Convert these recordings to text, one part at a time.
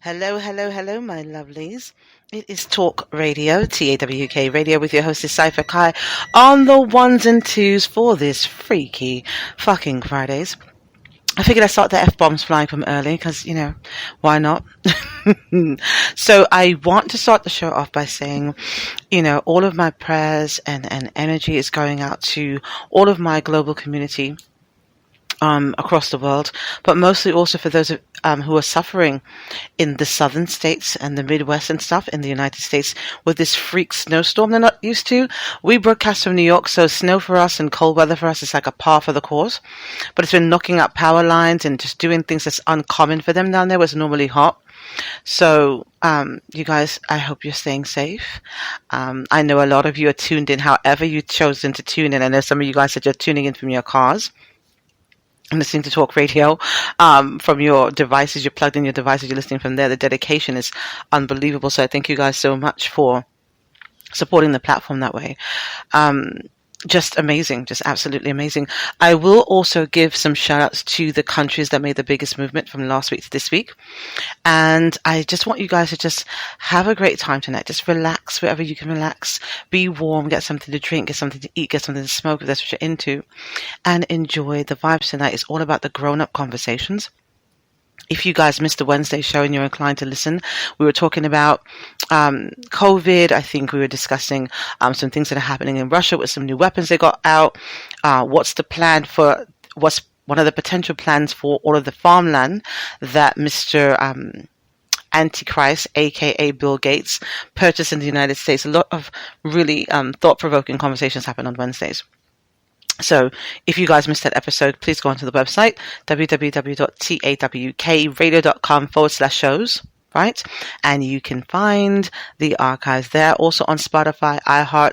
Hello, hello, hello, my lovelies. It is Talk Radio, TAWK Radio, with your hostess Cypher Kai on the ones and twos for this freaky fucking Fridays. I figured I'd start the F-bombs flying from early because, why not? So I want to start the show off by saying, all of my prayers and energy is going out to all of my global community across the world, but mostly also for those who are suffering in the southern states and the Midwest and stuff in the United States with this freak snowstorm they're not used to. We broadcast from New York, so snow for us and cold weather for us is like a par for the course, but it's been knocking out power lines and just doing things that's uncommon for them down there where it's normally hot. So, you guys, I hope you're staying safe. I know a lot of you are tuned in however you've chosen to tune in. I know some of you guys said you're tuning in from your cars and listening to Talk Radio from your devices. You're plugged in your devices, you're listening from there. The dedication is unbelievable. So I thank you guys so much for supporting the platform that way. Just amazing, just absolutely amazing. I will also give some shout outs to the countries that made the biggest movement from last week to this week. And I just want you guys to just have a great time tonight. Just relax wherever you can relax. Be warm, get something to drink, get something to eat, get something to smoke if that's what you're into. And enjoy the vibes tonight. It's all about the grown-up conversations. If you guys missed the Wednesday show and you're inclined to listen, we were talking about COVID. I think we were discussing some things that are happening in Russia with some new weapons they got out. What's one of the potential plans for all of the farmland that Mr. Antichrist, aka Bill Gates, purchased in the United States. A lot of really thought-provoking conversations happen on Wednesdays. So if you guys missed that episode, please go onto the website, www.tawkradio.com/shows, right? And you can find the archives there. Also on Spotify, iHeart,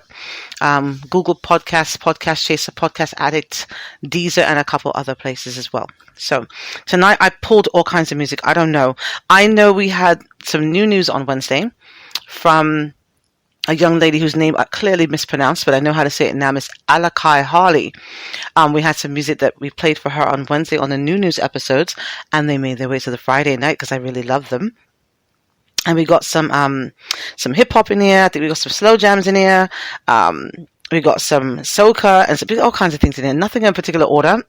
Google Podcasts, Podcast Chaser, Podcast Addict, Deezer, and a couple other places as well. So tonight I pulled all kinds of music. I don't know. I know we had some new news on Wednesday from a young lady whose name I clearly mispronounced, but I know how to say it now, Miss Alakai Harley. We had some music that we played for her on Wednesday on the new news episodes, and they made their way to the Friday night because I really love them. And we got some hip hop in here. I think we got some slow jams in here. We got some soca and all kinds of things in here. Nothing in particular order.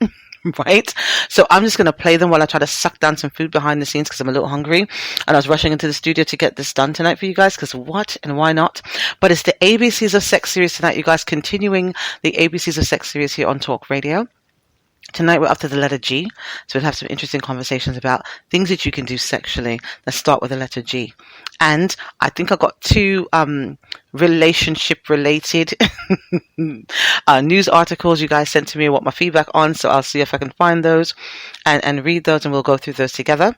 Right? So I'm just going to play them while I try to suck down some food behind the scenes because I'm a little hungry. And I was rushing into the studio to get this done tonight for you guys because what and why not? But it's the ABCs of Sex series tonight, you guys, continuing the ABCs of Sex series here on Talk Radio. Tonight we're up to the letter G, so we'll have some interesting conversations about things that you can do sexually. Let's start with the letter G. And I think I got two relationship-related news articles you guys sent to me and want my feedback on, so I'll see if I can find those and read those, and we'll go through those together.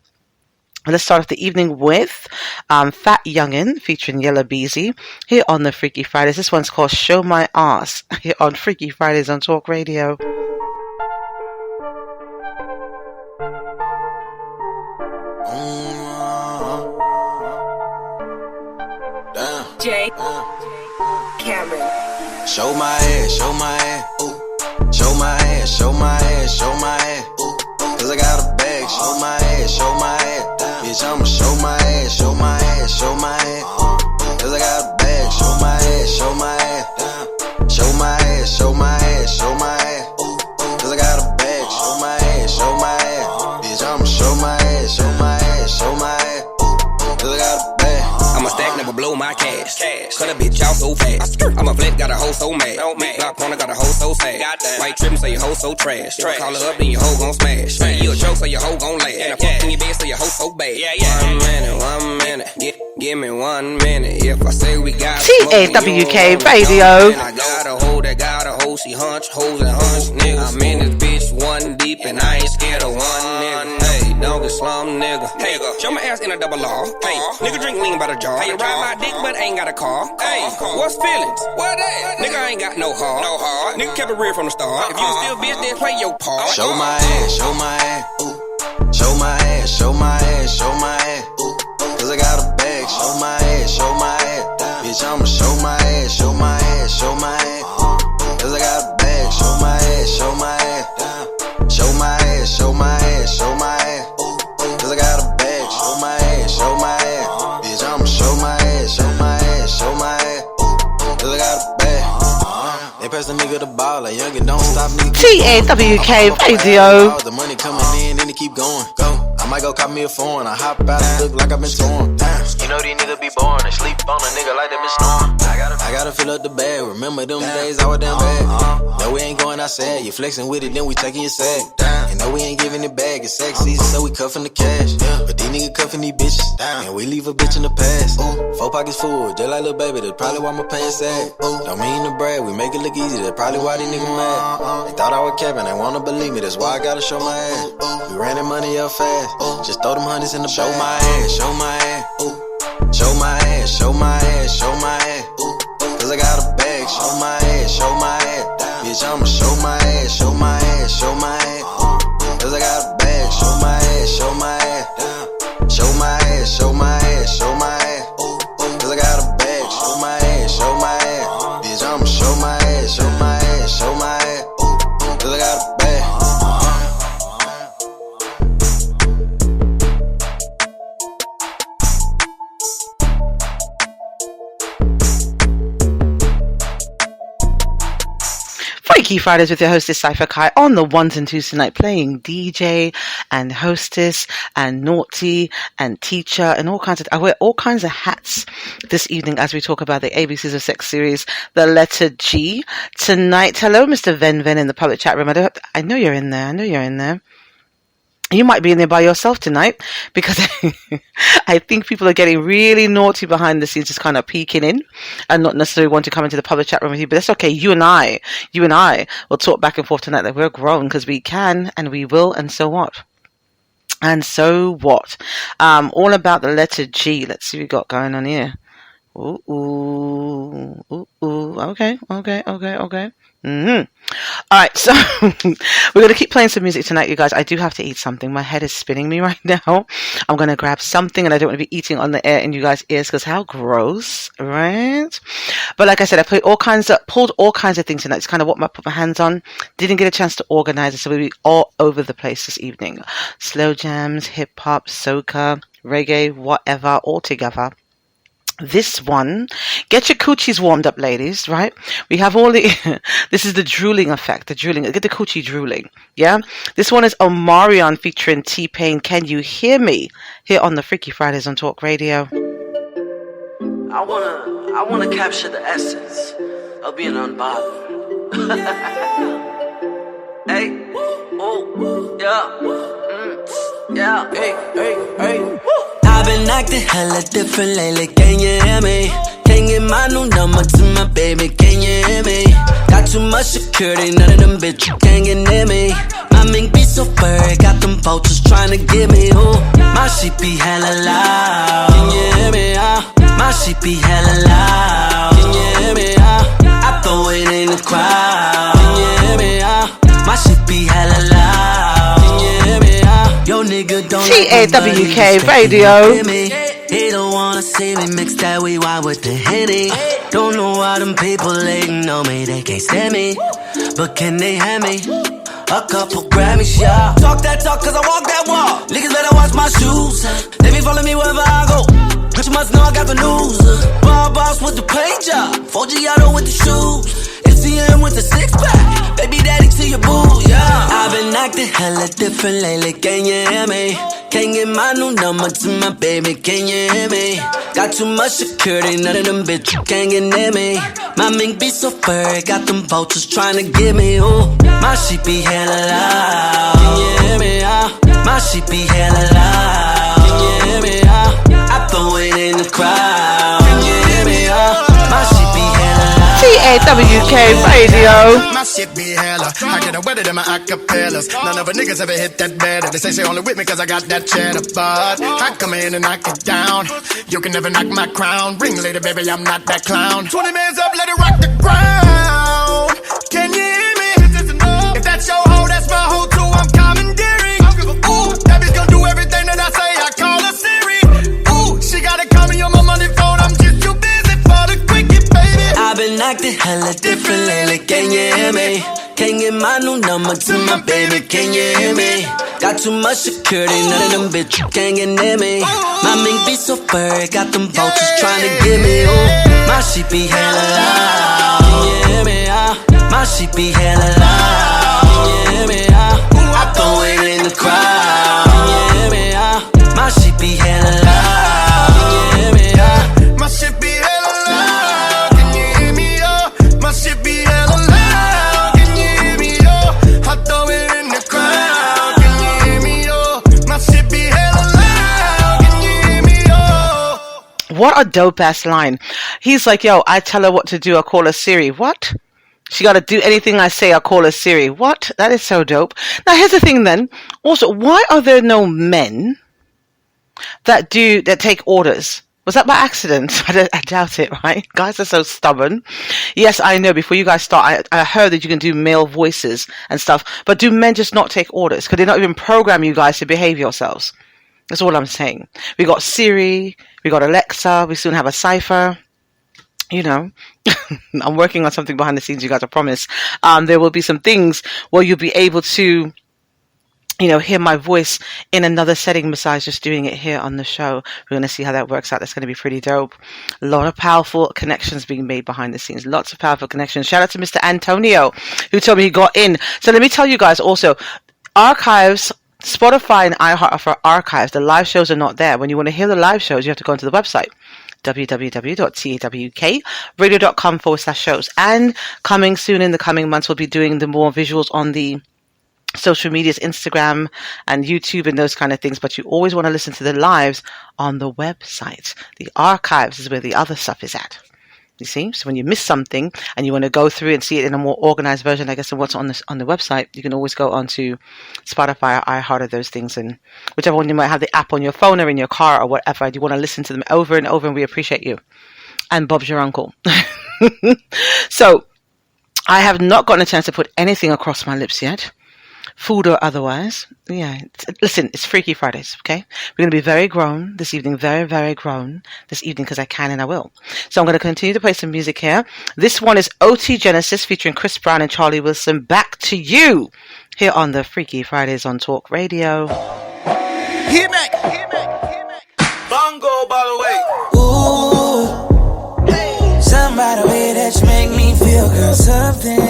Let's start off the evening with Fat Youngin featuring Yella Beezy here on the Freaky Fridays. This one's called Show My Ass here on Freaky Fridays on Talk Radio. Jay Cameron. Show my ass, show my ass, ooh. Show my ass, show my ass, show my ass, ooh. Cause I got a bag, show my ass, show my ass. Bitch, I'ma show my ass, show my ass, show my ass. Cause I got a bag, show my ass, show my ass. Show my ass, show my ass, show my ass. Cause I got a bag, show my ass, show my ass. Bitch, I'ma show my ass, show my ass, show my ass. Cause I got a bag. I'ma stack, never blow my cash. Cut a bitch out so fast. I'm a flip, got a hoe so mad. Big block corner, got a hoe so sad. White trim, say your hoe so trash. Call her up, then your hoe gon' smash. You a joke, so your hoe gon' laugh. And I fuck in your bed, so your hoe so bad. 1 minute. Give me 1 minute. If I say we got TAWK Radio. I got a hoe that got a hoe, she hunch hoes and hunch niggas. I'm in this bitch 1 deep and I ain't scared of 1 nigga. Hey, don't get slum nigga. Hey, show my ass in a double R. Hey, nigga drink lean by the jar. Hey, ride my dick but ain't got a car. Hey, what's feelings? What that? Nigga I ain't got no heart. No heart. Nigga kept it real from the start. If you still bitch, then play your part. Show my ass, show my ass, ooh. Show my ass, show my ass, show my ass, ooh. Cause I got a bag, show my ass, show my ass. Bitch, I'ma show my ass, show my ass, show my ass. Cause I got a bag, show my ass, show my ass. Show my ass, show my ass, show my ass. Cause I got a bag, show my ass, show my ass. pass a nigga the ball. Like youngin', don't stop me. TAWK Radio. The money coming in and it keep going. Go. I might go cop me a phone. I hop out and look like I've been torn. You know these niggas be boring and sleep on a nigga like they been snoring. I gotta fill up the bag. Remember them days I was damn bad. No, we ain't going outside. You flexing with it, then we taking your sack. And no, we ain't giving it back. It's sex season, so we cuffing the cash. But these niggas cuffing these bitches. And we leave a bitch in the past. 4 pockets full, just like little baby. That's probably why my pants sad. Don't mean to brag, we make it look easy. That's probably why these niggas mad. They thought I was capping, they wanna believe me. That's why I gotta show my ass. We ran that money up fast. Just throw them hundreds in the bag. Show my ass, show my ass. Show my ass, show my ass, show my ass. Cause I got a bag. Show my ass, show my ass. Bitch, I'ma show my ass, show my ass, show my ass. Cause I got a bag. Show my ass, show my ass. Show my ass, show my ass, show my ass. Cause I got a bag. Show my ass, show my ass. Bitch, I'ma show my ass, show my ass, show my ass. Cause I got a bag. Freaky Fridays with your hostess Cypher Kai on the ones and twos tonight, playing DJ and hostess and naughty and teacher and all kinds of. I wear all kinds of hats this evening as we talk about the ABCs of Sex series, the letter G. Tonight, hello, Mr. Ven in the public chat room. I know you're in there. I know you're in there. You might be in there by yourself tonight because I think people are getting really naughty behind the scenes, just kind of peeking in and not necessarily want to come into the public chat room with you. But that's okay. You and I will talk back and forth tonight that we're grown because we can and we will. And so what? And so what? All about the letter G. Let's see what we got going on here. Ooh. Okay. All right, so we're going to keep playing some music tonight, you guys. I do have to eat something. My head is spinning me right now. I'm going to grab something, and I don't want to be eating on the air in you guys' ears because how gross, right? But like I said, I pulled all kinds of things tonight. It's kind of what I put my hands on. Didn't get a chance to organize it, so we'll be all over the place this evening. Slow jams, hip hop, soca, reggae, whatever, all together. This one, get your coochies warmed up, ladies, right? We have all the, this is the drooling effect, get the coochie drooling, yeah? This one is Omarion featuring T-Pain, Can You Hear Me? Here on the Freaky Fridays on Talk Radio. I wanna capture the essence of being unbothered. Hey, oh, yeah, hey. I've been acting hella different lately, can you hear me? Can't get my new number to my baby, can you hear me? Got too much security, none of them bitches can't get near me. My mink be so furry, got them vultures trying to get me, ooh. My shit be hella loud, can you hear me, My shit be hella loud, can you hear me, I throw it in the crowd, can you hear me, My shit be hella loud, can you hear me, Yo nigga don't TAWK Radio. They don't wanna see me mix that weed wine with the Henny. Don't know why them people hating on me, they can't stand me. But can they have me? A couple Grammys, yeah. Talk that talk cause I walk that walk. Niggas better watch my shoes. They be follow me wherever I go. But you must know I got the news. Ball boss with the paint job. 4Giotto with the shoes. MCM with the 6-pack. Baby daddy to your boo, yeah. I've been acting hella different lately, can you hear me? Can't get my new number to my baby, can you hear me? Got too much security, none of them bitches can't get near me. My mink be so furry, got them vultures trying to get me, ooh. My shit be hella loud, can you hear me, My shit be hella loud, can you hear me, I throw it in the crowd, can you hear me, My shit be hella loud. TAWK Radio. My shit be hella. I get it wetter than my acapellas. None of a niggas ever hit that better. They say she only with me cause I got that cheddar, but I come in and knock it down. You can never knock my crown. Ring later, baby, I'm not that clown. 20 mans up, let it rock the ground. Can you hear me? If that's your hoe, that's my hoe too. I'm commandeering. Ooh, that bitch gon' do everything that I say. I call her Siri. Ooh, she gotta call me on my money phone. I'm just too busy for the quickie, baby. I've been acting hella different lately, can you hear me? Can't get my new number to my baby, can you hear me? Got too much security, none of them bitches can't get near me. My mink be so furry, got them vultures trying to get me, ooh. My shit be hella loud, can you hear me, My shit be hella loud. Can you hear me? I throw it in the crowd. Can you hear me? My shit be hella loud. Can you hear me? My shit be hella loud. Can you hear me? My shit be hella loud. Can you hear me? I throw it in the crowd. Can you hear me? My shit be hella loud. Can you hear me? What a dope ass line. He's like, yo, I tell her what to do, I call her Siri. What? She got to do anything I say, I call her Siri. What? That is so dope. Now, here's the thing then. Also, why are there no men that take orders? Was that by accident? I doubt it, right? Guys are so stubborn. Yes, I know. Before you guys start, I heard that you can do male voices and stuff. But do men just not take orders? Could they not even program you guys to behave yourselves? That's all I'm saying. We got Siri. We got Alexa. We soon have a Cypher. You know, I'm working on something behind the scenes, you guys, I promise. There will be some things where you'll be able to, you know, hear my voice in another setting besides just doing it here on the show. We're going to see how that works out. That's going to be pretty dope. A lot of powerful connections being made behind the scenes. Lots of powerful connections. Shout out to Mr. Antonio, who told me he got in. So let me tell you guys also, archives, Spotify and iHeart are for archives. The live shows are not there. When you want to hear the live shows, you have to go into the website. www.tawkradio.com/shows. And coming soon in the coming months, we'll be doing the more visuals on the social medias, Instagram and YouTube and those kind of things. But you always want to listen to the lives on the website. The archives is where the other stuff is at. You see? So when you miss something and you want to go through and see it in a more organized version, I guess, of what's on the website, you can always go onto Spotify or iHeart or those things, and whichever one you might have the app on your phone or in your car or whatever. You want to listen to them over and over, and we appreciate you. And Bob's your uncle. So I have not gotten a chance to put anything across my lips yet. Food or otherwise. Yeah. Listen, it's Freaky Fridays, okay? We're going to be very grown this evening, very, very grown this evening because I can and I will. So I'm going to continue to play some music here. This one is OT Genesis featuring Chris Brown and Charlie Wilson. Back to you here on the Freaky Fridays on Talk Radio. Hit back. Bongo, by the way. Ooh, somebody way that you make me feel, girl, something.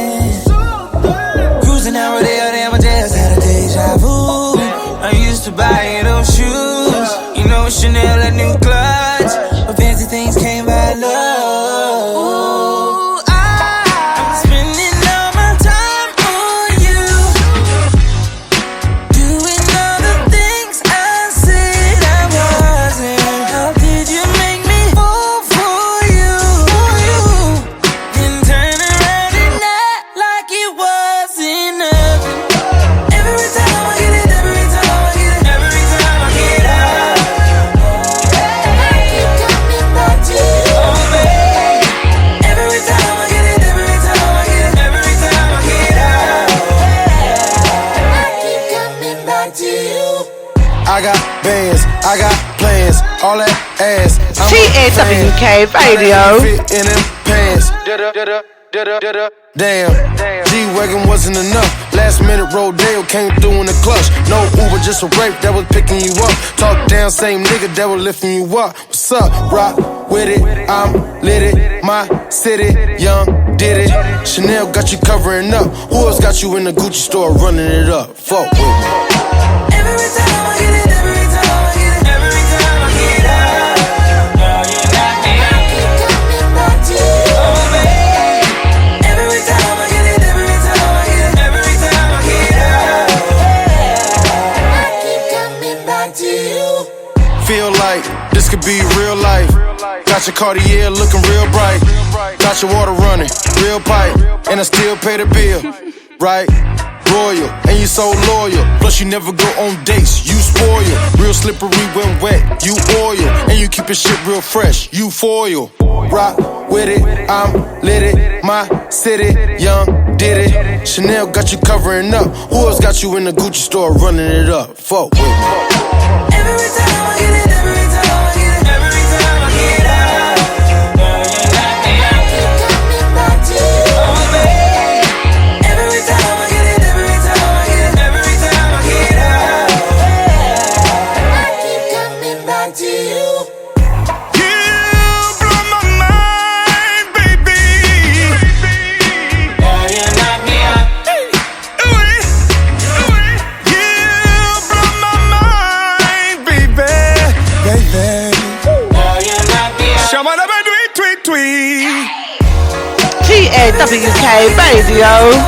Cruising down Rodeo, damn, I just had a deja vu. I'm used to buying those shoes, you know, Chanel and new clutch, but fancy things came by love. Ooh, I'm spending all my time on you, doing all the things I said I wasn't. How did you make me fall for you? Then turn around and act like it wasn't nothing. Every time I get it, every time I get it, every time I get out, I keep coming back to you. Oh, babe. Every time I get it, every time I get it, every time I get out, I keep coming back to you. I got bands, I got plans, all that ass. TAWK Radio. Fit in them pants. Damn, G-Wagon wasn't enough. Last minute Rodeo came through in the clutch. No Uber, just a rape that was picking you up. Talk down, same nigga that was lifting you up. What's up? Rock with it, I'm lit it. My city, young, did it. Chanel got you covering up. Who else got you in the Gucci store running it up? Fuck with me. Every time I get it, every time I get it, every time I get out, girl, you got me. I keep coming back to you. Oh, babe. Every time I get it, every time I get it, every time I get out, I keep coming back to you. Feel like this could be real life. Got your Cartier looking real bright. Got your water running, real pipe. And I still pay the bill, right? Royal, and you so loyal. Plus you never go on dates, you spoil. Real slippery when wet, you oil. And you keep your shit real fresh, you foil. Rock with it, I'm lit it. My city, young, did it. Chanel got you covering up. Who else got you in the Gucci store running it up? Fuck with me. Every time I get it, every time I get it, every time I get out, girl, you got me. I keep coming back to you. Oh, babe. Every time I get it, every time I get it, every time I get out, I keep coming back to you. You blow my mind, baby. Girl, you're not TAWK Radio.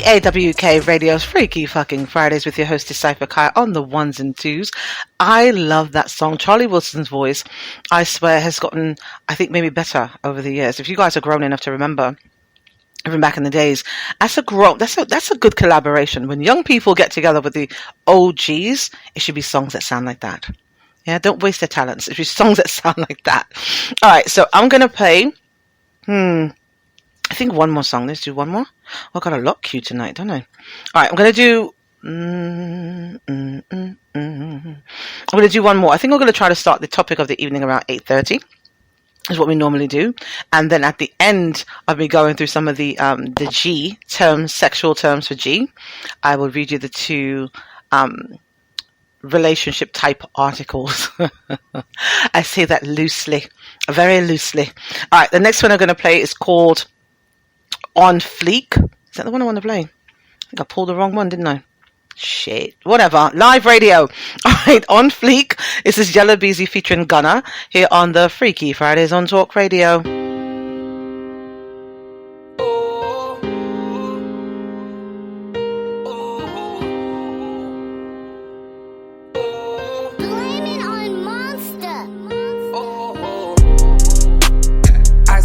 TAWK Radio's Freaky Fucking Fridays with your hostess Cypher Kai on the ones and twos. I love that song. Charlie Wilson's voice, I swear, has gotten, I think, maybe better over the years. If you guys are grown enough to remember, even back in the days, that's a good collaboration. When young people get together with the OGs, it should be songs that sound like that. Yeah, don't waste their talents. It should be songs that sound like that. All right, so I'm gonna play. I think one more song. Let's do one more. I've got a lot queued tonight, don't I? All right, I'm going to do... I'm going to do one more. I think I'm going to try to start the topic of the evening around 8:30. Is what we normally do. And then at the end of me going through some of the G terms, sexual terms for G, I will read you the two relationship type articles. I say that loosely, very loosely. All right, the next one I'm going to play is called On Fleek. Is that the one I want to play? I think I pulled the wrong one, didn't I? Shit. Whatever. Live radio. All right, On Fleek. This is Yellow Beezy featuring Gunna here on the Freaky Fridays on Talk Radio.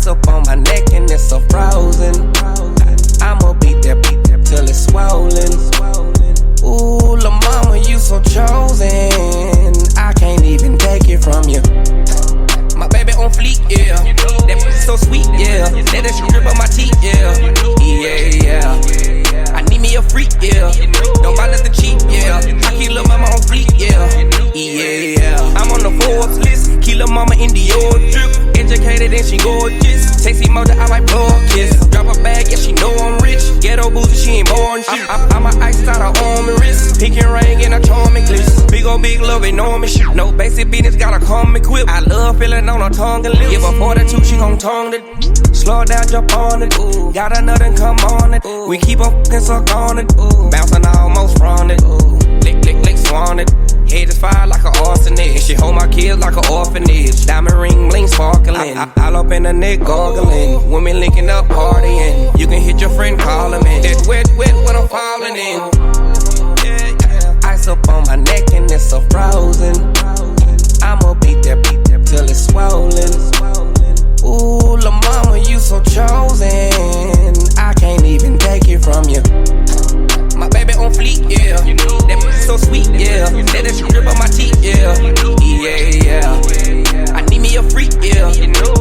Up on my neck and it's so frozen. I'ma beat that till it's swollen. Ooh, la mama, you so chosen. I can't even take it from you. My baby on fleek, yeah. That pussy so sweet, yeah. Let that shit rip on my teeth, yeah. Yeah. I need me a freak, yeah. Don't buy nothing cheap, yeah. I keep lil' mama on fleek, yeah. I'm on the Forbes list. Keep lil' mama in the old drip. Educated and she gorgeous. Sexy mother, I like blow kiss. Drop a bag, yeah, she know I'm rich. Ghetto boozy, she ain't born shit. I'm a iced out her arm and wrist. Pink and ring and a charm and gliss. Big ol' big love, enormous shit. No basic business, gotta come equipped. I love feeling on her tongue and lips. Yeah, before the two, she gon' tongue it. Slow down, jump on it. Ooh. Got another, come on it. Ooh. We keep on f***ing suck on it. Ooh. Bouncing almost from it. Lick, swan it. Head is fire like an arsonist. She hold my kids like an orphanage. Diamond ring, bling, sparkling. All up in the neck, gargling. Women linking up, partying. You can hit your friend, call him in. It's wet when I'm falling in. Ice up on my neck and it's so frozen. I'ma beat that till it's swollen. Ooh, la mama, you so chosen. I can't even take it from you. My baby on fleek, yeah. That pussy so sweet, yeah. Let that shit rip on my teeth, yeah. I need me a freak, yeah.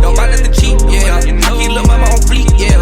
Don't buy nothing cheap, yeah. I keep lil' mama on fleek, yeah.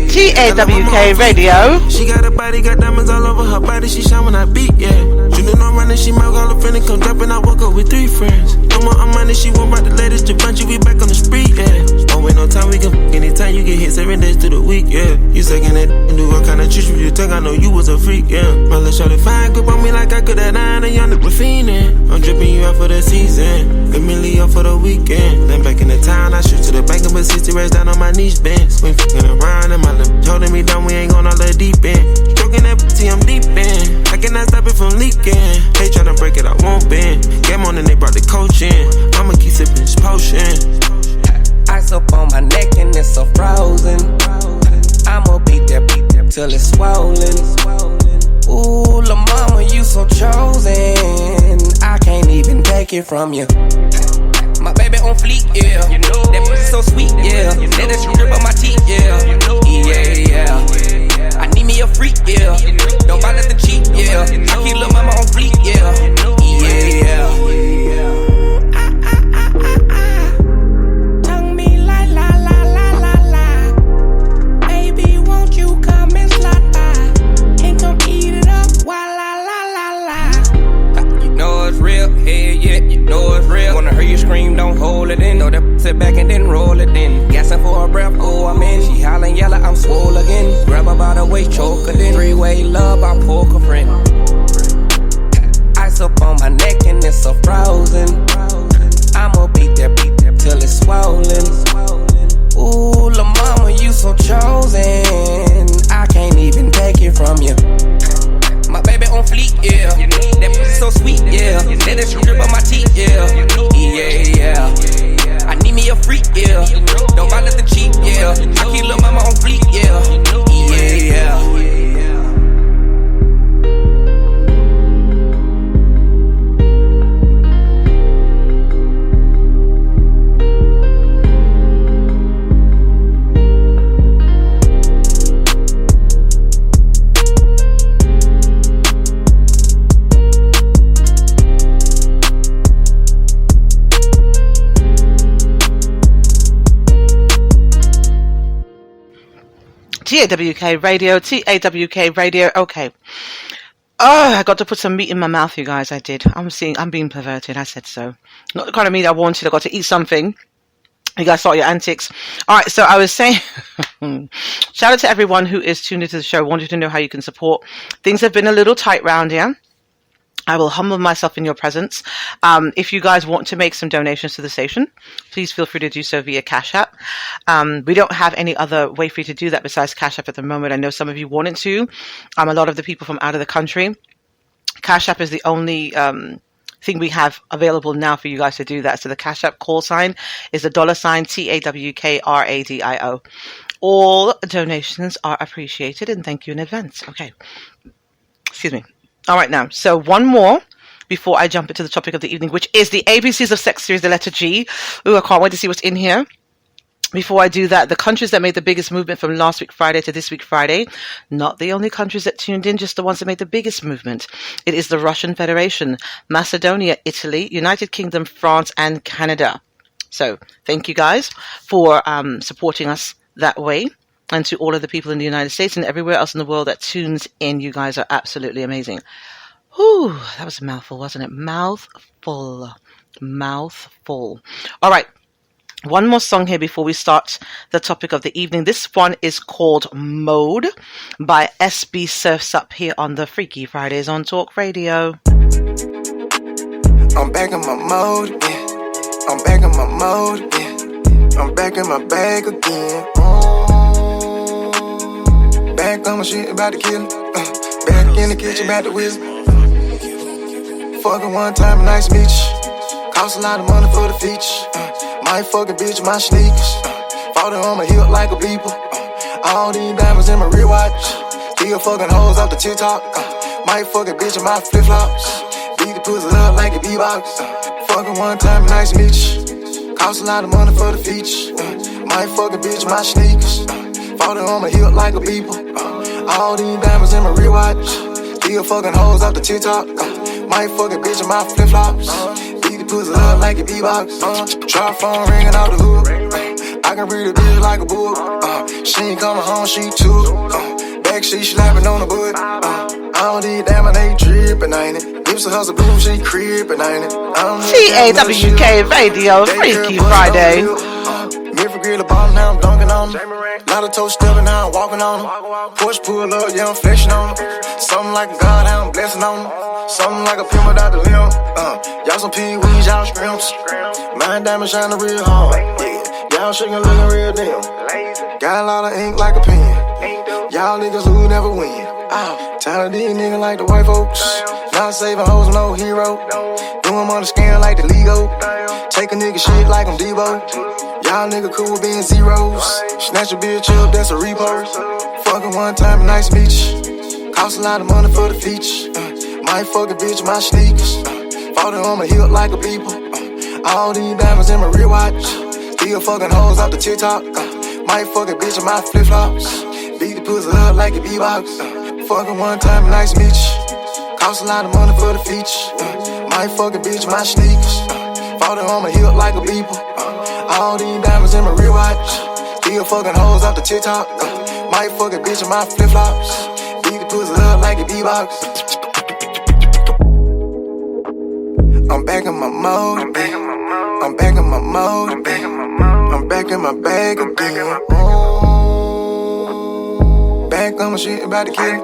TAWK Radio. She got a body, got diamonds all over her body. She shine when I beat, yeah. You know I'm running, she milk all her friends come dropping. I woke up with 3 friends. No more money, she won't buy the latest Givenchy. We back on the street, yeah. Don't wait no time, we can anytime you get hit 7 days through the week, yeah. You sucking that and do all kind of tricks with your tongue. I know you was a freak, yeah. My little shawty fine, grip on me like I could have died. And young nigga fiendin'. I'm dripping you out for the season. Let me leave up for the weekend. Then back in the town, I shoot to the bank and put 60 racks down on my niche bench. We fucking around and my lip holding me down. We ain't gon' all the deep end. Stroking that pussy, I'm deep in. I cannot stop it from leaking. They tryna break it, I won't bend. Game on and they brought the coach in. I'ma keep sipping this potion. Ice up on my neck and it's so frozen. I'ma beat that till it's swollen. Ooh, la mama, you so chosen. I can't even take it from you. My baby on fleek, yeah. That pussy so sweet, yeah. Let that shit rip on my teeth, yeah. I need me a freak, yeah. Don't buy nothing cheap, yeah. I keep lil' mama on fleek, yeah. Tongue me like la la la la la. Baby, won't you come and slaughter? And come eat it up, wa la la la la. You know it's real, hell yeah, you know it's real. Wanna heard you scream, don't hold it in. Throw that sit back and then roll it in. Gassing for a breath, oh, I'm in. She hollering, yellow, I'm swole again. Grab her by the waist, choke her then. Three-way love, I poke a friend. Ice up on my neck and it's so frozen. I'ma beat that till it's swollen. Ooh, la mama, you so chosen. I can't even take it from you. My baby on fleek, yeah. That pussy so sweet, yeah. Let it drip on my teeth, yeah. Yeah. I need me a freak, yeah. Don't buy nothing cheap, yeah. I keep lil' mama on fleek, yeah. Yeah. TAWK Radio, TAWK Radio. Okay. Oh, I got to put some meat in my mouth, you guys. I did. I'm being perverted. I said so. Not the kind of meat I wanted. I got to eat something. You guys saw your antics. All right. So I was saying, shout out to everyone who is tuned into the show. Wanted to know how you can support. Things have been a little tight round here. I will humble myself in your presence. If you guys want to make some donations to the station, please feel free to do so via Cash App. We don't have any other way for you to do that besides Cash App at the moment. I know some of you wanted to. A lot of the people from out of the country. Cash App is the only thing we have available now for you guys to do that. So the Cash App call sign is the $, TAWKRADIO. All donations are appreciated and thank you in advance. Okay. Excuse me. All right, now, so one more before I jump into the topic of the evening, which is the ABCs of Sex series, the letter G. Ooh, I can't wait to see what's in here. Before I do that, the countries that made the biggest movement from last week Friday to this week Friday, not the only countries that tuned in, just the ones that made the biggest movement. It is the Russian Federation, Macedonia, Italy, United Kingdom, France, and Canada. So thank you guys for supporting us that way. And to all of the people in the United States and everywhere else in the world that tunes in, you guys are absolutely amazing. Whew, that was a mouthful, wasn't it? Mouthful. All right. One more song here before we start the topic of the evening. This one is called Mode by SB Surfs Up here on the Freaky Fridays on Talk Radio. I'm back in my mode, yeah. I'm back in my mode, yeah. I'm back in my bag again. Back on my shit, about to kill it. Back in the kitchen, about to whistle. Fucking one time, nice beach. Cost a lot of money for the feature. My fucking bitch, my sneakers. Falling on my hip like a beeper. All these diamonds in my rear watch. Still fucking hoes off the TikTok. My fucking bitch in my flip flops. Beat the pussy up like a B-box. Fucking one time, nice beach. Cost a lot of money for the feature. My fucking bitch, my sneakers. Falling on my hip like a beeper. All these diamonds in my rear watch. Still fucking hoes off the TikTok. My fucking bitch in my flip flops. Beat the pussy up like a B-box. Trap phone ringing out the hood. I can read a bitch like a book. She ain't coming home, she too. Backseat slapping on the butt. All these diamonds they drippin', ain't it? Lips of hustle blue, she crippin', ain't it? TAWK Radio, Freaky Friday. Different grill, bottom, now I'm dunking on them. Lot of toe stepping, now I'm walking on them. Push, pull up, yeah, I'm flexing on them. Something like a god, how I'm blessing on them. Something like a pimp without the limb. Y'all some pee-wees, y'all scrimps. My diamond shining real hard. Yeah, y'all shaking looking real dim. Got a lot of ink like a pen. Y'all niggas who never win. Tired of these niggas like the white folks. Not saving hoes, no hero. Doing money scan like the Lego. Take a nigga shit like I'm Debo. Y'all nigga cool being zeros. Snatch a bitch up, that's a repo. Fucking one time, nice beach. Cost a lot of money for the feature. My fucking bitch, my sneakers. Falling on my hip like a beeper. All these diamonds in my rear watch. Still fucking hoes off the TikTok. My fucking bitch in my flip flops. Beat the pussy up like a B-box. Fucking one time, nice beach. Cost a lot of money for the feature. My fucking bitch, my sneakers. Falling on my hip like a beeper. All these diamonds in my rear watch. Still fucking hoes off the TikTok. My fucking bitch in my flip flops. Beat the pussy up like a B-box. I'm back in my mode. I'm back in my mode. I'm back in my bag again. Back on my shit, about to kill.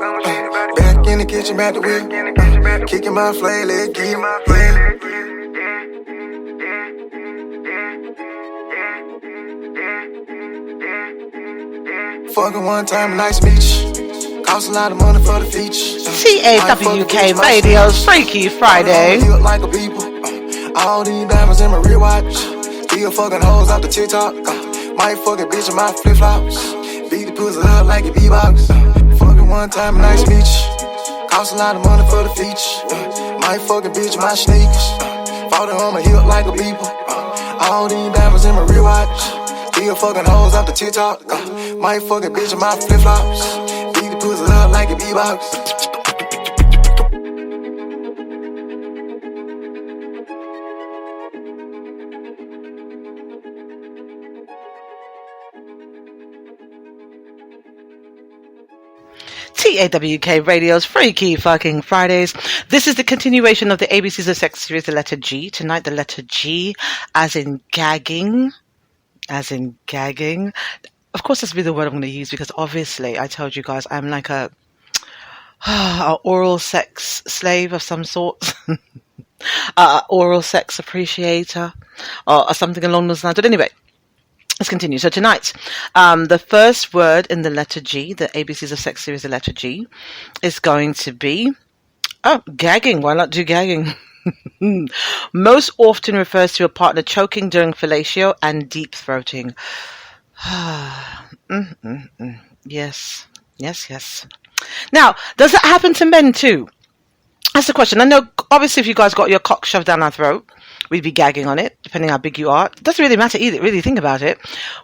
Back in the kitchen, about to whip. Kicking my flame, let it get. Fucking one time, nice beach. Cost a lot of money for the feature. TAWK Radio's Freaky Friday. Like a people. All these diamonds in my rear watch. Still fucking hoes out the TikTok. Might fuck a bitch in my flip flops. Beat the pussy up like a beatbox. Fucking one time, nice beach. Cost a lot of money for the feature. Might fuck a bitch in my sneakers. Fought on my hip like a people. All these diamonds in my rear watch. Still fucking hoes out the TikTok. Might fuck a bitch in my flip flops. Beat the pussy up like a beatbox. TAWK Radio's Freaky Fucking Fridays. This is the continuation of the ABCs of Sex series, the letter G. Tonight, the letter G, as in gagging. As in gagging. Of course, this will be the word I'm going to use because obviously, I told you guys, I'm like a oral sex slave of some sort. Oral sex appreciator or something along those lines. But anyway, let's continue. So tonight, the first word in the letter G, the ABCs of Sex series, the letter G, is going to be, gagging. Why not do gagging? Most often refers to a partner choking during fellatio and deep throating. Yes. Now, does that happen to men too? That's the question. I know, obviously, if you guys got your cock shoved down our throat, we'd be gagging on it, depending how big you are. It doesn't really matter either, really think about it.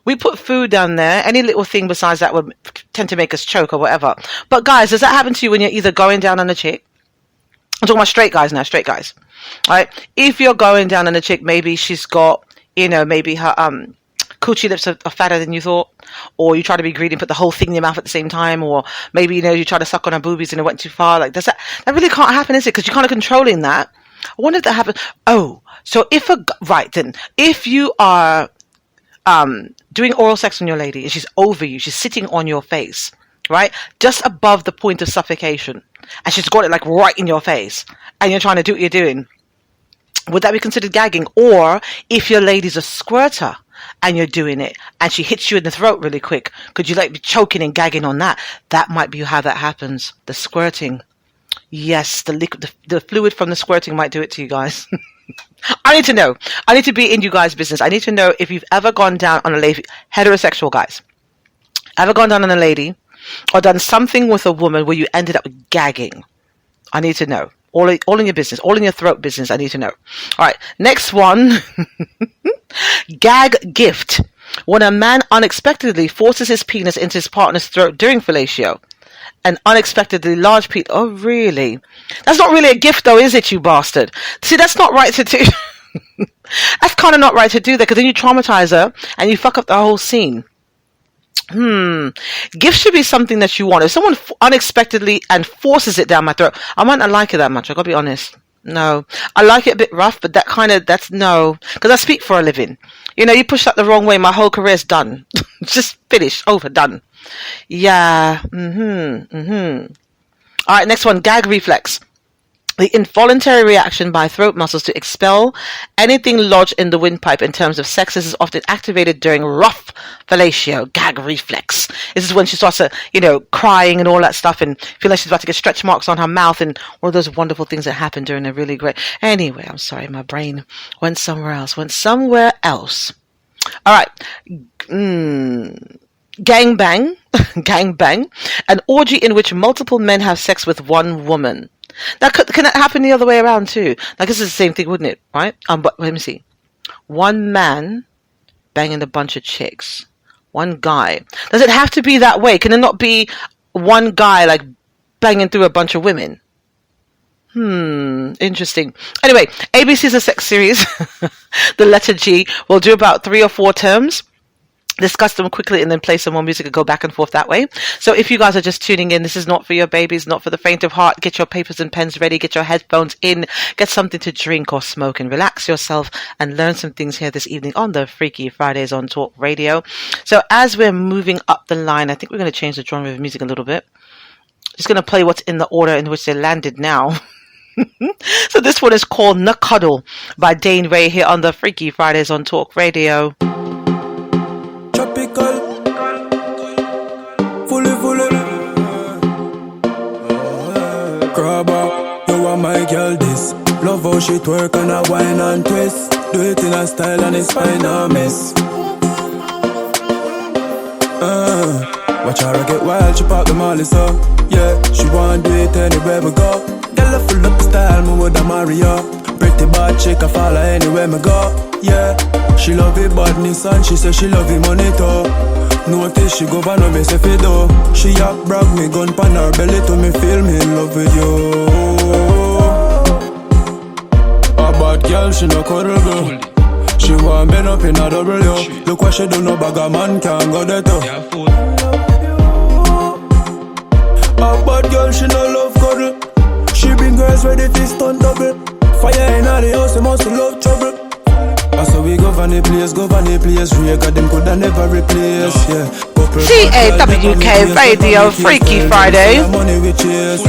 We put food down there, any little thing besides that would tend to make us choke or whatever. But guys, does that happen to you when you're either going down on a chick? I'm talking about straight guys now, straight guys. Right? If you're going down on a chick, maybe she's got, maybe her coochie lips are fatter than you thought, or you try to be greedy and put the whole thing in your mouth at the same time, or maybe, you try to suck on her boobies and it went too far. Like, that really can't happen, is it? Because you're kind of controlling that. I wonder if that happens. Oh, so if you are doing oral sex on your lady and she's over you, she's sitting on your face, right, just above the point of suffocation, and she's got it like right in your face, and you're trying to do what you're doing, would that be considered gagging? Or if your lady's a squirter and you're doing it and she hits you in the throat really quick, could you be choking and gagging on that? That might be how that happens. The squirting. Yes, the fluid from the squirting might do it to you guys. I need to know. I need to be in you guys' business. I need to know if you've ever gone down on a lady, heterosexual guys, ever gone down on a lady or done something with a woman where you ended up gagging. I need to know. All in your business, all in your throat business. I need to know. All right, next one. Gag gift. When a man unexpectedly forces his penis into his partner's throat during fellatio. An unexpectedly large penis. Oh, really? That's not really a gift, though, is it, you bastard? See, that's not right to do. That's kind of not right to do that, because then you traumatize her and you fuck up the whole scene. Gift should be something that you want. If someone unexpectedly and forces it down my throat, I might not like it that much. I gotta be honest. No, I like it a bit rough, but that's no, because I speak for a living. You push that the wrong way, my whole career's done. Just finished, over, done. Yeah. All right, next one, gag reflex. The involuntary reaction by throat muscles to expel anything lodged in the windpipe in terms of sex. This is often activated during rough fellatio, gag reflex. This is when she starts to, crying and all that stuff and feel like she's about to get stretch marks on her mouth and all of those wonderful things that happen during a really great... Anyway, I'm sorry, my brain went somewhere else. All right. Gang bang. Gang bang. An orgy in which multiple men have sex with one woman. Now, can that happen the other way around too? Like, this is the same thing, wouldn't it? Right? But let me see. One man banging a bunch of chicks. One guy. Does it have to be that way? Can it not be one guy banging through a bunch of women? Interesting. Anyway, ABC's a sex series. The letter G. We'll do about 3 or 4 terms. discuss them quickly and then play some more music and go back and forth that way. So if you guys are just tuning in, this is not for your babies, not for the faint of heart. Get your papers and pens ready, get your headphones in, get something to drink or smoke and relax yourself and learn some things here this evening on the Freaky Fridays on Talk Radio. So as we're moving up the line, I think we're going to change the genre of music a little bit. Just going to play what's in the order in which they landed now. So this one is called Nacuddle by Dane Ray here on the Freaky Fridays on Talk Radio. Tropical, fully, grabber, you are my girl this. Love how she twerk and a wine and twist. Do it in a style and it's fine a miss. Watch her get wild, she pop the molly so. Yeah, she want do it anywhere we go. Girl a full up style, me woulda marry her. Pretty bad chick, I follow anywhere me go. Yeah, she love it badness and she say she love it money too. Notice she go van me say fi do. She up brag me gun pan her belly to me feel me in love with you. A bad girl, she no cuddle. She want bend up in a double yo. Look what she do, no bag a man can't go there too. A bad girl, she no love cuddle. She bring girls ready to stunt double. Fire in the house, they must love trouble. So we go van the place, Rega them coulda never replace, yeah. TAWK Radio, Freaky Friday. Money we chase.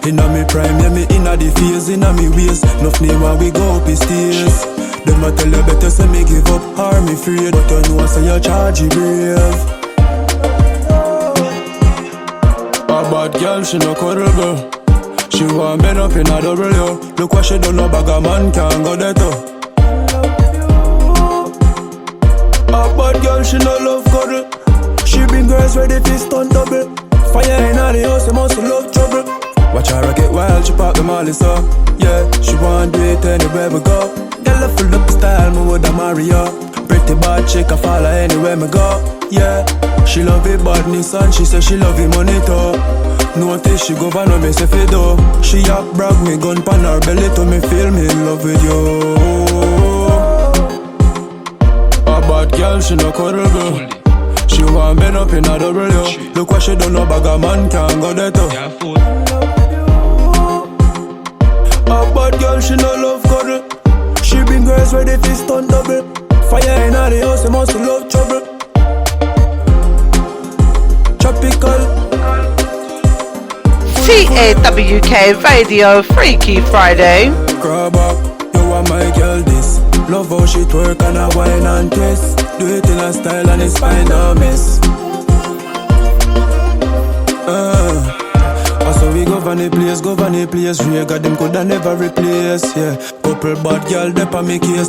Inna me prime, yeah, me inna the phase, inna me waist. Nuff name when we go up the stairs. Them a tell you better say me give up, or me afraid. But you know say you charge you brave. A bad girl, she no cuddle. She want bend up in a double yo. Look what she do, no bag a man can't go there too. A bad girl, she no love cuddle. She bring girls ready to stunt double. Fire in the house, they must love trouble. Watch her get wild, she pop the molly so. Yeah, she want do it anywhere we go. Girl a full up style, me woulda marry her. Pretty bad chick, I follow anywhere me go. Yeah, she love it badness and she say she love it money too. Notice she go van me say fi do. She up brag me gun pan her belly to me feel me in love with you. A bad girl, she no cuddle. She want bend up in a double yo. Look what she do, no bag a man can't go there too. A bad girl, she no love cuddle. She bring girls ready to stunt double. Fire in the house, they must love trouble. Tropical. TAWK Radio, Freaky Friday. Grabber, you are my girl this. Love how she twerk and a wine and twist. Do it in a style and it's fine a miss. So we go van the place, Rega them coulda never replace, yeah. Couple bad girl, dep on me case.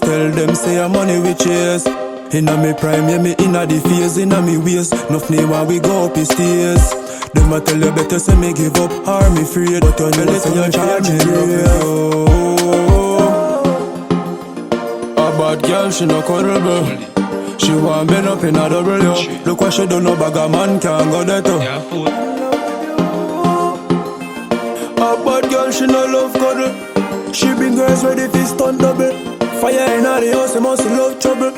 Tell them say I'm money we chase. Inna me prime, yeah, me inna the phase, inna me waist. Nuff name when we go up the stairs. Them a tell you better say me give up, or me afraid. But you know say you charge me real. A bad girl, she no cuddle. She want bend up in a double yo. Look what she do, no bag a man can't go there too. A bad girl, she no love cuddle. She bring girls ready to stunt double. Fire in the house, they must love trouble.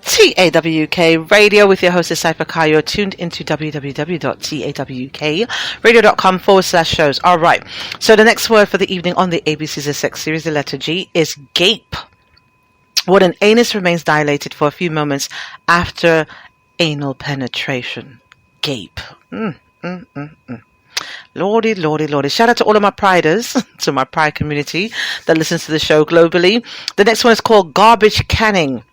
TAWK Radio with your host Cypher Kai. You're tuned into www.tawkradio.com/shows. All right. So the next word for the evening on the ABC's of Sex series, the letter G, is gape. When an anus remains dilated for a few moments after anal penetration. Gape. Lordy, lordy, lordy. Shout out to all of my priders, to my pride community that listens to the show globally. The next one is called garbage canning.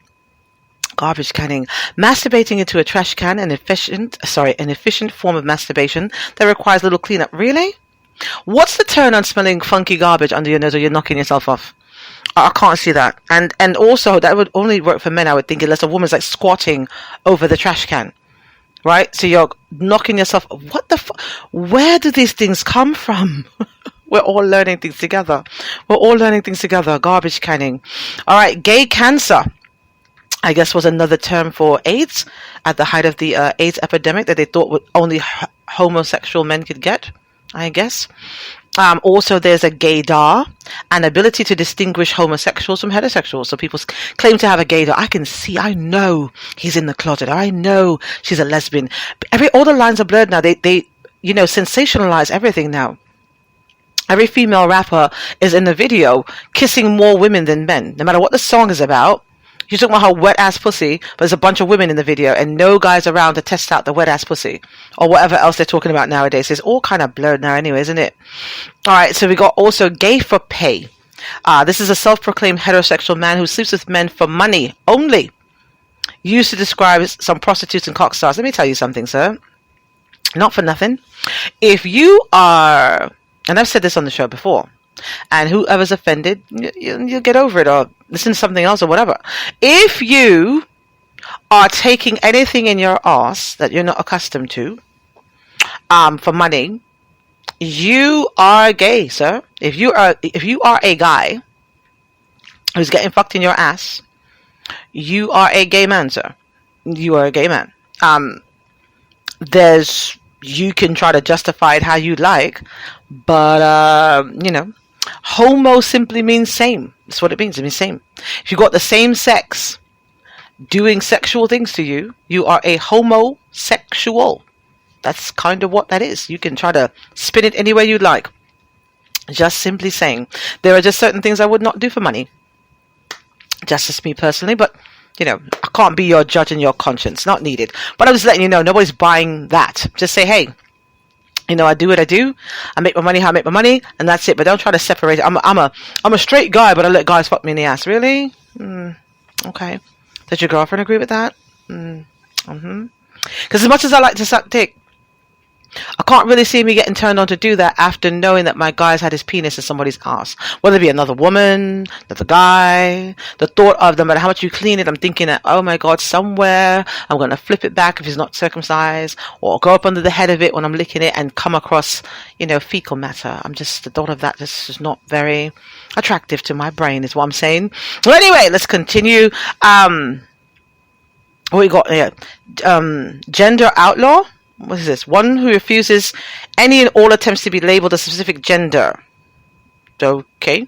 Garbage canning. Masturbating into a trash can, an efficient form of masturbation that requires little cleanup. Really? What's the turn on smelling funky garbage under your nose or you're knocking yourself off? I can't see that. And also, that would only work for men, I would think, unless a woman's like squatting over the trash can. Right? So you're knocking yourself. What the fuck? Where do these things come from? We're all learning things together. Garbage canning. All right. Gay cancer, I guess, was another term for AIDS at the height of the AIDS epidemic that they thought only homosexual men could get, I guess. Also, there's a gaydar, an ability to distinguish homosexuals from heterosexuals. So people claim to have a gaydar. I know he's in the closet. I know she's a lesbian. All the lines are blurred now. They sensationalize everything now. Every female rapper is in the video kissing more women than men, no matter what the song is about. You're talking about her wet ass pussy, but there's a bunch of women in the video and no guys around to test out the wet ass pussy or whatever else they're talking about nowadays. It's all kind of blurred now anyway, isn't it? All right, so we got also gay for pay. This is a self-proclaimed heterosexual man who sleeps with men for money only. Used to describe some prostitutes and cock stars. Let me tell you something, sir. Not for nothing. If you are, and I've said this on the show before, and whoever's offended, you'll get over it or listen to something else or whatever. If you are taking anything in your ass that you're not accustomed to for money, you are gay, sir. If you are a guy who's getting fucked in your ass, you are a gay man, sir. You are a gay man. You can try to justify it how you like, but homo simply means same. That's what it means. It means same. If you've got the same sex doing sexual things to you, you are a homosexual. That's kind of what that is. You can try to spin it any way you like. Just simply saying. There are just certain things I would not do for money. Just as me personally, but I can't be your judge and your conscience. Not needed. But I'm just letting you know, nobody's buying that. Just say, hey, I do what I do. I make my money how I make my money, and that's it. But don't try to separate it. I'm a straight guy, but I let guys fuck me in the ass. Really? Okay. Does your girlfriend agree with that? Because as much as I like to suck dick, I can't really see me getting turned on to do that after knowing that my guy's had his penis in somebody's ass. Whether it be another woman, another guy, the thought of no matter how much you clean it, I'm thinking that, oh my God, somewhere I'm going to flip it back if he's not circumcised, or go up under the head of it when I'm licking it and come across, fecal matter. The thought of that just is not very attractive to my brain, is what I'm saying. Well, anyway, let's continue. What we got here? Gender outlaw. What is this? One who refuses any and all attempts to be labeled a specific gender. Okay.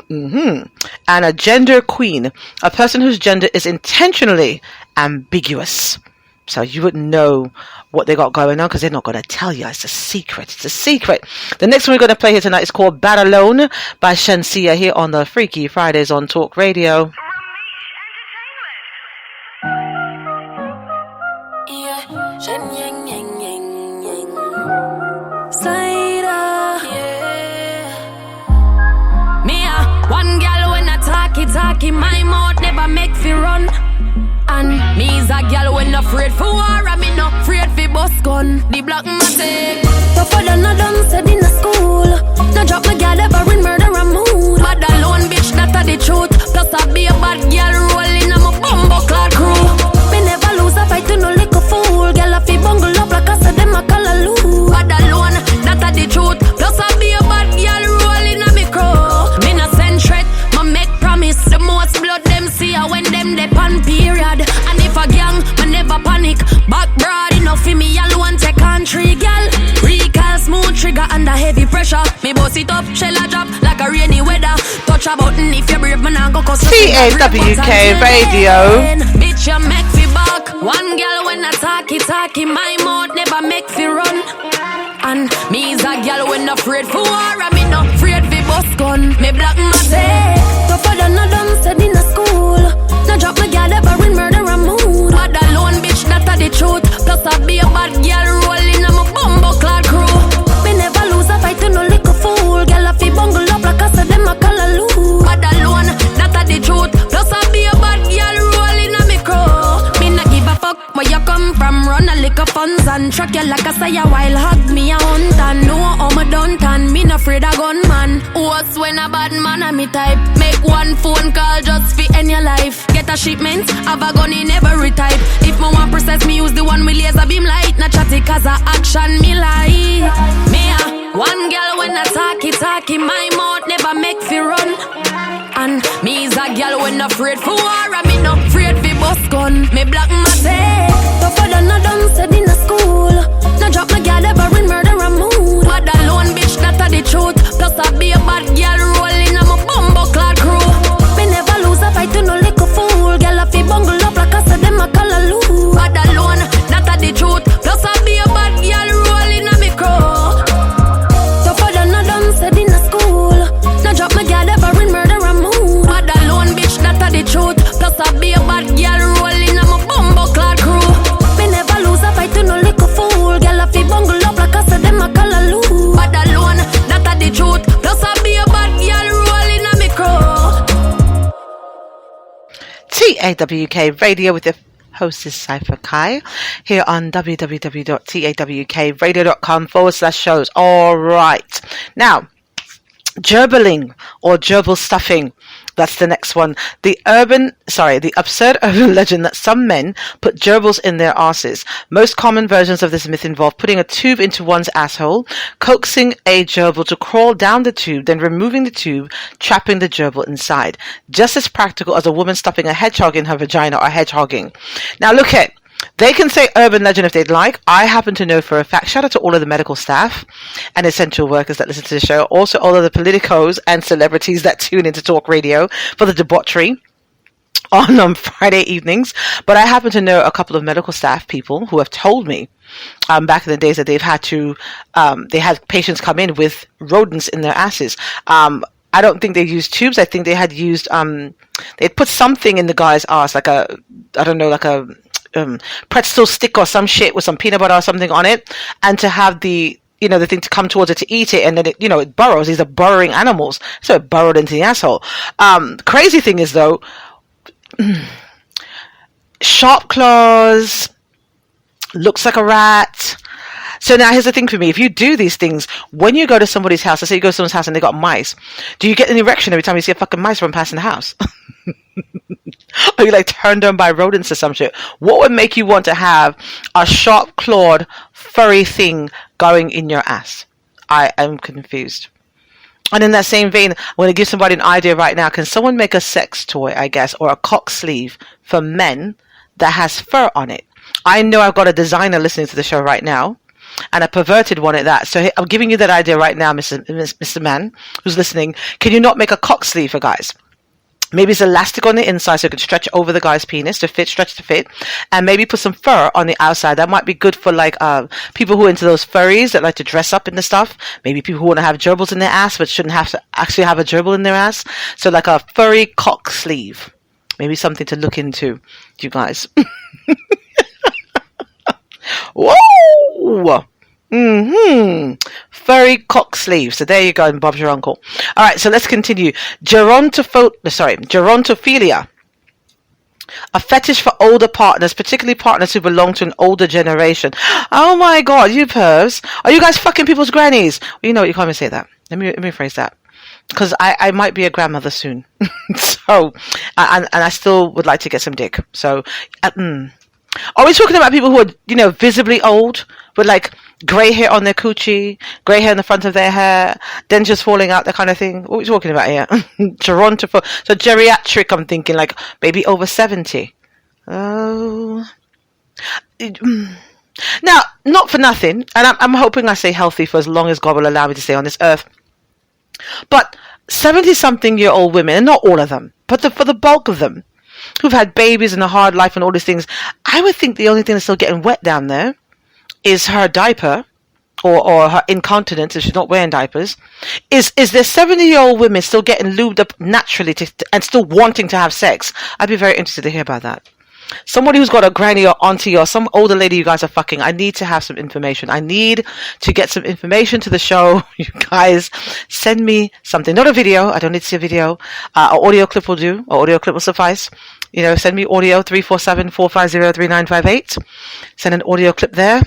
And a gender queen. A person whose gender is intentionally ambiguous. So you wouldn't know what they got going on because they're not going to tell you. It's a secret. It's a secret. The next one we're going to play here tonight is called Bad Alone by Shenseea here on the Freaky Fridays on Talk Radio. Talkie, my mouth never make fi run. And me's a girl when no afraid for war, and me no afraid fi bust gun. The black matic tougher than a done said in a school. No drop my girl ever in murder and mood. Bad alone bitch, that a the truth. Plus I be a bad girl rolling on my bumbo clad crew. Me never lose a fight to no little fool. Girl a fi bungle up like I said them a call a loo. Bad alone, that a the truth. Plus I be a bad girl rolling on me crew. Me no send threat. The most blood them see when them on period. And if a gang, I never panic. Back broad enough for me alone take country girl. Recall smooth trigger under heavy pressure. Me boss it up, shell a drop like a rainy weather. Touch a button if you brave, man I go cause CAWK Radio. Bitch you make me back. One girl when I talkie, my mouth never make me run. And me is a girl when afraid for war, and me no afraid for bust gun. Me black matic tougher than a done said in a school. No drop my girl ever in murder and mood. Bad alone bitch, that a the truth. Plus I be a bad girl rolling on my bumbo clad crew. Me never lose a fight to no little fool. Girl a fi bungle up like I said them a call a loo. Bad alone, that a the truth. Plus I be a bad girl rolling on me crew. Me not give a fuck where you come from. Run a lick of funds and track you like I say a while. Hug me a hunt and know how me done tan. Me no afraid of gunman. What's when a bad man a me type? Make one phone call just fi end your life. Get a shipment, have a gun in every type. If me want process, me use the one with laser beam light. Not chatty cause a action me like. Me a one girl when I talkie, my mouth never make fi run. And me is a girl when afraid for war, and me no afraid fi bust gun. Me black matic tougher than a done said in a school. No drop my girl ever in murder and mood. Bad alone bitch, TAWK Radio with your hostess Cypher Kai here on www.tawkradio.com/shows. All right. Now, gerbling or gerbil stuffing. That's the next one. The absurd urban legend that some men put gerbils in their asses. Most common versions of this myth involve putting a tube into one's asshole, coaxing a gerbil to crawl down the tube, then removing the tube, trapping the gerbil inside. Just as practical as a woman stuffing a hedgehog in her vagina or hedgehogging. Now look at, they can say urban legend if they'd like. I happen to know for a fact, shout out to all of the medical staff and essential workers that listen to the show. Also all of the politicos and celebrities that tune into talk radio for the debauchery on Friday evenings. But I happen to know a couple of medical staff people who have told me back in the days that they've had to, they had patients come in with rodents in their asses. I don't think they used tubes. I think they had used, they'd put something in the guy's ass, like a pretzel stick or some shit with some peanut butter or something on it, and to have the thing to come towards it to eat it, and then it burrows. These are burrowing animals, so it burrowed into the asshole. Crazy thing is though, sharp claws, looks like a rat. So now here's the thing for me. If you do these things, when you go to somebody's house, let's say you go to someone's house and they got mice, do you get an erection every time you see a fucking mice run past in the house? Are you like turned on by rodents or some shit? What would make you want to have a sharp clawed furry thing going in your ass? I am confused. And in that same vein, I'm going to give somebody an idea right now. Can someone make a sex toy, I guess, or a cock sleeve for men that has fur on it? I know I've got a designer listening to the show right now, and a perverted one at that. So I'm giving you that idea right now, Mr. Man who's listening. Can you not make a cock sleeve for guys? Maybe it's elastic on the inside so it can stretch over the guy's penis stretch to fit, and maybe put some fur on the outside. That might be good for like people who are into those furries that like to dress up in the stuff. Maybe people who want to have gerbils in their ass but shouldn't have to actually have a gerbil in their ass. So like a furry cock sleeve. Maybe something to look into, you guys. Whoa! Furry cock sleeve. So there you go, and Bob's your uncle. All right, so let's continue. Gerontophilia. A fetish for older partners, particularly partners who belong to an older generation. Oh my God, you pervs. Are you guys fucking people's grannies? Well, you know what, you can't even say that. Let me rephrase that. Because I might be a grandmother soon. So, and I still would like to get some dick. So, are we talking about people who are, visibly old with like grey hair on their coochie, grey hair in the front of their hair, dentures falling out, that kind of thing? What are we talking about here? So geriatric, I'm thinking like maybe over 70. Oh. Now, not for nothing, and I'm hoping I stay healthy for as long as God will allow me to stay on this earth. But 70-something-year-old women, and not all of them, but for the bulk of them, who've had babies and a hard life and all these things, I would think the only thing that's still getting wet down there is her diaper or her incontinence if she's not wearing diapers. Is there 70-year-old women still getting lubed up naturally and still wanting to have sex? I'd be very interested to hear about that. Somebody who's got a granny or auntie or some older lady you guys are fucking, I need to have some information. I need to get some information to the show. You guys, send me something. Not a video. I don't need to see a video. An audio clip will do. An audio clip will suffice. Send me audio 347-450-3958. Send an audio clip there.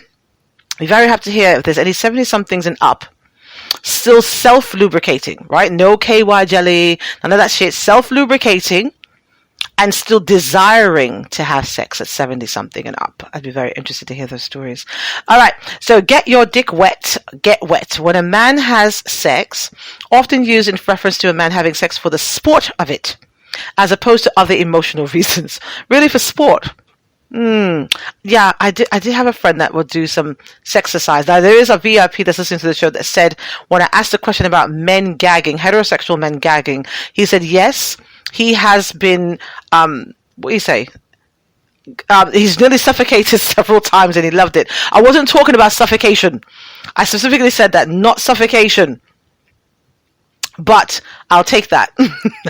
Be very happy to hear if there's any 70-somethings and up still self-lubricating, right? No KY jelly, none of that shit. Self-lubricating and still desiring to have sex at 70-something and up. I'd be very interested to hear those stories. All right, so get your dick wet. Get wet. When a man has sex, often used in reference to a man having sex for the sport of it, as opposed to other emotional reasons. Really for sport. Yeah, I did have a friend that would do some sexercise. Now, there is a VIP that's listening to the show that said, when I asked the question about men gagging, heterosexual men gagging, he said, yes, he has been, what do you say? He's nearly suffocated several times and he loved it. I wasn't talking about suffocation. I specifically said that, not suffocation. But I'll take that.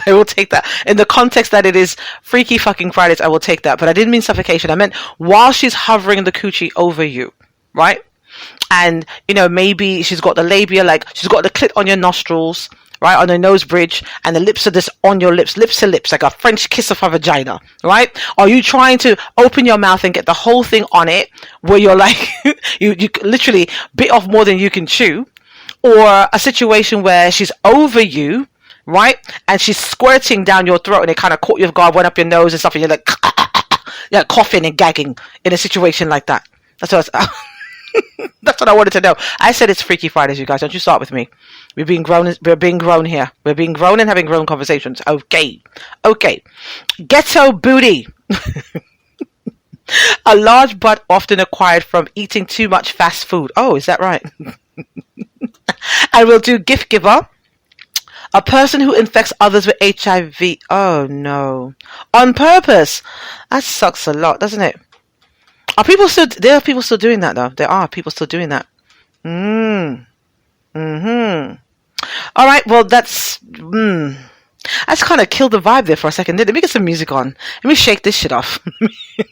I will take that. In the context that it is Freaky Fucking Fridays, I will take that. But I didn't mean suffocation. I meant while she's hovering the coochie over you, right? And, maybe she's got the labia, like she's got the clit on your nostrils, right, on the nose bridge, and the lips are just on your lips to lips, like a French kiss of a vagina, right? Are you trying to open your mouth and get the whole thing on it, where you're like, you literally bit off more than you can chew? Or a situation where she's over you, right, and she's squirting down your throat, and it kind of caught you off guard, went up your nose and stuff, and you're like, yeah, coughing and gagging in a situation like that. That's what I wanted to know. I said it's Freaky Fridays, you guys. Don't you start with me. We're being grown here. We're being grown and having grown conversations. Okay. Ghetto booty. A large butt often acquired from eating too much fast food. Oh, is that right? And we'll do gift giver. A person who infects others with HIV. Oh, no. On purpose. That sucks a lot, doesn't it? There are people still doing that, though. There are people still doing that. All right, well, that's kind of killed the vibe there for a second. Let me get some music on. Let me shake this shit off.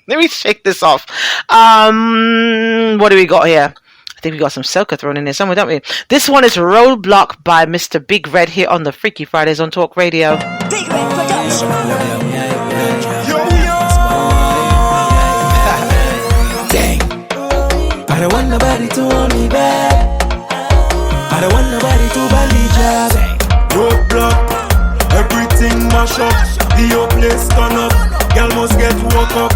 Let me shake this off. What do we got here? I think we got some soca thrown in there somewhere, don't we? This one is Roadblock by Mr. Big Red here on the Freaky Fridays on Talk Radio. Big Red Production. I don't want nobody to hold me back. I don't want nobody to bally job. Roadblock, everything mash up. The whole place turn up. Girl must get woke up.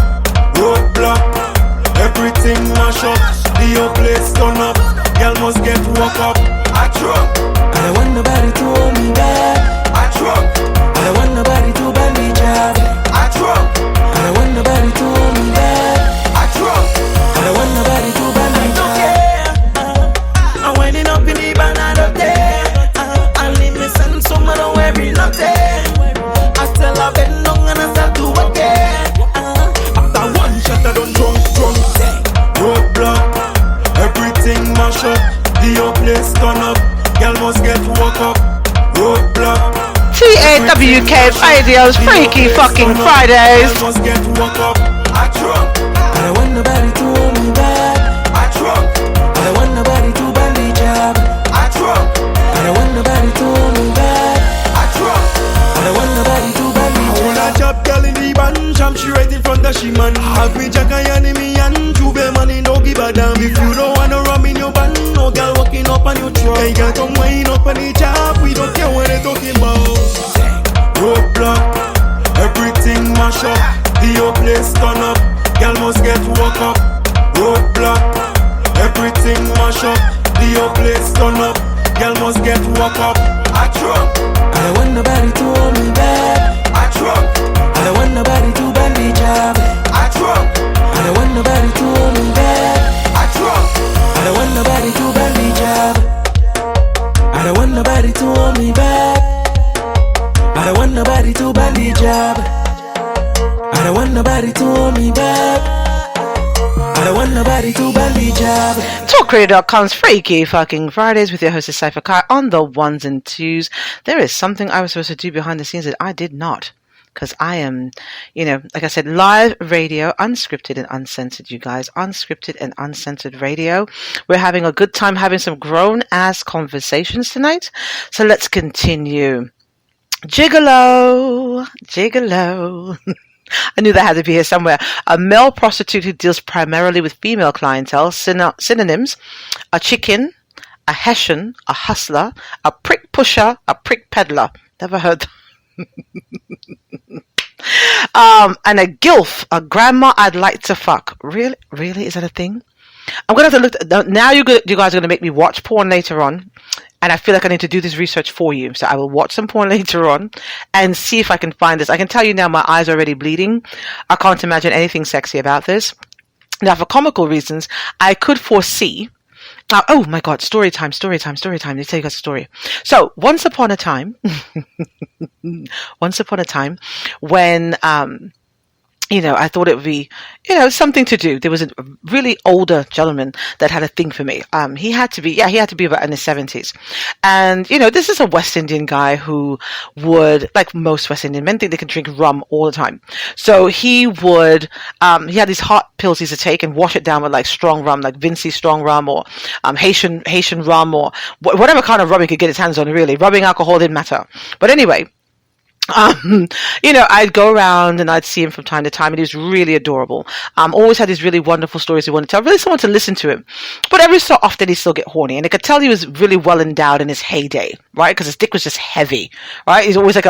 Roadblock, everything mash up. The whole place turn up. Girl must get woke up. I drunk. I don't want nobody to hold me back. I drunk. I don't want nobody to bally job. I drunk. I don't want nobody to hold me back. I drunk. I don't want nobody to bally. I'm winding up in the banana day. I leave me send some man every night. I tell her bend down and I start to again. After one shot I done drunk. Roadblock, everything mash up. The whole place turn up. Girl must get woke up. Roadblock. TAWK Radio's Freaky Fucking Fridays. Girl must get woke up. I drunk. I don't want nobody to hold me back. I drunk. I don't want nobody to bally job. I drunk. I don't want nobody to hold me back. I drunk. I don't want nobody to bally job. I want a job girl in the band. Jump she right in front of she man. Have me jack and yanny me and Juve money no give a damn. If you don't wanna rum in your band, no girl walking up on your truck. Hey girl come wind up on the job. We don't care what they talking about. Roadblock, everything mash up. The whole place turn up. Girl must get woke up. Roadblock, everything mash up. The whole place turn up. Girl must get woke up. I drunk. I don't want nobody to hold me back. I drunk. I don't want nobody to bally job. I drunk. I don't want nobody to hold me back. I drunk. I don't want nobody to bally job. I don't want nobody to hold me back. I don't want nobody to bally job. I don't want nobody to hold me back. I don't want nobody to bally job. TalkRadio.com's Freaky Fucking Fridays with your hostess Cypher Kai on the ones and twos. There is something I was supposed to do behind the scenes that I did not. Because I am, like I said, live radio, unscripted and uncensored, you guys. Unscripted and uncensored radio. We're having a good time having some grown-ass conversations tonight. So let's continue. Gigolo. I knew that had to be here somewhere. A male prostitute who deals primarily with female clientele. Synonyms: a chicken, a Hessian, a hustler, a prick pusher, a prick peddler. Never heard. And a gilf, a grandma I'd like to fuck. Really? Is that a thing? I'm gonna have to look. Now you guys are gonna make me watch porn later on. And I feel like I need to do this research for you. So I will watch some porn later on and see if I can find this. I can tell you now my eyes are already bleeding. I can't imagine anything sexy about this. Now, for comical reasons, I could foresee... oh my God, story time. Let me tell you guys a story. So, once upon a time, when... I thought it would be, something to do. There was a really older gentleman that had a thing for me. He had to be about in his 70s. And, this is a West Indian guy who would, like most West Indian men, think they can drink rum all the time. So he would, he had these hot pills he used to take and wash it down with like strong rum, like Vinci strong rum or Haitian rum or whatever kind of rum he could get his hands on, really. Rubbing alcohol didn't matter. But anyway, I'd go around and I'd see him from time to time, and he was really adorable. Always had these really wonderful stories he wanted to tell. Really someone to listen to him. But every so often he'd still get horny, and I could tell he was really well endowed in his heyday, right? Because his dick was just heavy, right? He's always like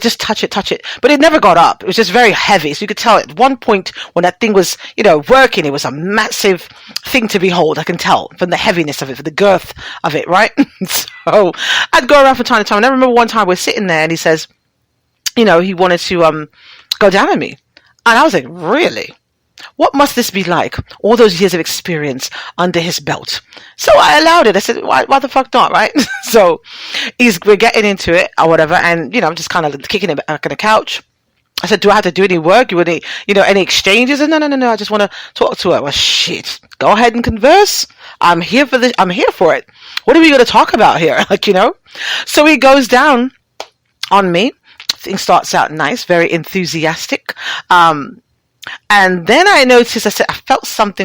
just touch it. But it never got up. It was just very heavy. So you could tell at one point when that thing was, working, it was a massive thing to behold. I can tell from the heaviness of it, from the girth of it, right? So I'd go around from time to time. And I remember one time we're sitting there and he says, he wanted to go down on me. And I was like, really? What must this be like? All those years of experience under his belt. So I allowed it. I said, why the fuck not, right? So we're getting into it or whatever. And, I'm just kind of kicking it back on the couch. I said, do I have to do any work? You any exchanges? And no. I just want to talk to her. Well, shit. Go ahead and converse. I'm here for this. I'm here for it. What are we going to talk about here? So he goes down on me. Thing starts out nice, very enthusiastic. And then I noticed, I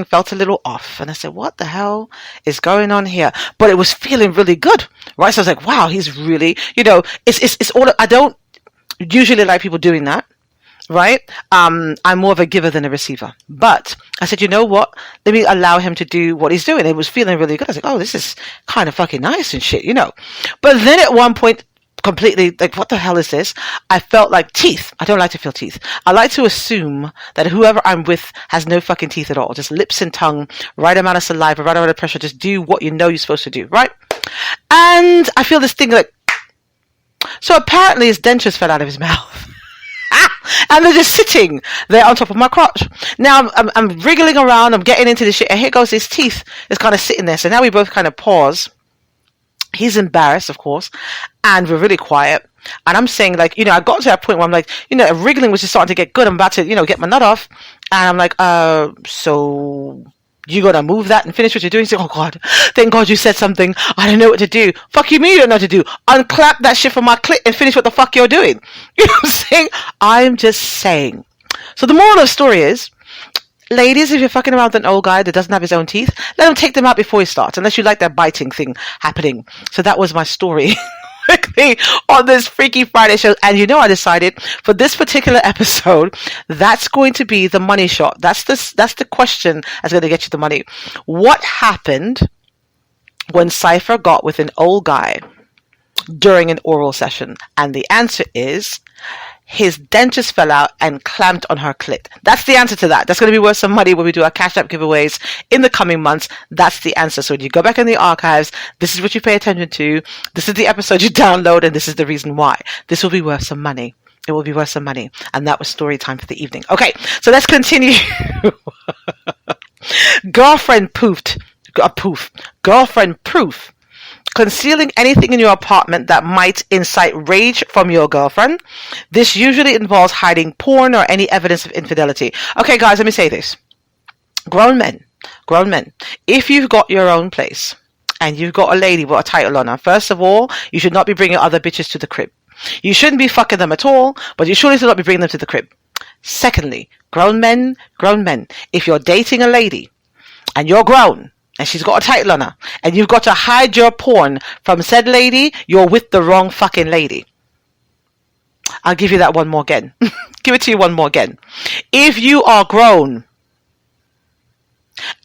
felt a little off. And I said, what the hell is going on here? But it was feeling really good, right? So I was like, wow, he's really, it's all, I don't usually like people doing that, right? I'm more of a giver than a receiver. But I said, you know what? Let me allow him to do what he's doing. It was feeling really good. I was like, oh, this is kind of fucking nice and shit, But then at one point, completely like, what the hell is this? I felt like teeth. I don't like to feel teeth. I like to assume that whoever I'm with has no fucking teeth at all. Just lips and tongue, right amount of saliva, right amount of pressure. Just do what you're supposed to do, right? And I feel this thing like, so apparently his dentures fell out of his mouth. And they're just sitting there on top of my crotch. Now I'm wriggling around, I'm getting into this shit, and here goes his teeth is kind of sitting there. So now we both kind of pause. He's embarrassed, of course, and we're really quiet. And I'm saying, like, I got to that point where I'm like, wriggling was just starting to get good. I'm about to, get my nut off. And I'm like, so you gonna move that and finish what you're doing? He's like, oh God, thank God you said something. I don't know what to do. Fuck you mean you don't know what to do? Unclap that shit from my clit and finish what the fuck you're doing. You know what I'm saying? I'm just saying. So the moral of the story is, ladies, if you're fucking around with an old guy that doesn't have his own teeth, let him take them out before he starts, unless you like that biting thing happening. So that was my story quickly on this Freaky Friday show. And I decided for this particular episode, that's going to be the money shot. That's the question that's going to get you the money. What happened when Cypher got with an old guy during an oral session? And the answer is, his dentures fell out and clamped on her clit. That's the answer to that. That's going to be worth some money when we do our Cash App giveaways in the coming months. That's the answer. So when you go back in the archives, this is what you pay attention to. This is the episode you download, and this is the reason why. This will be worth some money. It will be worth some money. And that was story time for the evening. Okay, so let's continue. Girlfriend proof. Concealing anything in your apartment that might incite rage from your girlfriend. This usually involves hiding porn or any evidence of infidelity. Okay, guys, let me say this. Grown men, if you've got your own place and you've got a lady with a title on her, first of all, you should not be bringing other bitches to the crib. You shouldn't be fucking them at all, but you surely should not be bringing them to the crib. Secondly, grown men, if you're dating a lady and you're grown, and she's got a title on her, and you've got to hide your porn from said lady, you're with the wrong fucking lady. I'll give you that one more again. Give it to you one more again. If you are grown,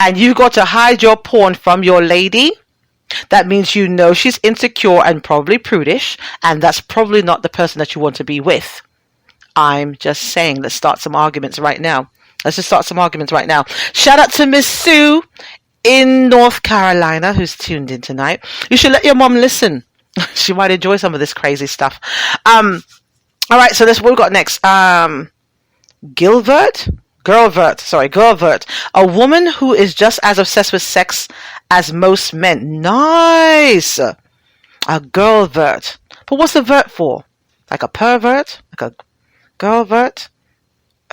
and you've got to hide your porn from your lady, that means she's insecure and probably prudish, and that's probably not the person that you want to be with. I'm just saying, let's start some arguments right now. Shout out to Miss Sue in North Carolina, who's tuned in tonight. You should let your mom listen. She might enjoy some of this crazy stuff. All right, so this what we've got next. Girlvert. A woman who is just as obsessed with sex as most men. Nice. A girlvert. But what's the vert for? Like a pervert? Like a girlvert?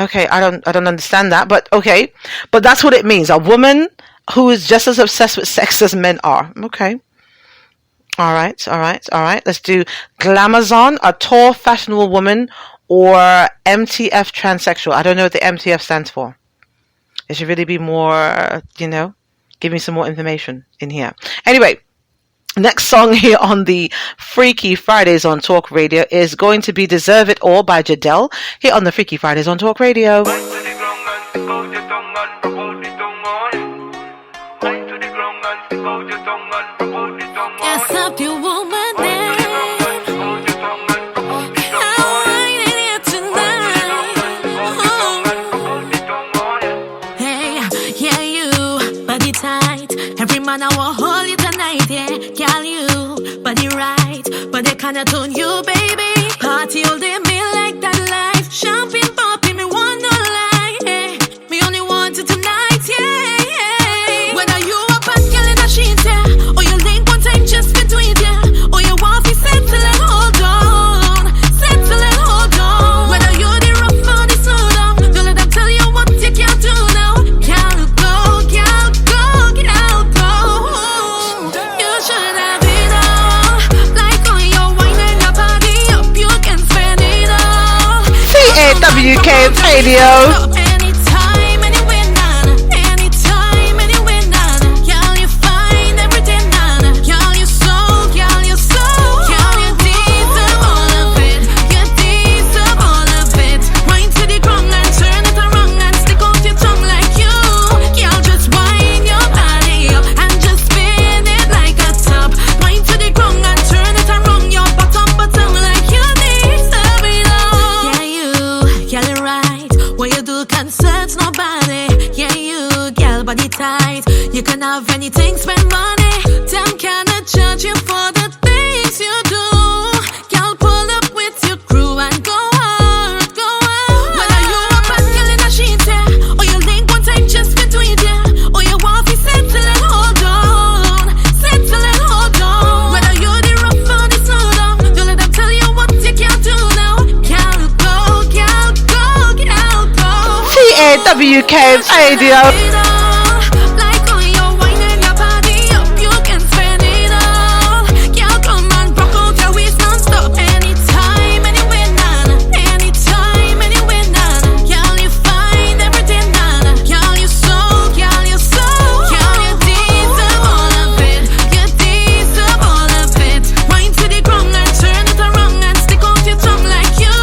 Okay, I don't understand that, but okay. But that's what it means. A woman who is just as obsessed with sex as men are. Okay. All right. Let's do Glamazon, a tall, fashionable woman, or MTF, transsexual. I don't know what the MTF stands for. It should really be more, give me some more information in here. Anyway, next song here on the Freaky Fridays on Talk Radio is going to be Deserve It All by Jadelle here on the Freaky Fridays on Talk Radio. Yes, up you woman there. Every man I will hold you tonight, yeah. Girl, you, body right, but they kinda tune you, baby. Party all day, me like that life. Champagne popping, me want no lie, yeah. Me only want it tonight, yeah. Whether you a bad girl in a sheet, yeah, or you link one time just between, yeah, or you want to settle and hold on, Whether you the rough or the slow down, don't let them tell you what you can't do now. Girl, go. You should have it all. Like on your wine and your body up, you can spend it all. CAWK Radio. Anytime, anywhere, nana. Anytime, anywhere, nana. Girl, you find everything, nana. Girl, you so. Girl, you deserve all of it. You deserve all of it. Wind to the ground and turn it around and stick out your tongue like you. Girl, just wind your body up and just spin it like a top. Wind to the ground and turn it around your bottom like you deserve it all. Yeah, you, girl, you're right. What you do concerns nobody. Yeah, you, girl, body tight. You can have anything, spend money. Them cannot judge you for the things you do. Girl, pull up with your crew and go hard. Whether you a bad girl in a sheet, yeah, or you link one time just between, yeah, or you want to settle and hold on. Whether you the rough or the slow down, don't let them tell you what you can't do now. Girl, go. CAWK Radio. Like on your wine and your body up, you can spend it all. Girl, come and rock out your waist non-stop. Anytime, anywhere, nana. Anytime, anywhere, nana. Girl, you find everything, nana. Girl, you so. Girl, you deserve all of it. You deserve all of it. Wind to the ground and turn it around and stick out your tongue like you.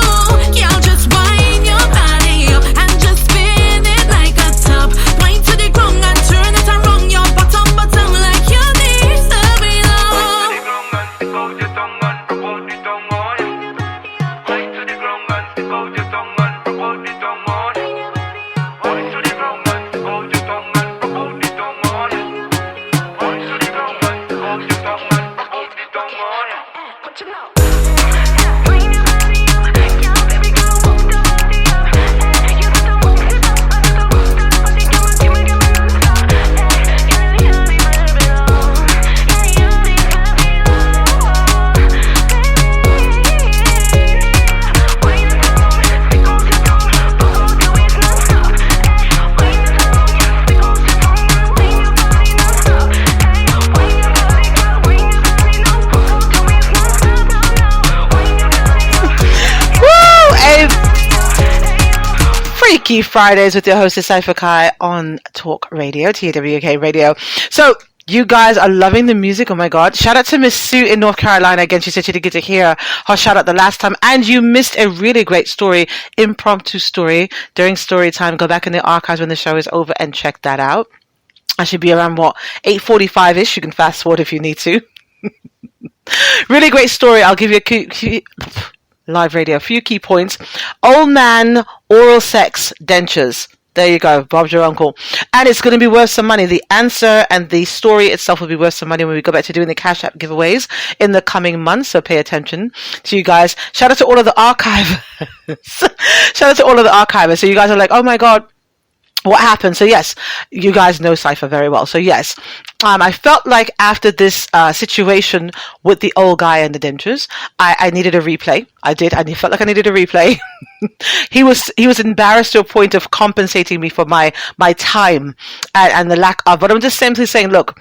Girl, just wind your body up and just spin it like a top. Wind to the ground and turn it around your bottom like you deserve it all. Freaky Fridays with your hostess Cypher Kai on Talk Radio, TWK Radio. So you guys are loving the music. Oh my God. Shout out to Miss Sue in North Carolina. Again, she said she didn't get to hear her shout out the last time. And you missed a really great story, impromptu story during story time. Go back in the archives when the show is over and check that out. I should be around 8:45-ish. You can fast forward if you need to. Really great story. I'll give you a live radio, a few key points. Old man, oral sex, dentures. There you go. Bob's your uncle. And it's going to be worth some money. The answer and the story itself will be worth some money when we go back to doing the Cash App giveaways in the coming months. So pay attention to you guys. Shout out to all of the archivers. Shout out to all of the archivers. So you guys are like, oh my God, what happened? So yes, you guys know Cypher very well. So yes, I felt like after this situation with the old guy and the dentures, I needed a replay. I did. I felt like I needed a replay. he was embarrassed to a point of compensating me for my time and the lack of. But I'm just simply saying, look,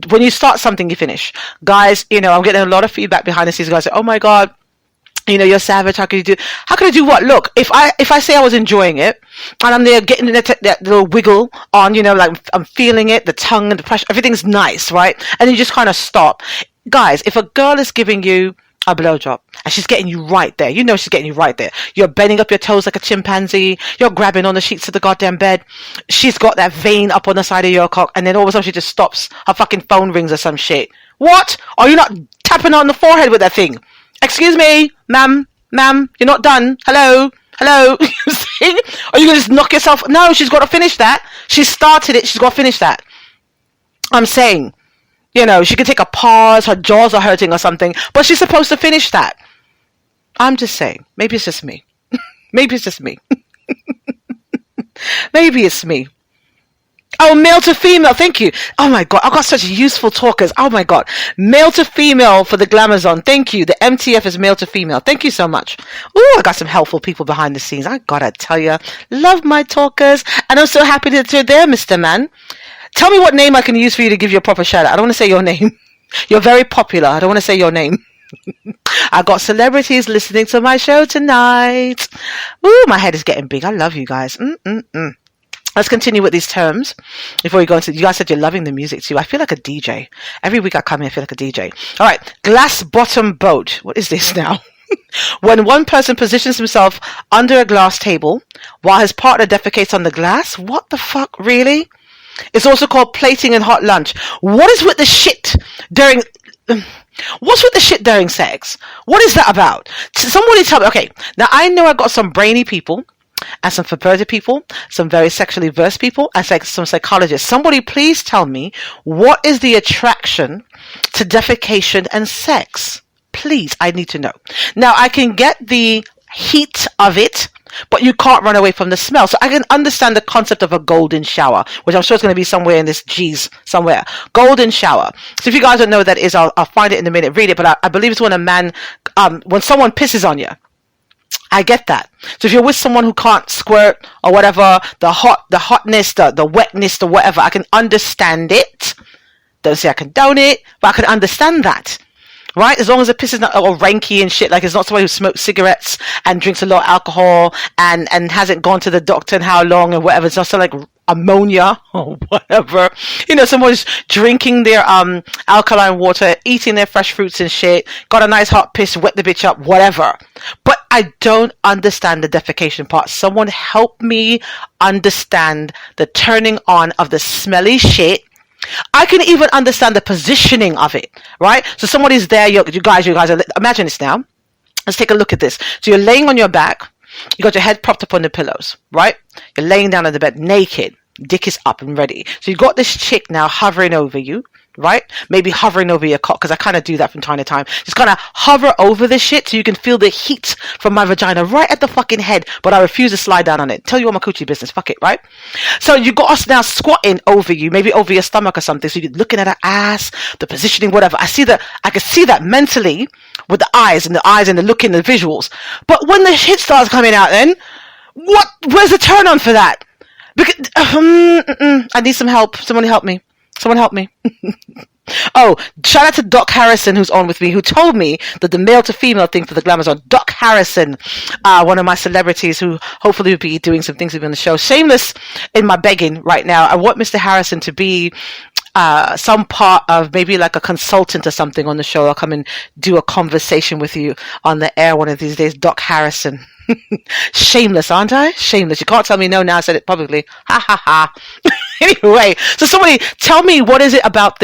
when you start something, you finish. Guys, I'm getting a lot of feedback behind the scenes. Guys say, oh my God, you're savage. How can I do what? Look, if I say I was enjoying it and I'm there getting that little wiggle on, like I'm feeling it, the tongue and the pressure, everything's nice, right? And you just kind of stop. Guys, if a girl is giving you a blowjob and she's getting you right there, she's getting you right there. You're bending up your toes like a chimpanzee. You're grabbing on the sheets of the goddamn bed. She's got that vein up on the side of your cock, and then all of a sudden she just stops. Her fucking phone rings or some shit. What? Are you not tapping on the forehead with that thing? Excuse me, ma'am, you're not done. Hello. Are you gonna just knock yourself? No, she's got to finish that. She started it. She's got to finish that. I'm saying. She could take a pause, her jaws are hurting or something, but she's supposed to finish that. I'm just saying. Maybe it's just me. Maybe it's just me. Maybe it's me. Oh, male to female. Thank you. Oh my God. I've got such useful talkers. Oh my God. Male to female for the Glamazon. Thank you. The MTF is male to female. Thank you so much. Ooh, I got some helpful people behind the scenes. I gotta tell you. Love my talkers. And I'm so happy that you're there, Mr. Man. Tell me what name I can use for you to give you a proper shout out. I don't want to say your name. You're very popular. I don't want to say your name. I got celebrities listening to my show tonight. Ooh, my head is getting big. I love you guys. Let's continue with these terms before we go into. You guys said you're loving the music too. I feel like a DJ. Every week I come here, I feel like a DJ. All right, glass bottom boat. What is this now? When one person positions himself under a glass table while his partner defecates on the glass. What the fuck, really? It's also called plating and hot lunch. What is with the shit during... What's with the shit during sex? What is that about? Somebody tell me. Okay, now I know I got some brainy people and some perverted people, some very sexually versed people, and some psychologists. Somebody please tell me, what is the attraction to defecation and sex? Please, I need to know. Now, I can get the heat of it, but you can't run away from the smell. So I can understand the concept of a golden shower, which I'm sure is going to be somewhere in this G's somewhere. Golden shower. So if you guys don't know what that is, I'll find it in a minute, read it. But I believe it's when when someone pisses on you. I get that. So if you're with someone who can't squirt or whatever, the hotness, the wetness, the whatever, I can understand it. Don't say I condone it, but I can understand that. Right? As long as the piss is not all ranky and shit, like it's not somebody who smokes cigarettes and drinks a lot of alcohol and hasn't gone to the doctor in how long and whatever. It's not so like ammonia or whatever. Someone's drinking their alkaline water, eating their fresh fruits and shit, got a nice hot piss, wet the bitch up, whatever. But I don't understand the defecation part. Someone help me understand the turning on of the smelly shit. I can even understand the positioning of it, right? So somebody's there, you guys are, imagine this now. Let's take a look at this. So you're laying on your back, you got your head propped up on the pillows, right? You're laying down on the bed naked, dick is up and ready. So you've got this chick now hovering over you, right? Maybe hovering over your cock, because I kind of do that from time to time. Just kind of hover over this shit so you can feel the heat from my vagina right at the fucking head, but I refuse to slide down on it. Tell you all my coochie business, fuck it, right? So you got us now squatting over you, maybe over your stomach or something, so you're looking at her ass, the positioning, whatever. I can see that mentally with the eyes and the look and the visuals. But when the shit starts coming out then, where's the turn on for that? Because, I need some help. Someone help me. Oh, shout out to Doc Harrison, who's on with me, who told me that the male to female thing for the Glamazon. Doc Harrison, one of my celebrities who hopefully will be doing some things with me on the show. Shameless in my begging right now. I want Mr. Harrison to be some part of maybe like a consultant or something on the show. I'll come and do a conversation with you on the air one of these days. Doc Harrison. Shameless, aren't I? Shameless. You can't tell me no now. I said it publicly. Ha ha ha. Anyway, so somebody tell me, what is it about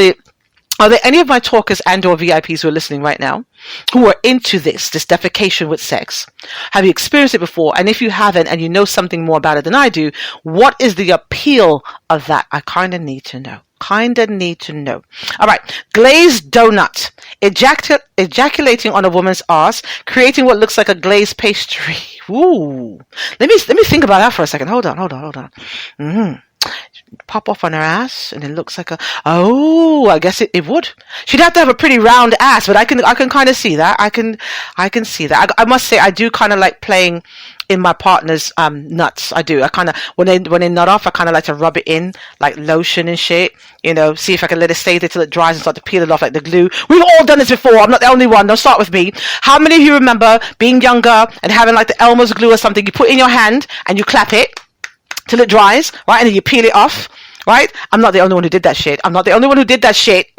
are there any of my talkers and or VIPs who are listening right now who are into this defecation with sex? Have you experienced it before? And if you haven't and you know something more about it than I do, what is the appeal of that? I kind of need to know. All right. Glazed donut. Ejaculating on a woman's ass, creating what looks like a glazed pastry. Ooh. Let me think about that for a second. Hold on. pop off on her ass, and it looks like I guess it would. She'd have to have a pretty round ass, but I can kind of see that. I can see that. I must say, I do kind of like playing in my partner's nuts. I do. I kind of, when they nut off, I kind of like to rub it in like lotion and shit, you know, see if I can let it stay there till it dries and start to peel it off like the glue. We've all done this before. I'm not the only one. Don't start with me. How many of you remember being younger and having like the Elmer's glue or something you put in your hand and you clap it till it dries, right? And then you peel it off, right? I'm not the only one who did that shit. I'm not the only one who did that shit.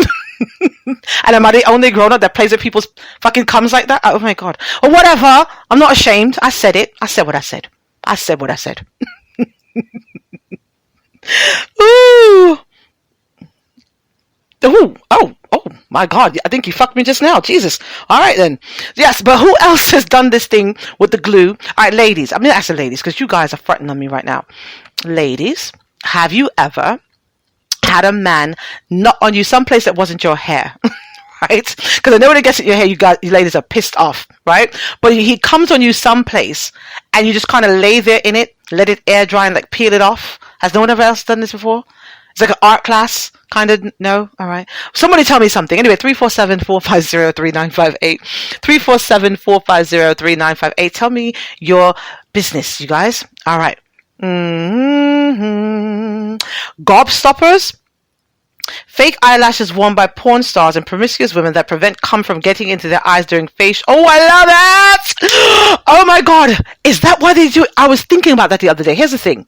And am I the only grown-up that plays with people's fucking cums like that? Oh my God. Or whatever. I'm not ashamed. I said it. I said what I said. I said what I said. Ooh. Ooh. Oh my God. I think you fucked me just now. Jesus. All right then. Yes, but who else has done this thing with the glue? All right, ladies. I'm going to ask the ladies because you guys are fronting on me right now. Ladies, have you ever had a man nut on you someplace that wasn't your hair? Right? Because I know when it gets at your hair, you ladies are pissed off, right? But he comes on you someplace and you just kind of lay there in it, let it air dry and like peel it off. Has no one ever else done this before? It's like an art class, kind of. No? All right. Somebody tell me something. Anyway, 347-450-3958. 347-450-3958. Tell me your business, you guys. All right. Gobstoppers. Fake eyelashes worn by porn stars and promiscuous women that prevent cum from getting into their eyes during facial. Oh, I love it! Oh my God. Is that why they do it? I was thinking about that the other day. Here's the thing.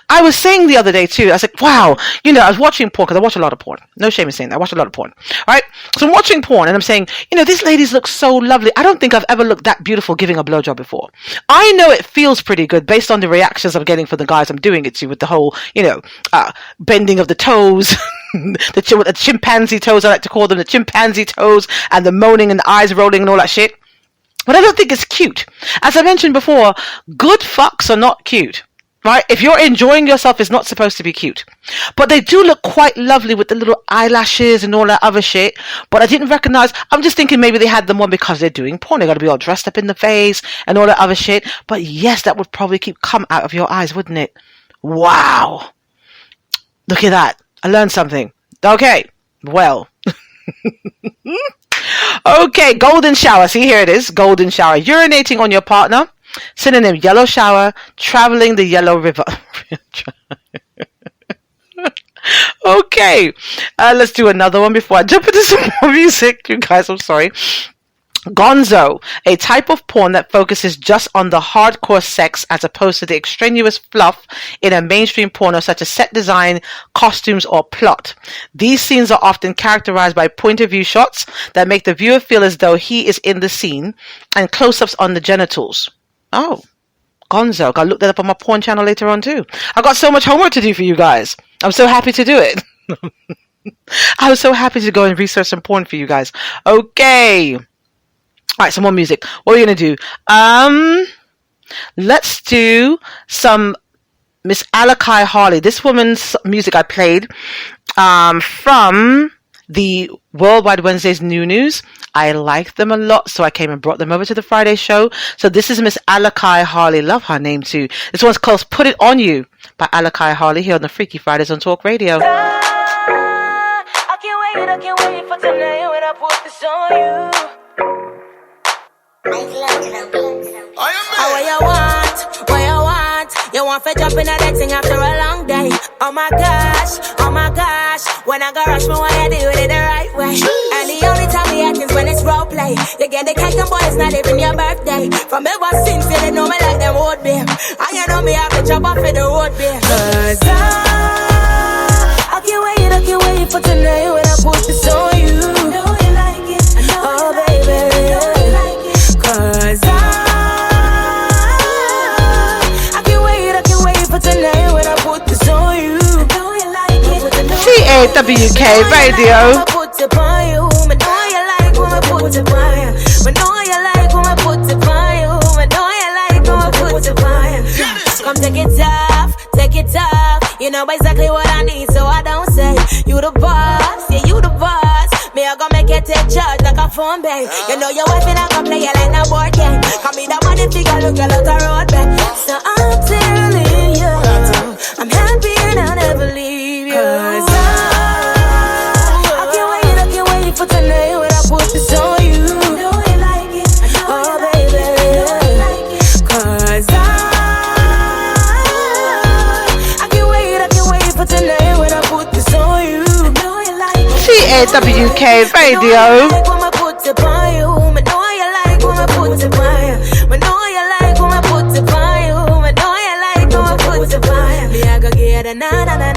I was saying the other day too, I was like, wow, you know, I was watching porn because I watch a lot of porn. No shame in saying that. I watch a lot of porn. Right? So I'm watching porn and I'm saying, you know, these ladies look so lovely. I don't think I've ever looked that beautiful giving a blowjob before. I know it feels pretty good based on the reactions I'm getting from the guys I'm doing it to with the whole, you know, bending of the toes, the chimpanzee toes, I like to call them the chimpanzee toes, and the moaning and the eyes rolling and all that shit. But I don't think it's cute. As I mentioned before, good fucks are not cute. Right? If you're enjoying yourself, it's not supposed to be cute. But they do look quite lovely with the little eyelashes and all that other shit. But I didn't recognize, I'm just thinking maybe they had them on because they're doing porn. They got to be all dressed up in the face and all that other shit. But yes, that would probably keep cum out of your eyes, wouldn't it? Wow. Look at that. I learned something. Okay. Well. Okay. Golden shower. See, here it is. Golden shower. Urinating on your partner. Synonym, yellow shower, traveling the yellow river. Okay, let's do another one before I jump into some more music. You guys, I'm sorry. Gonzo, a type of porn that focuses just on the hardcore sex as opposed to the extraneous fluff in a mainstream porno such as set design, costumes, or plot. These scenes are often characterized by point-of-view shots that make the viewer feel as though he is in the scene and close-ups on the genitals. Oh, Gonzo. I'll look that up on my porn channel later on too. I've got so much homework to do for you guys. I'm so happy to do it. I was so happy to go and research some porn for you guys. Okay. All right, some more music. What are we going to do? Let's do some Miss Alakai Harley. This woman's music I played from the Worldwide Wednesday's New News. I like them a lot, so I came and brought them over to the Friday show. So this is Miss Alakai Harley. Love her name too. This one's called Put It On You by Alakai Harley here on the Freaky Fridays on Talk Radio. I can't wait for tonight when I put this on you. What you want? You want to jump in that thing after a long day. Oh my gosh. When I go rush me, why you do it the right way? And the only time we act is when it's role play. You get the cake and boy, it's not even your birthday. From ever since, they know me like them old beer. And you know me have to jump off in the road beer. Cause I can't wait for tonight when I put this on you. I know you like it. Oh baby, cause I can't wait for tonight when I put this on you. I know you like it. CAWK Radio. I put it on you. I know you like when I put it on you. I know you like when I put it on you. I know you like when I put it on you. Come take it off. You know exactly what I need, so I don't say you the boss, yeah, you the boss. Me, I gon' make you take charge like a phone bank. You know your wife and I gon' play you like a board game. Call me the money figure, look a lot of road back. So I'm telling you, I'm happy and I'm TAWK Radio. Na na na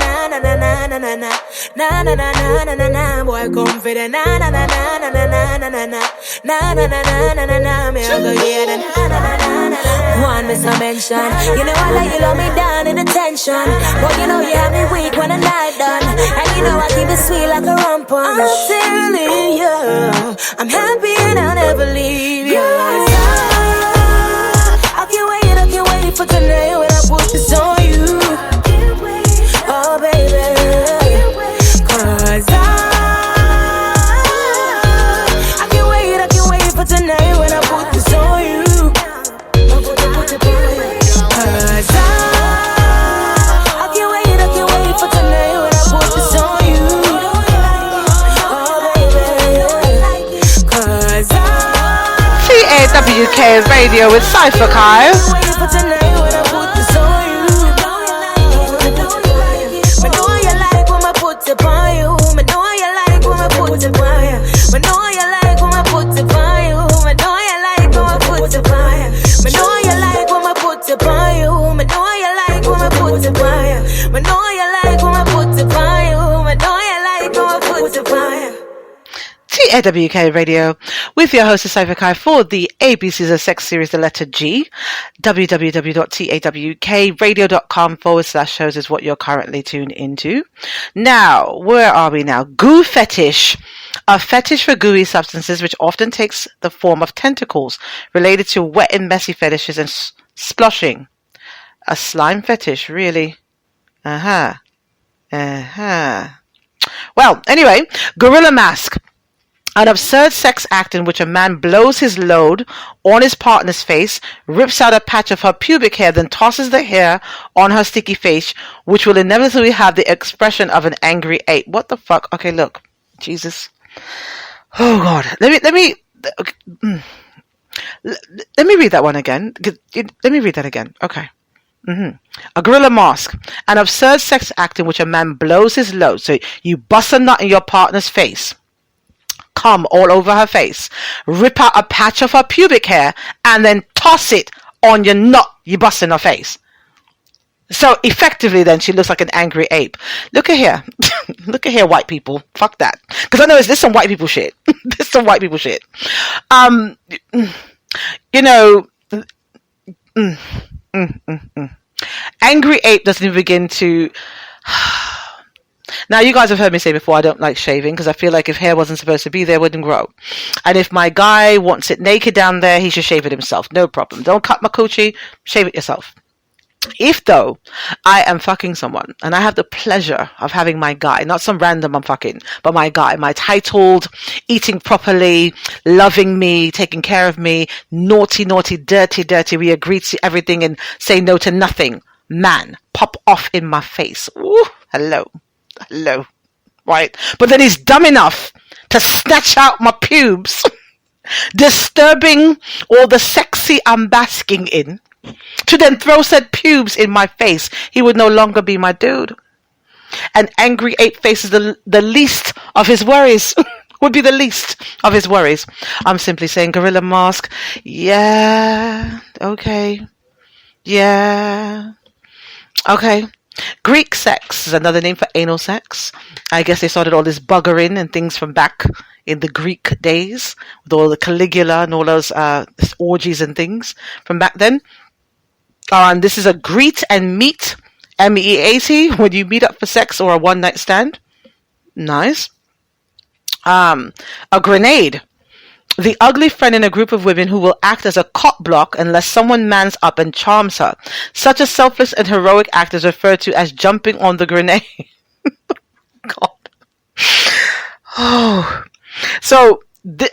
na na na na, boy come for the na na na na na na na na na na na na na na na na. Me I go hear the na na na na na. One miss a mention, you know I like you love me down in attention, but you know you have me weak when the night done, and you know I keep it sweet like a rum punch. I'm telling you, I'm happy and I'll never leave you. I can't wait for tonight when I put this on you. Oh baby. I can't wait for tonight when I put this on you. Cause I can't wait for tonight when I put this on you. Oh baby, cause TAWK Radio with Cypher Kai. TAWK Radio with your host Cypher Kai for the ABCs of Sex series, the letter G. www.tawkradio.com/shows is what you're currently tuned into. Now, where are we now? Goo fetish. A fetish for gooey substances which often takes the form of tentacles related to wet and messy fetishes and sploshing. A slime fetish, really? Well, anyway, Gorilla Mask. An absurd sex act in which a man blows his load on his partner's face, rips out a patch of her pubic hair, then tosses the hair on her sticky face, which will inevitably have the expression of an angry ape. What the fuck? Okay, look. Jesus. Oh, God. Let me read that one again. Let me read that again. Okay. A gorilla mask. An absurd sex act in which a man blows his load. So you bust a nut in your partner's face, come all over her face, rip out a patch of her pubic hair, and then toss it on your nut you bust in her face. So effectively then she looks like an angry ape. Look at here. Look at here, white people. Fuck that. Because I know this is some white people shit. This is some white people shit. You know, angry ape doesn't even begin to... Now, you guys have heard me say before, I don't like shaving because I feel like if hair wasn't supposed to be there, it wouldn't grow. And if my guy wants it naked down there, he should shave it himself. No problem. Don't cut my coochie. Shave it yourself. If, though, I am fucking someone and I have the pleasure of having my guy, not some random I'm fucking, but my guy, my titled, eating properly, loving me, taking care of me, naughty, dirty, we agree to everything and say no to nothing, man, pop off in my face. Ooh, hello, right? But then he's dumb enough to snatch out my pubes, disturbing all the sexy I'm basking in, to then throw said pubes in my face. He would no longer be my dude. An angry ape face is the least of his worries. Would be the least of his worries. I'm simply saying, gorilla mask. Yeah. Okay. Yeah. Okay. Greek sex is another name for anal sex. I guess they started all this buggering and things from back in the Greek days with all the Caligula and all those orgies and things from back then. And this is a greet and meet, MEEAT, when you meet up for sex or a one-night stand. Nice. A grenade. The ugly friend in a group of women who will act as a cop block unless someone mans up and charms her. Such a selfless and heroic act is referred to as jumping on the grenade. God. Oh. So,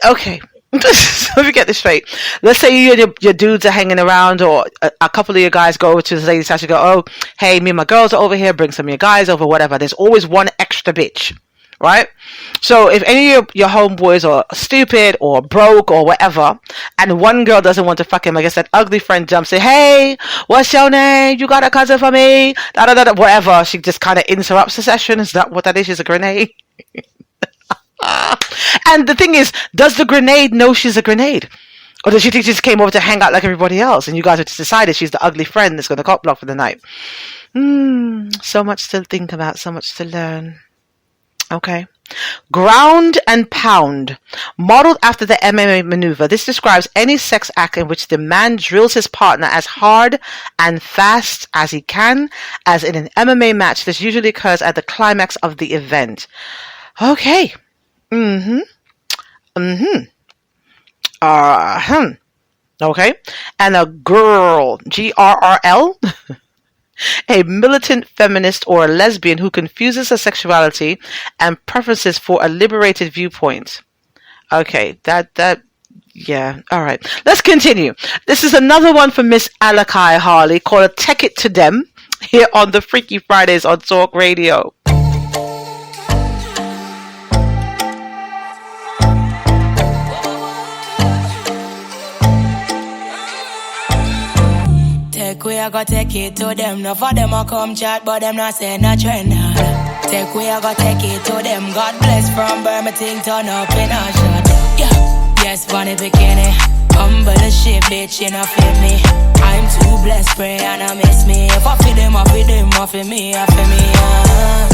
okay. Let me get this straight. Let's say you and your dudes are hanging around, or a couple of your guys go over to the lady's house and go, oh, hey, me and my girls are over here, bring some of your guys over, whatever. There's always one extra bitch, right? So if any of your homeboys are stupid or broke or whatever, and one girl doesn't want to fuck him, I guess that ugly friend jumps in, hey, what's your name? You got a cousin for me? Da-da-da-da, whatever. She just kind of interrupts the session. Is that what that is? She's a grenade. And the thing is, does the grenade know she's a grenade? Or does she think she just came over to hang out like everybody else? And you guys have just decided she's the ugly friend that's going to cop block for the night. So much to think about, so much to learn. Okay. Ground and pound. Modeled after the MMA maneuver, this describes any sex act in which the man drills his partner as hard and fast as he can. As in an MMA match, this usually occurs at the climax of the event. Okay. Okay. And a girl, GRRL, a militant feminist or a lesbian who confuses her sexuality and preferences for a liberated viewpoint. Okay, yeah, all right. Let's continue. This is another one from Miss Alakai Harley called Take It to Them here on the Freaky Fridays on Talk Radio. We I go take it to them. None of them a come chat, but them not say no trend. Take we I go take it to them. God bless from Birmingham, turn up in a shot. Yeah, yes, funny bikini. Humble as shit, bitch, you know feel me. I'm too blessed, pray and I miss me. If I feel them, I feel them, I feel me, I feel me.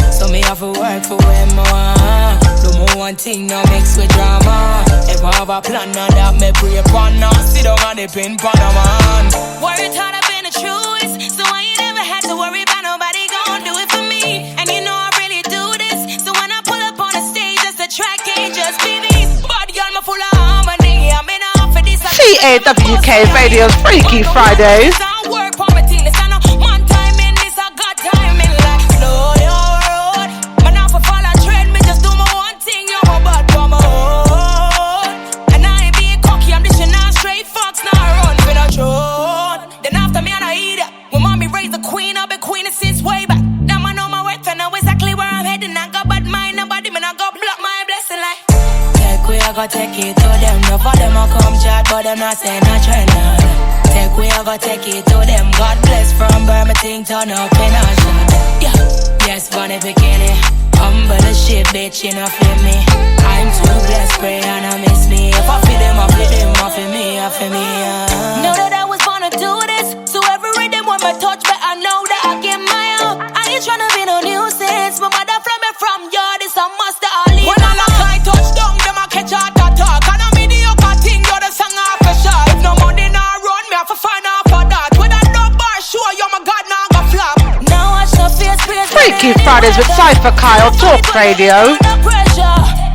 So me have to work for when more. Do more one thing, no mix with drama. If I have a plan, now that me pray upon. Now sit down on the pin, pan a man. Worry thought I've been the truest, so I ain't never had to worry about nobody gon' do it for me. And you know I really do this, so when I pull up on the stage, just the track ain't just be me. But y'all, me full of harmony. I'm in a for this. CAWK Radio's Freaky Fridays. Work for my team, it's not one time in this, I got time in like slow your road. Man, now for fall a trend, me just do my one thing, you're my bad for my own. And I ain't being cocky, I'm dishing out straight fucks, now I run for the throne. Then after me, and I eat it. When mommy raised the queen, I've been queen since way back. Now I know my worth, I know exactly where I'm heading. I got bad mind, nobody, man, I got block my blessing like. Take we, I go take it to them. No for them, I come chat, but them not say no trend. Take we, I go take it to them. God bless from Birmingham, turn up in a shot. Yeah, yes, funny bikini. Humble as shit, bitch, you know feel me. I'm too blessed, pray and I miss me. If I feel them, I feel them, I feel me, I feel me. Know that I was gonna do this, so every rhythm when my touch, but I know that I get my own. I ain't tryna be no nuisance, my mother fly me from yard, it's a must that I leave. When I lock my touch down, them I catch heart attack. And I'm mediocre thing, you're the song off a shot. If no money now run, me have to find out for that. When I no bar, sure, you're my god, now I go flop. Now watch the face, Freaky Fridays with Cypher Kyle, Talk Radio.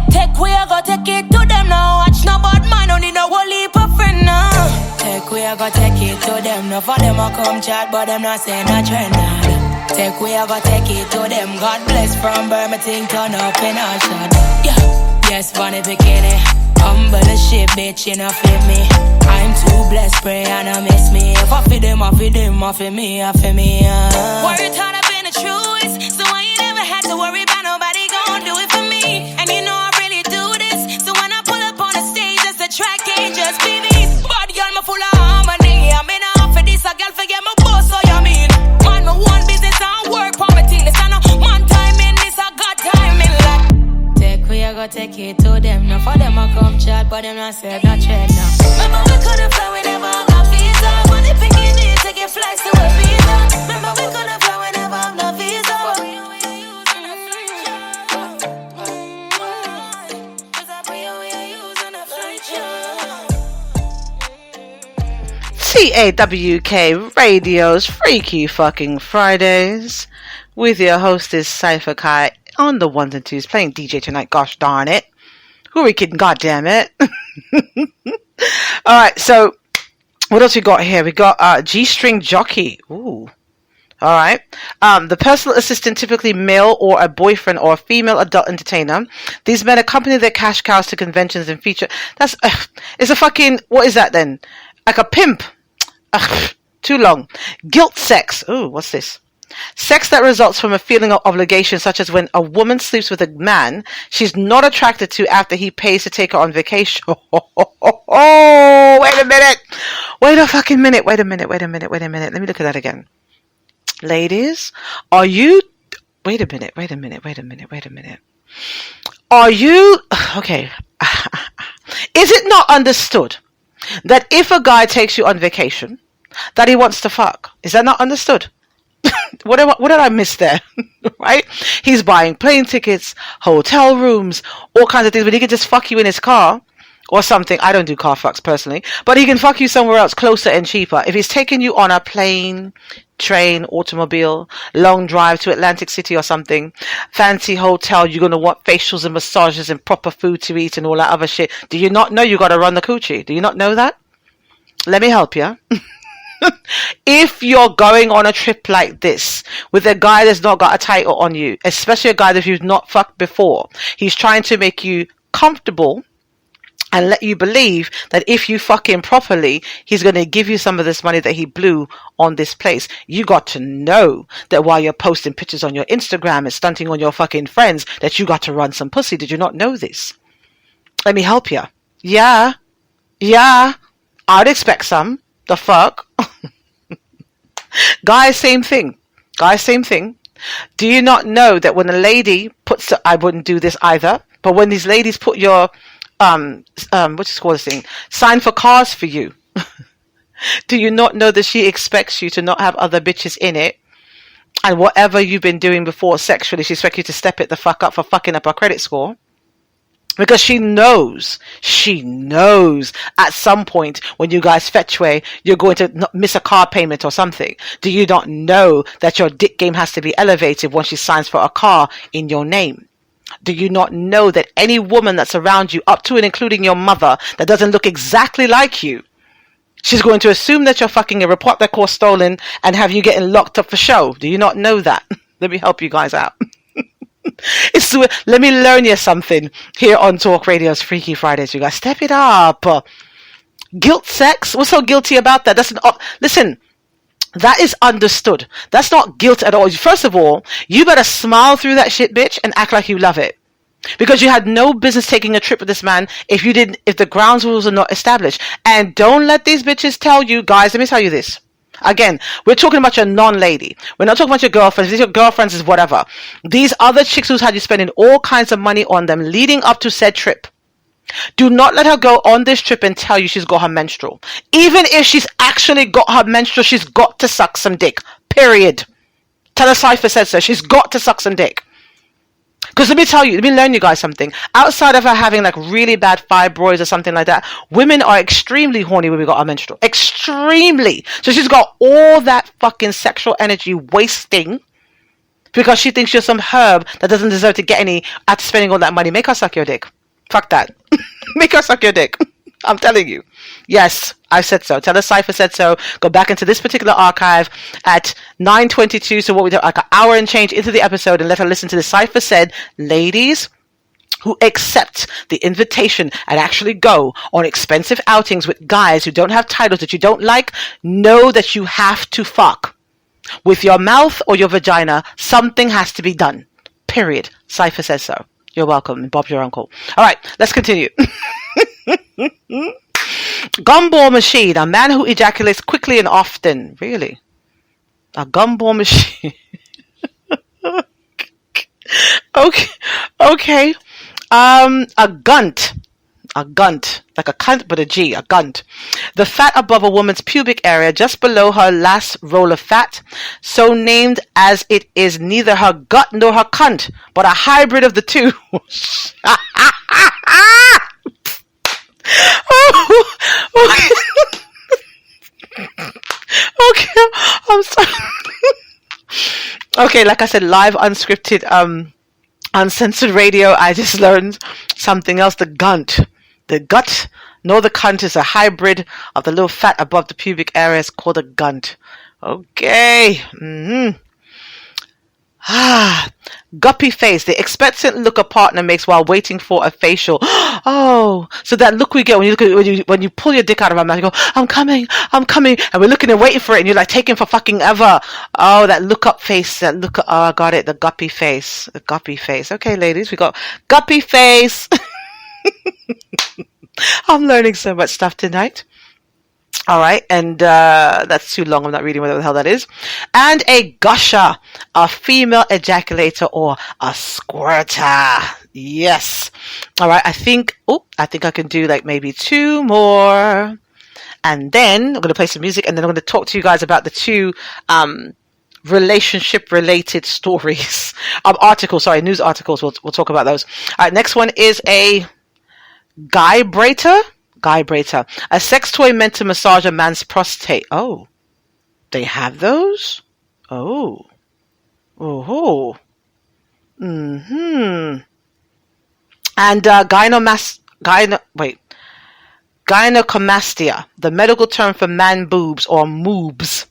Take we I go take it to them now. Watch no bad man, don't need no whole heap of friend now. Take we I go take it to them. No for them I come chat, but them not say no trend now. Take we I go take it to them. God bless from Birmingham, turn up in a shot. Yeah, yes, funny bikini. Humble as shit, bitch, you know feel me. I'm too blessed, pray and I miss me. If I feel them, I feel them, I feel me, I feel me. Worry thought I've been the truest, so I ain't never had to worry about nobody gon' do it for me. And you know I really do this, so when I pull up on the stage, just the track ain't just be me. But girl, me full of harmony. I'm in a for this, a girl forget my boss, so you mean. Man, my one business, I work for my team. It's not one time in this, I got time in like. Take we I go take it to them. No for them I come chat, but them not say no trend now. Remember we couldn't fly, we never got visa. Money picking in, taking flights to a visa. Remember we couldn't fly, we never have no visa. CAWK Radio's Freaky Fucking Fridays with your hostess Cypher Kai on the ones and twos, playing DJ tonight. Gosh darn it, who are we kidding? God damn it. All right, so what else we got here? We got G-string jockey. Ooh. All right. The personal assistant, typically male or a boyfriend or a female adult entertainer. These men accompany their cash cows to conventions and feature. That's it's a fucking, what is that then? Like a pimp. Too long. Guilt sex. Ooh, what's this? Sex that results from a feeling of obligation, such as when a woman sleeps with a man she's not attracted to after he pays to take her on vacation. Oh, wait a minute. Wait a fucking minute. Wait a minute. Let me look at that again. Ladies, are you... Wait a minute. Are you okay? Is it not understood that if a guy takes you on vacation, that he wants to fuck? Is that not understood? What did I miss there? Right? He's buying plane tickets, hotel rooms, all kinds of things, but he can just fuck you in his car or something. I don't do car fucks personally, but he can fuck you somewhere else closer and cheaper. If he's taking you on a plane, train, automobile, long drive to Atlantic City or something, fancy hotel, you're going to want facials and massages and proper food to eat and all that other shit. Do you not know you got to run the coochie? Do you not know that? Let me help you. If you're going on a trip like this with a guy that's not got a title on you, especially a guy that you've not fucked before, he's trying to make you comfortable and let you believe that if you fuck him properly, he's going to give you some of this money that he blew on this place. You got to know that while you're posting pictures on your Instagram and stunting on your fucking friends, that you got to run some pussy. Did you not know this? Let me help you. Yeah. I'd expect some. The fuck? Guys, same thing. Do you not know that when a lady puts I wouldn't do this either, but when these ladies put your what you call this thing, sign for cars for you, do you not know that she expects you to not have other bitches in it, and whatever you've been doing before sexually, she expects you to step it the fuck up for fucking up her credit score? Because she knows at some point when you guys fetch way, you're going to miss a car payment or something. Do you not know that your dick game has to be elevated when she signs for a car in your name? Do you not know that any woman that's around you, up to and including your mother, that doesn't look exactly like you, she's going to assume that you're fucking and report their car stolen and have you getting locked up for show? Do you not know that? Let me help you guys out. Let me learn you something here on Talk Radio's Freaky Fridays. You guys, step it up. Guilt sex? What's so guilty about that? Listen, that is understood. That's not guilt at all. First of all, you better smile through that shit, bitch, and act like you love it. Because you had no business taking a trip with this man if the grounds rules are not established. And don't let these bitches tell you, guys, let me tell you this. Again, we're talking about your non-lady. We're not talking about your girlfriends. These are your girlfriends is whatever. These other chicks who's had you spending all kinds of money on them leading up to said trip. Do not let her go on this trip and tell you she's got her menstrual. Even if she's actually got her menstrual, she's got to suck some dick. Period. Tell her Cypher said so. She's got to suck some dick. Because let me learn you guys something. Outside of her having like really bad fibroids or something like that, women are extremely horny when we got our menstrual. Extremely. So she's got all that fucking sexual energy wasting because she thinks you're some herb that doesn't deserve to get any after spending all that money. Make her suck your dick. Fuck that. Make her suck your dick. I'm telling you. Yes, I said so. Tell her Cypher said so. Go back into this particular archive at 9:22. So what we do, like an hour and change into the episode, and let her listen to the Cypher said. Ladies who accept the invitation and actually go on expensive outings with guys who don't have titles that you don't like, know that you have to fuck. With your mouth or your vagina, something has to be done. Period. Cypher says so. You're welcome. And Bob's your uncle. All right, let's continue. Gumball machine, a man who ejaculates quickly and often. Really? A gumball machine. Okay. A gunt. A gunt. Like a cunt but a G. A gunt. The fat above a woman's pubic area just below her last roll of fat. So named as it is neither her gut nor her cunt, but a hybrid of the two. Okay, I'm sorry. Okay, like I said, live, unscripted, uncensored radio. I just learned something else. The gut, nor the cunt is a hybrid of the little fat above the pubic area. It's called a gunt. Okay. Guppy face, the expectant look a partner makes while waiting for a facial. Oh, so that look we get when you pull your dick out of my mouth, you go, I'm coming, and we're looking and waiting for it, and you're like taking for fucking ever. Oh, that look up face, oh, I got it, the guppy face. Okay, ladies, we got guppy face. I'm learning so much stuff tonight. All right, and that's too long. I'm not reading whatever the hell that is. And a gusher, a female ejaculator or a squirter. Yes. All right. I think I can do like maybe 2 more. And then I'm going to play some music, and then I'm going to talk to you guys about the 2 relationship-related stories. News articles. We'll talk about those. All right, next one is a Guibrator. A sex toy meant to massage a man's prostate. Oh, they have those? Oh. Oh. Mm-hmm. And gynecomastia, the medical term for man boobs or moobs.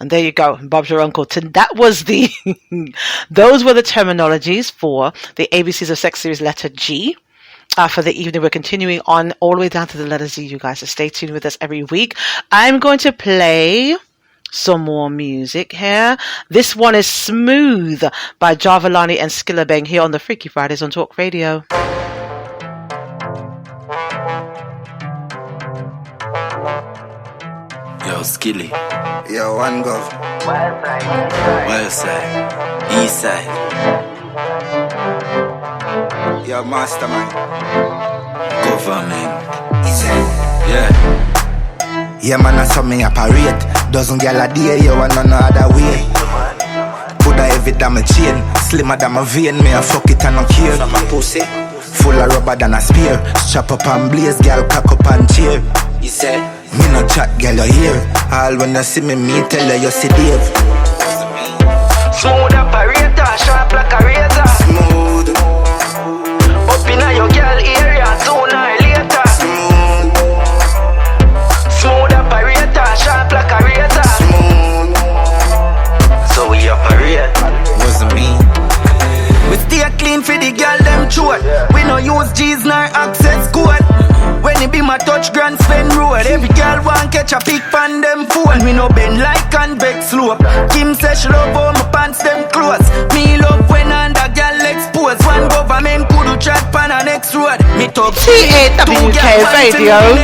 And there you go, Bob's your uncle. That was those were the terminologies for the ABCs of Sex series letter G. For the evening, we're continuing on all the way down to the letter Z, you guys. So stay tuned with us every week. I'm going to play some more music here. This one is Smooth by Javalani and Skillabang here on the Freaky Fridays on Talk Radio. Yo, Skilly. Yo, one go. West side. East side. Yo, mastermind. Government. Yeah. Yeah, man, I saw me operate. Dozen gal a day, you want no other way. Put a heavy than my chain, slimmer than my vein. Me a fuck it and no care. My pussy full of rubber than a spear. Strap up and blaze, gal cock up and cheer. You said me no chat, gal you hear. All when you see me tell her you see Dave. Smooth operator, sharp like a razor. Smooth. Up in your girl area, sooner or later. Smooth operator, sharp like a razor. Smooth. So we operate. Wasn't me. We stay clean for the girl them throat. We no use G's nor access code. When it be my touch grand spend road. Every girl want catch a pic on them phone. We no bend like convex slope. Kim says she love how my pants them close. Me love when under girl expose. One government could chat pan a next road. Me talk TAWK Radio.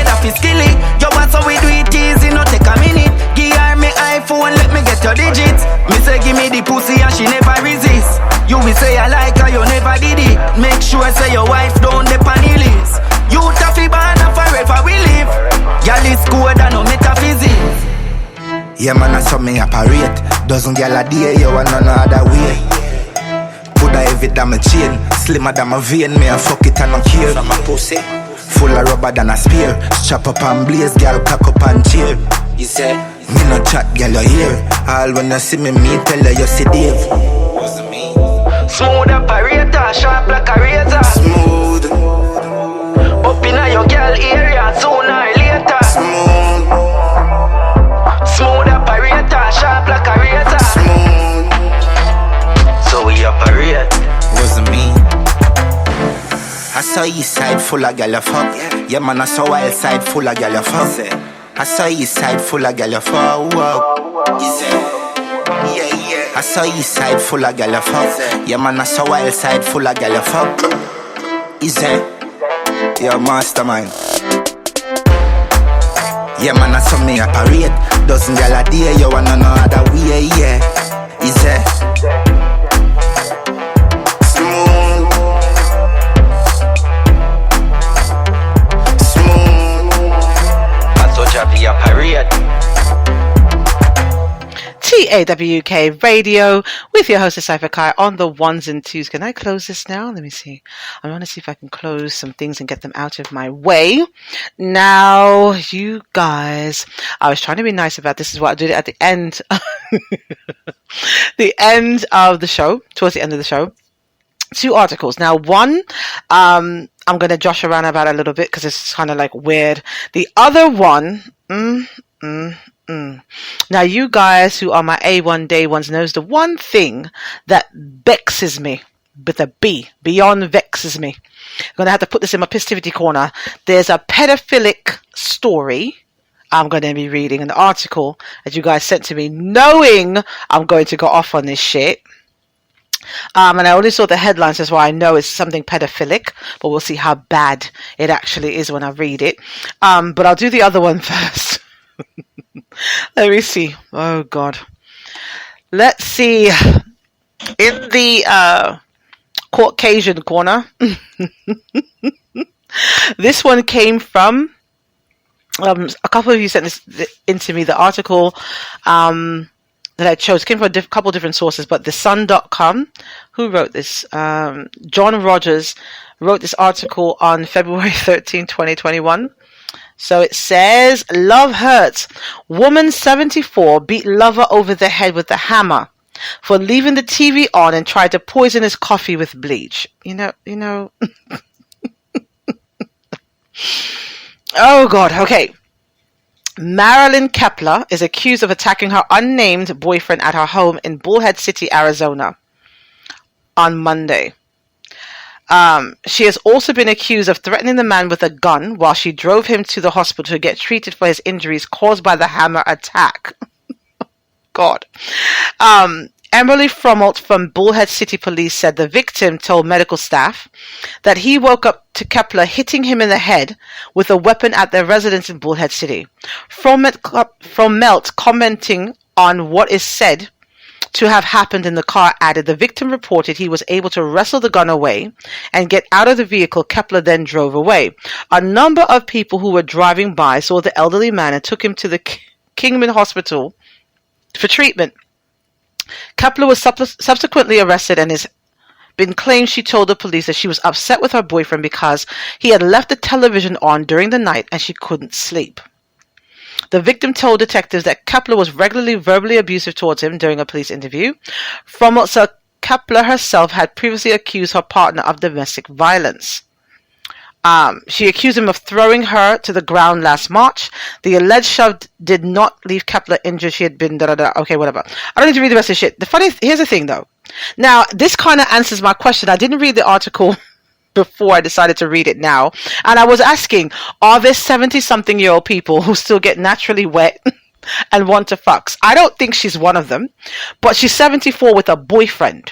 You want so we do it easy, no take a minute. Give her me iPhone, let me get your digits. Me say give me the pussy and she never resist. You will say I like her, you never did it. Make sure say your wife don't depend on the list. You taffy banana forever we live. Y'all is good and no metaphysics. Yeah, man, I saw me operate. Dozen gal a day, you want no other way. Put a heavy than my chain, slimmer than my vein. Me a fuck it and no care. My pussy full of rubber than a spear. Strap up and blaze, gal cock up and cheer. You said me no chat, gal you hear. All when you see me tell her you see Dave. Wasn't me. Smooth operator, sharp like a razor. Smooth. Up in your girl area, sooner or later. Smooth. Smooth operator, sharp like a razor. Smooth. So we operate. Wasn't me. I saw east side full of gal you fuck. Yeah, man, I saw wild side full of gal you fuck. I saw east side full of gal you fuck. I saw east side full of gal you fuck. Yeah, man, I saw wild side full of gal you fuck. Easy. Yo, mastermind. Yeah, man, I saw me operate. Dozen gal a day, you want no other way, yeah. Easy. Smooth. Smooth. I told you be operate. TAWK Radio with your host Cypher Kai on the ones and twos. Can I close this now? Let me see. I want to see if I can close some things and get them out of my way. Now, you guys, I was trying to be nice about this. Is what I did at the end. The end of the show, towards the end of the show. 2 articles. Now, one, I'm going to josh around about a little bit because it's kind of like weird. The other one, Now, you guys who are my A1 day ones knows the one thing that vexes me, with a B, beyond vexes me. I'm going to have to put this in my Pistivity corner. There's a pedophilic story I'm going to be reading, an article that you guys sent to me, knowing I'm going to go off on this shit. And I only saw the headlines, that's why I know it's something pedophilic, but we'll see how bad it actually is when I read it. But I'll do the other one first. Let me see. Oh, God. Let's see. In the Caucasian corner. This one came from a couple of you sent this into me. The article that I chose came from a couple of different sources, but thesun.com, who wrote this? John Rogers wrote this article on February 13, 2021. So it says, love hurts. Woman 74 beat lover over the head with a hammer for leaving the TV on and tried to poison his coffee with bleach. You know. Oh God. Okay. Marilyn Kepler is accused of attacking her unnamed boyfriend at her home in Bullhead City, Arizona on Monday. She has also been accused of threatening the man with a gun while she drove him to the hospital to get treated for his injuries caused by the hammer attack. God. Emily Fromalt from Bullhead City Police said the victim told medical staff that he woke up to Kepler hitting him in the head with a weapon at their residence in Bullhead City. Fromalt commenting on what is said to have happened in the car added the victim reported he was able to wrestle the gun away and get out of the vehicle. Kepler then drove away. A number of people who were driving by saw the elderly man and took him to the Kingman Hospital for treatment. Kepler was subsequently arrested and has been claimed she told the police that she was upset with her boyfriend because he had left the television on during the night and she couldn't sleep. The victim told detectives that Kepler was regularly verbally abusive towards him during a police interview. From what Kepler herself had previously accused her partner of domestic violence. She accused him of throwing her to the ground last March. The alleged shove did not leave Kepler injured. She had been okay, whatever. I don't need to read the rest of the shit. Here's the thing though. Now, this kind of answers my question. I didn't read the article before I decided to read it now. And I was asking, are there 70-something-year-old people who still get naturally wet and want to fuck? I don't think she's one of them. But she's 74 with a boyfriend.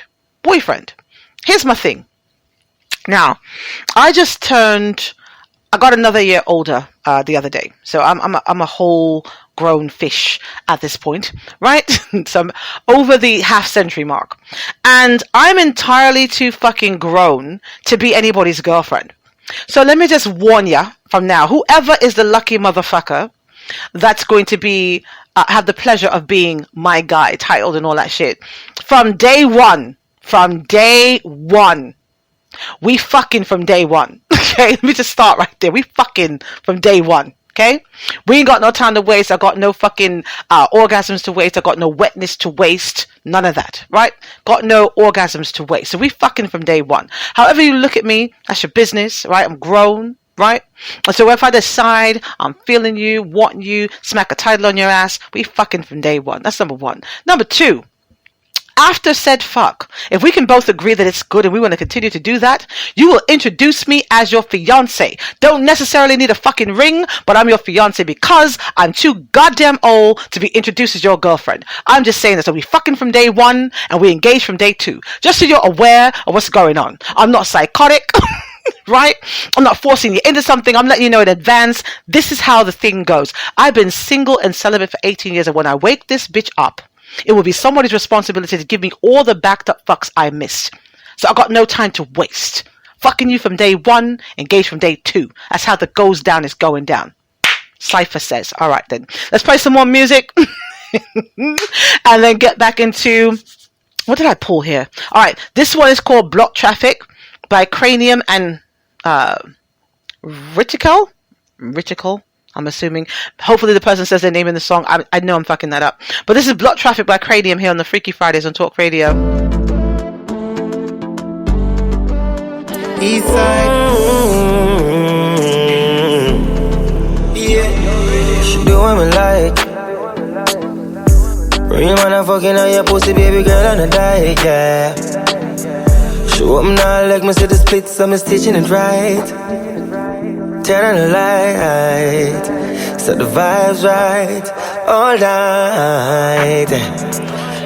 Here's my thing. Now, I got another year older the other day. So I'm a whole grown fish at this point, right? So I'm over the half-century mark. And I'm entirely too fucking grown to be anybody's girlfriend. So let me just warn ya from now, whoever is the lucky motherfucker that's going to be have the pleasure of being my guy, titled and all that shit, from day one, we fucking from day one. Okay, let me just start right there. We fucking from day one. Okay, we ain't got no time to waste. I got no fucking orgasms to waste. I got no wetness to waste. None of that, right? Got no orgasms to waste. So we fucking from day one. However you look at me, that's your business, right? I'm grown, right? And so if I decide I'm feeling you, wanting you, smack a title on your ass, we fucking from day one. That's number one. Number two. After said fuck, if we can both agree that it's good and we want to continue to do that, you will introduce me as your fiance. Don't necessarily need a fucking ring, but I'm your fiance because I'm too goddamn old to be introduced as your girlfriend. I'm just saying that. So we fucking from day one and we engage from day two. Just so you're aware of what's going on. I'm not psychotic. Right? I'm not forcing you into something. I'm letting you know in advance. This is how the thing goes. I've been single and celibate for 18 years, and when I wake this bitch up, it will be somebody's responsibility to give me all the backed up fucks I missed. So I got no time to waste. Fucking you from day one, engaged from day two. That's how the goes down is going down. Cypher says. All right then. Let's play some more music. And then get back into... What did I pull here? All right. This one is called Block Traffic by Cranium and Ritical. I'm assuming. Hopefully the person says their name in the song. I know I'm fucking that up. But this is Block Traffic by Cranium here on the Freaky Fridays on Talk Radio. Eastside. Yeah. She do what me like. Real man, I'm fucking on your pussy, baby girl, on a diet, yeah. Show up now, like me see the splits, so I'm stitching it right. Turn on the light, set the vibes right, all night.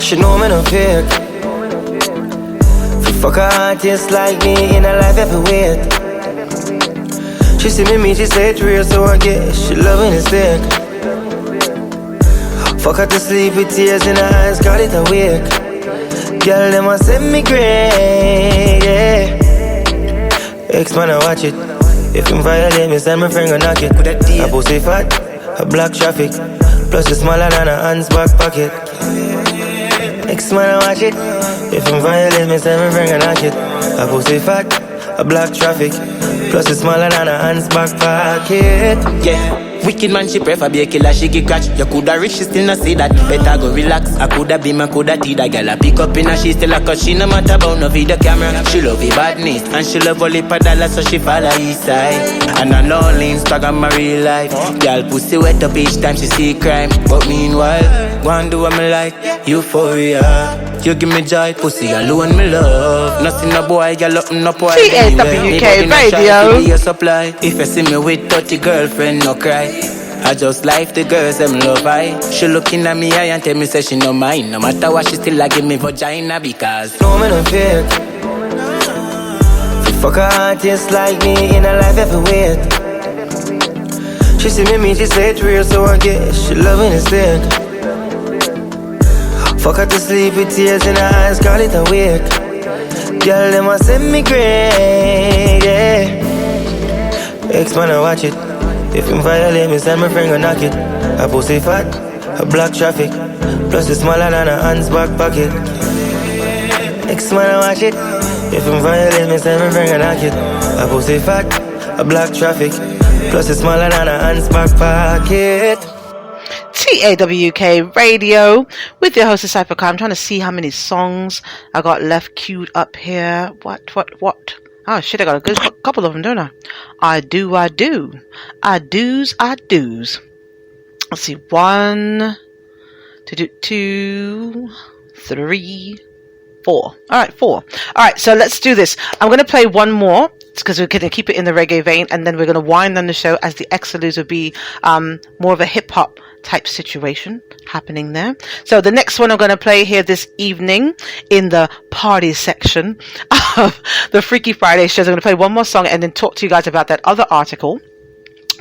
She know me no fake. Fi fuck a artist like me in her life every week. She see me, she say it's real, so I guess she loving it sick. Fuck her to sleep with tears in her eyes, call it a wake. Girl, them a send me great, yeah. X-Man, I watch it. If him violate me, send my friend go knock it. A pussy fat, a black traffic. Plus it's smaller than a hand's back pocket. X-Man, I watch it. If him violate me, send my friend go knock it. A pussy fat, a black traffic. Plus it's smaller than a hand's back pocket. Yeah. Wicked man, she prefer be a killer, she get catch. You coulda rich, she still not see that. Better go relax. I coulda be man, coulda tea. That girl a pick up in her, she still a cause she no matter about no video camera. She love the badness, and she love all the dollars, so she follow east side. And I lonely Instagram my real life. Girl pussy wet up each time she see crime. But meanwhile, go and do what me like. Euphoria, you give me joy, pussy alone me love. Nothing no boy, girl up no boy. TAWK Radio. If you see me with 30 girlfriend, no cry. I just like the girls, them love I. She looking at me eye and tell me say she no mind. No matter what, she still like give me vagina because no man no fake. Fuck a artist like me in a life ever wait. She see me, she say it's real, so I guess she loving instead. Fuck her to sleep with tears in her eyes, call it a wake. Girl, them a send me great, yeah. X-Man, I watch it. If him violate me, send my friend go knock it. A pussy fat, a black traffic. Plus it's smaller than a hand's back pocket. X-Man, I watch it. If him violate me, send my friend go knock it. A pussy fat, a black traffic. Plus it's smaller than a hand's back pocket. TAWK Radio with your host Cypher Kai. I'm trying to see how many songs I got left queued up here. What? Oh shit, I got a good couple of them, don't I? I do. I do's. Let's see. 1, 2, 3, 4. Alright, 4. Alright, so let's do this. I'm going to play one more because we're going to keep it in the reggae vein, and then we're going to wind down the show as the Exalus will be more of a hip-hop type situation happening there. So the next one I'm going to play here this evening in the party section of the Freaky Friday shows. I'm going to play one more song and then talk to you guys about that other article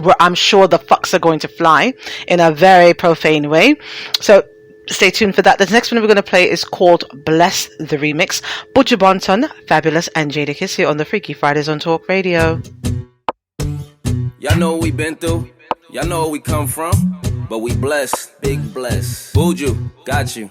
where I'm sure the fucks are going to fly in a very profane way. So stay tuned for that. The next one we're going to play is called Bless the Remix. Butcher Bonton, Fabulous, and Jadakiss here on the Freaky Fridays on Talk Radio. Y'all know what we been through. Y'all know where we come from. But we blessed, big blessed. Buju, got you.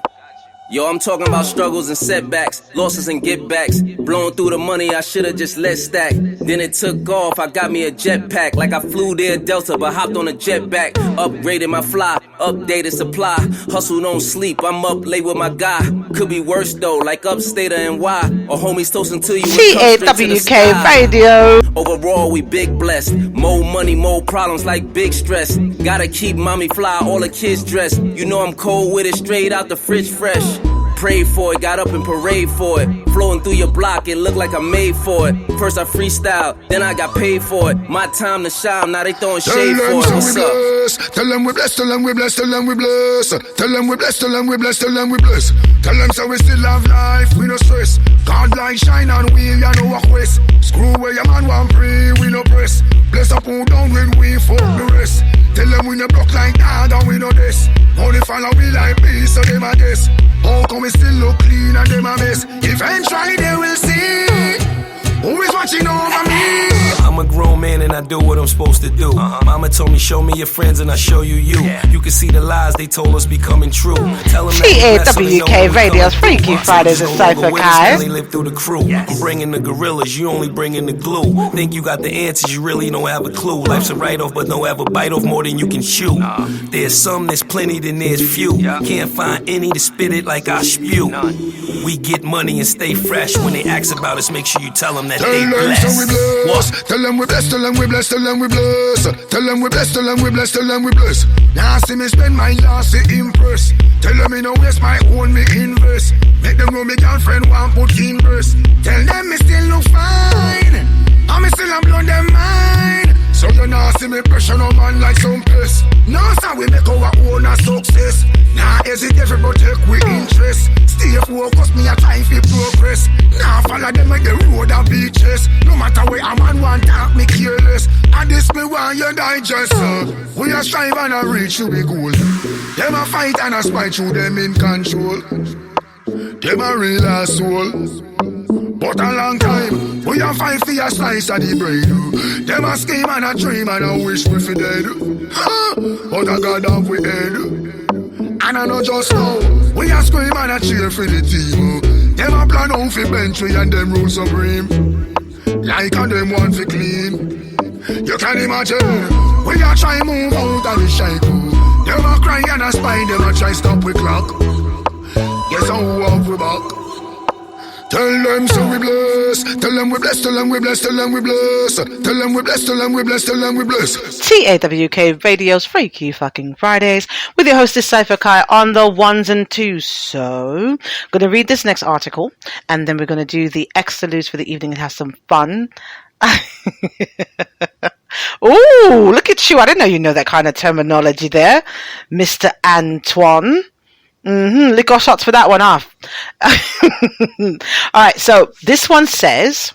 Yo, I'm talking about struggles and setbacks, losses and get backs. Blowing through the money I should've just let stack. Then it took off, I got me a jetpack. Like I flew there Delta, but hopped on a jetpack. Upgraded my fly, updated supply. Hustle, don't sleep, I'm up late with my guy. Could be worse though, like upstate or NY. Or homies toasting to you. TAWK Radio. Overall, we big blessed. More money, more problems like big stress. Gotta keep mommy fly, all the kids dressed. You know I'm cold with it, straight out the fridge fresh. Prayed for it, got up and parade for it. Flowing through your block, it looked like I made for it. First I freestyle, then I got paid for it. My time to shine, now they throwing shade for it. What's up? Tell them we bless, tell them we bless, tell them we bless. Tell them we bless, tell them we bless, tell them we bless. Tell them so we still have life, we no stress. God like shine and we ya know walk west. Screw where your man want pray, we no press. Bless up who down when we fuck the rest. Tell them we no block like that and we no this. Only follow we like me, so they my guess. How come we still look clean and them a mess? Eventually they will see who is watching over me. I'm a grown man and I do what I'm supposed to do. Mama told me, show me your friends and I show you you. You can see the lies they told us becoming true. Tell them TAWK Radio's Freaky Fridays with Cypher Kai. Live through the crew. I'm bringing the gorillas, you only bringing the glue. Think you got the answers, you really don't have a clue. Life's a write-off, but don't ever bite off more than you can chew. There's some, there's plenty, then there's few. Can't find any to spit it like I spew. We get money and stay fresh. When they ask about us, make sure you tell them that they blessed. Tell them we bless, tell them we bless, tell them we bless. Tell them we bless, tell them we bless, tell them we bless. Now see me spend my last to impress. Tell them me no waste my own, me invest. Make them know me girlfriend want put in verse. Tell them me still look fine, and me still am blown them mind. So you now see me pressure no man like some piss. Now so we make our own a success. Now hesitate but take we interest. Stay focused, me a time for progress. Now follow them like the road and beaches. No matter where a man want talk, me careless. And this me want you digest. We a strive and a reach to be goal. Them a fight and a spite through them in control. Them a real asshole. But a long time, we a fight for a slice of the bread. Them a scheme and a dream and a wish we fi dead. But a God have we head. And I know just now, we a scream and a cheer for the team. Them a plan out fi bench we and them rule supreme. Like a them want fi clean. You can imagine, we a try move out of the cycle. Them a cry and a spy, them a try stop we clock. Guess how up we back. Tell them so we bless. Tell them we bless. Tell them we bless. Tell them we bless. Tell them we bless. Tell them we bless. Tell them we bless. TAWK Radio's Freaky Fucking Fridays with your hostess Cypher Kai on the ones and twos. So, I'm going to read this next article and then we're going to do the extras for the evening and have some fun. Ooh, look at you. I didn't know you know that kind of terminology there, Mr. Antoine. Lick off shots for that one off. Alright, so this one says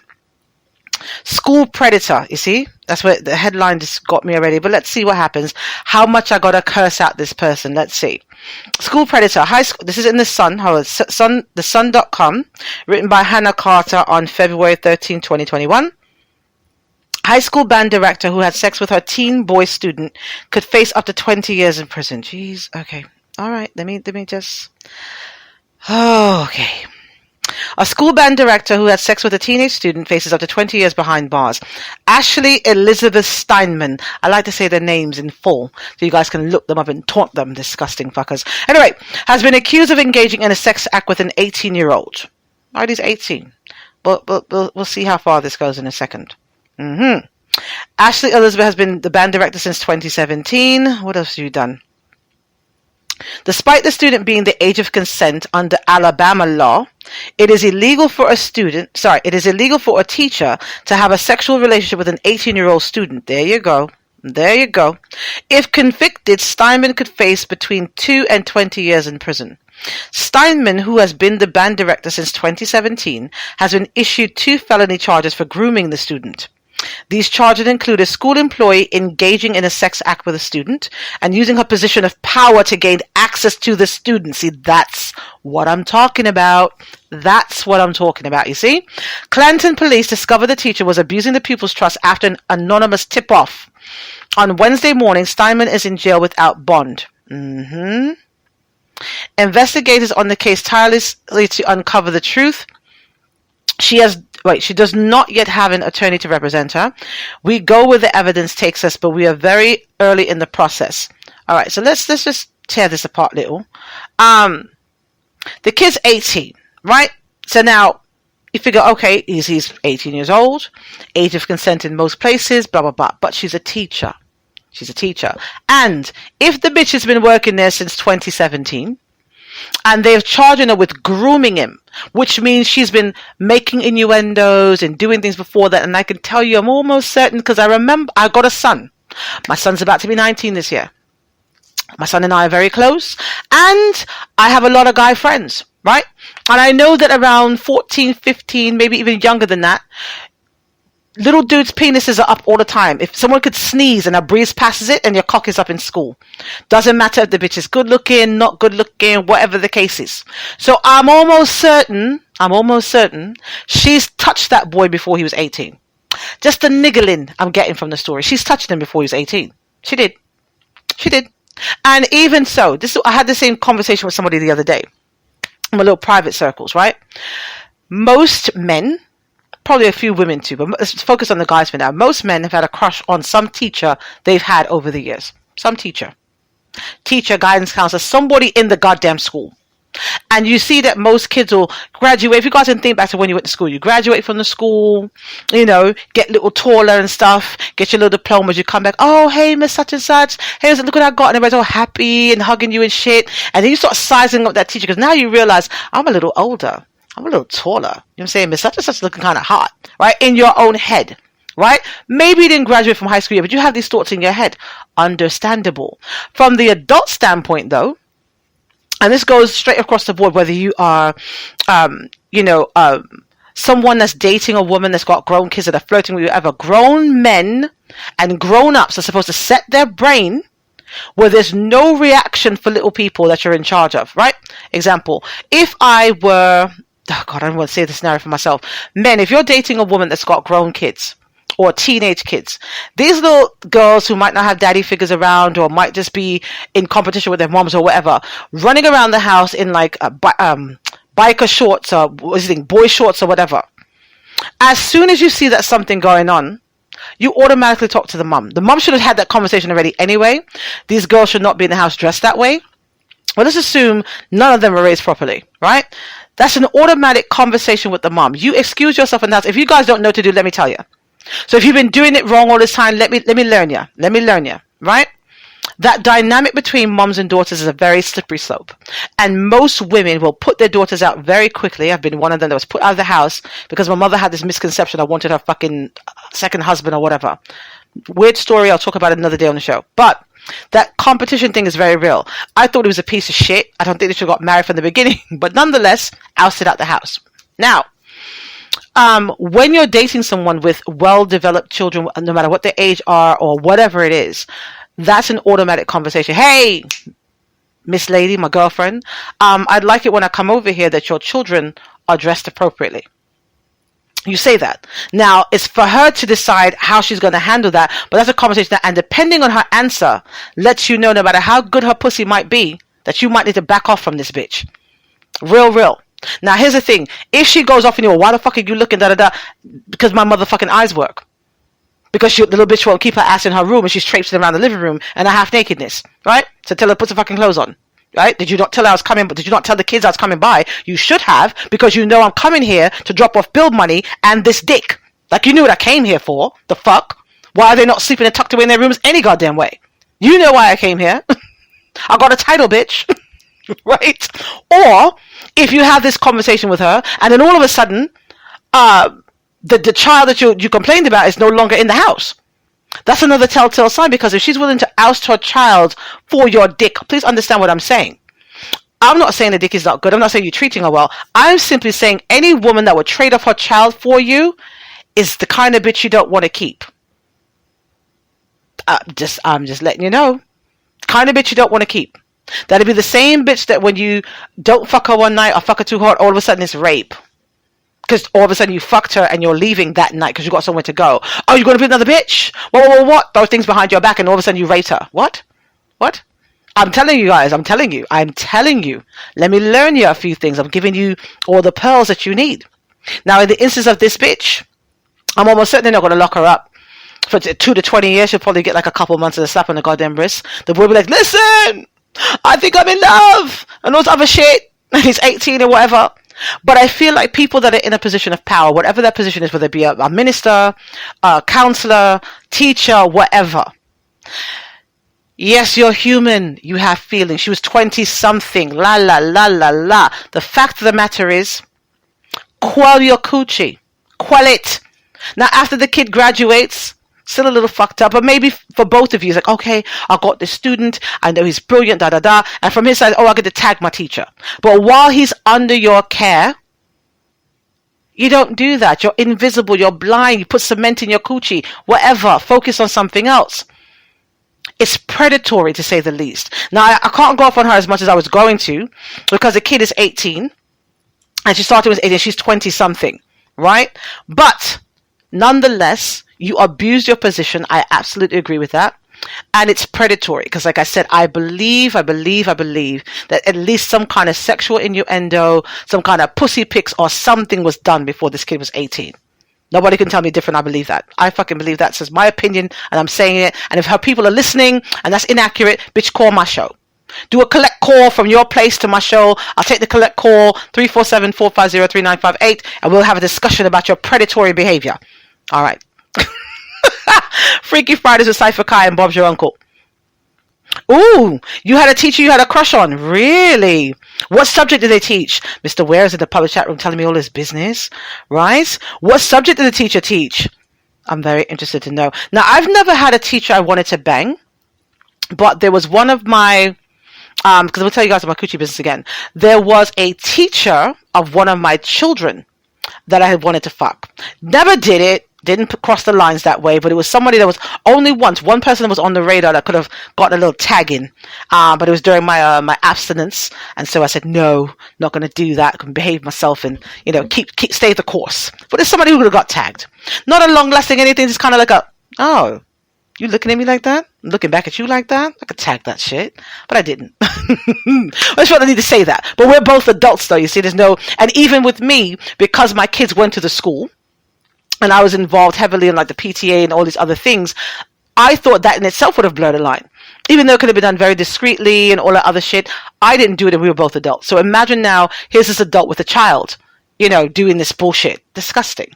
school predator. You see, that's what the headline just got me already, but let's see what happens. How much I gotta curse out this person. Let's see. School predator, high school. This is in the Sun, the Sun.com, written by Hannah Carter on February 13, 2021. High school band director who had sex with her teen boy student could face up to 20 years in prison. Jeez. Okay. All right. Let me just. Oh, okay. A school band director who had sex with a teenage student faces up to 20 years behind bars. Ashley Elizabeth Steinman. I like to say their names in full so you guys can look them up and taunt them, disgusting fuckers. Anyway, has been accused of engaging in a sex act with an 18-year-old. Right, he's 18. But we'll see how far this goes in a second. Ashley Elizabeth has been the band director since 2017. What else have you done? Despite the student being the age of consent under Alabama law, it is illegal for a teacher to have a sexual relationship with an 18-year-old student. There you go. If convicted, Steinman could face between 2 and 20 years in prison. Steinman, who has been the band director since 2017, has been issued 2 felony charges for grooming the student. These charges include a school employee engaging in a sex act with a student and using her position of power to gain access to the student. See, that's what I'm talking about. You see? Clanton police discovered the teacher was abusing the pupils' trust after an anonymous tip-off. On Wednesday morning, Steinman is in jail without bond. Investigators on the case tirelessly to uncover the truth. She does not yet have an attorney to represent her. We go where the evidence takes us, but we are very early in the process. All right, so let's just tear this apart a little. The kid's 18, right? So now you figure, okay, he's 18 years old, age of consent in most places, blah, blah, blah. But she's a teacher. And if the bitch has been working there since 2017, and they're charging her with grooming him, which means she's been making innuendos and doing things before that. And I can tell you, I'm almost certain, because I remember I got a son. My son's about to be 19 this year. My son and I are very close, and I have a lot of guy friends, right? And I know that around 14, 15, maybe even younger than that, little dudes' penises are up all the time. If someone could sneeze and a breeze passes it, and your cock is up in school. Doesn't matter if the bitch is good looking, not good looking, whatever the case is. So I'm almost certain she's touched that boy before he was 18. Just the niggling I'm getting from the story. She's touched him before he was 18. She did. And even so, I had the same conversation with somebody the other day in my little private circles, right? Most men, probably a few women too, but let's focus on the guys for now. Most men have had a crush on some teacher they've had over the years. Some teacher, guidance counselor, somebody in the goddamn school. And you see that most kids will graduate. If you guys can think back to when you went to school, you graduate from the school, get a little taller and stuff, get your little diplomas, you come back, oh, hey, Miss Such and Such, hey, look what I got, and everybody's all happy and hugging you and shit. And then you start sizing up that teacher, because now you realize, I'm a little older, I'm a little taller. You know what I'm saying? Miss Such and Such looking kind of hot, right? In your own head, right? Maybe you didn't graduate from high school yet, but you have these thoughts in your head. Understandable. From the adult standpoint, though, and this goes straight across the board, whether you are, someone that's dating a woman that's got grown kids that are flirting with you, ever. Grown men and grown-ups are supposed to set their brain where there's no reaction for little people that you're in charge of, right? Example, if I were, oh God, I don't want to say this scenario for myself. Men, if you're dating a woman that's got grown kids or teenage kids, these little girls who might not have daddy figures around or might just be in competition with their moms or whatever, running around the house in like biker shorts or boy shorts or whatever. As soon as you see that something going on, you automatically talk to the mum. The mum should have had that conversation already anyway. These girls should not be in the house dressed that way. Well, let's assume none of them were raised properly, right? That's an automatic conversation with the mum. You excuse yourself in the house. If you guys don't know what to do, let me tell you. So if you've been doing it wrong all this time, let me learn you. Let me learn you, right? That dynamic between mums and daughters is a very slippery slope. And most women will put their daughters out very quickly. I've been one of them that was put out of the house because my mother had this misconception I wanted her fucking second husband or whatever. Weird story, I'll talk about it another day on the show. But that competition thing is very real. I thought it was a piece of shit. I don't think they should have got married from the beginning. But nonetheless, ousted out the house. Now, when you're dating someone with well-developed children, no matter what their age are or whatever it is, that's an automatic conversation. Hey, Miss Lady, my girlfriend, I'd like it when I come over here that your children are dressed appropriately. You say that. Now, it's for her to decide how she's going to handle that, but that's a conversation. And depending on her answer, lets you know, no matter how good her pussy might be, that you might need to back off from this bitch. Real. Now, here's the thing. If she goes off and you're, why the fuck are you looking, because my motherfucking eyes work. Because the little bitch won't keep her ass in her room and she's traipsing around the living room in a half nakedness, right? So tell her to put some fucking clothes on, right? Did you not tell her I was coming, but did you not tell the kids I was coming by? You should have, because you know I'm coming here to drop off bill money and this dick. Like, you knew what I came here for. The fuck? Why are they not sleeping and tucked away in their rooms any goddamn way? You know why I came here. I got a title, bitch. Right? Or, if you have this conversation with her and then all of a sudden, the child that you complained about is no longer in the house. That's another telltale sign, because if she's willing to oust her child for your dick, please understand what I'm saying. I'm not saying the dick is not good. I'm not saying you're treating her well. I'm simply saying any woman that would trade off her child for you is the kind of bitch you don't want to keep. I'm just letting you know. Kind of bitch you don't want to keep. That'd be the same bitch that when you don't fuck her one night or fuck her too hard, all of a sudden it's rape. Because all of a sudden you fucked her and you're leaving that night because you got somewhere to go. Oh, you're going to be another bitch? What? Throw things behind your back and all of a sudden you raped her. What? I'm telling you guys, I'm telling you. Let me learn you a few things. I'm giving you all the pearls that you need. Now, in the instance of this bitch, I'm almost certainly not going to lock her up. For 2 to 20 years, she'll probably get like a couple months of a slap on the goddamn wrist. The boy will be like, listen, I think I'm in love. And all this other shit. He's 18 or whatever. But I feel like people that are in a position of power, whatever their position is, whether it be a minister, a counselor, teacher, whatever. Yes, you're human. You have feelings. She was 20-something. La, la, la, la, la. The fact of the matter is, quell your coochie. Quell it. Now, after the kid graduates, still a little fucked up, but maybe for both of you, it's like, okay, I got this student, I know he's brilliant, da-da-da, and from his side, I get to tag my teacher. But while he's under your care, you don't do that. You're invisible, you're blind, you put cement in your coochie, whatever, focus on something else. It's predatory, to say the least. Now, I can't go off on her as much as I was going to, because the kid is 18, and she started with 18, she's 20-something, right? But, nonetheless, you abused your position. I absolutely agree with that. And it's predatory because, like I said, I believe that at least some kind of sexual innuendo, some kind of pussy pics or something was done before this kid was 18. Nobody can tell me different. I believe that. I fucking believe that. So it's my opinion and I'm saying it. And if her people are listening and that's inaccurate, bitch, call my show. Do a collect call from your place to my show. I'll take the collect call, 347-450-3958, and we'll have a discussion about your predatory behavior. All right. Freaky Fridays with Cypher Kai and Bob's your uncle. Ooh, you had a teacher you had a crush on. Really? What subject did they teach? Mr. Ware is in the public chat room telling me all his business. Right? What subject did the teacher teach? I'm very interested to know. Now, I've never had a teacher I wanted to bang, but there was one of my, because I'll tell you guys about my coochie business again. There was a teacher of one of my children. that I had wanted to fuck. Never did it. Didn't cross the lines that way, but it was somebody that was only one person that was on the radar that could have gotten a little tag in, but it was during my my abstinence, and so I said no, not going to do that. I can behave myself and keep stay the course. But there's somebody who would have got tagged, not a long lasting anything, just kind of like oh, you looking at me like that? I'm looking back at you like that? I could tag that shit, but I didn't. I just want to need to say that. But we're both adults, though. You see, and even with me, because my kids went to the school. And I was involved heavily in like the PTA and all these other things. I thought that in itself would have blurred a line. Even though it could have been done very discreetly and all that other shit, I didn't do it and we were both adults. So imagine now, here's this adult with a child, doing this bullshit. Disgusting.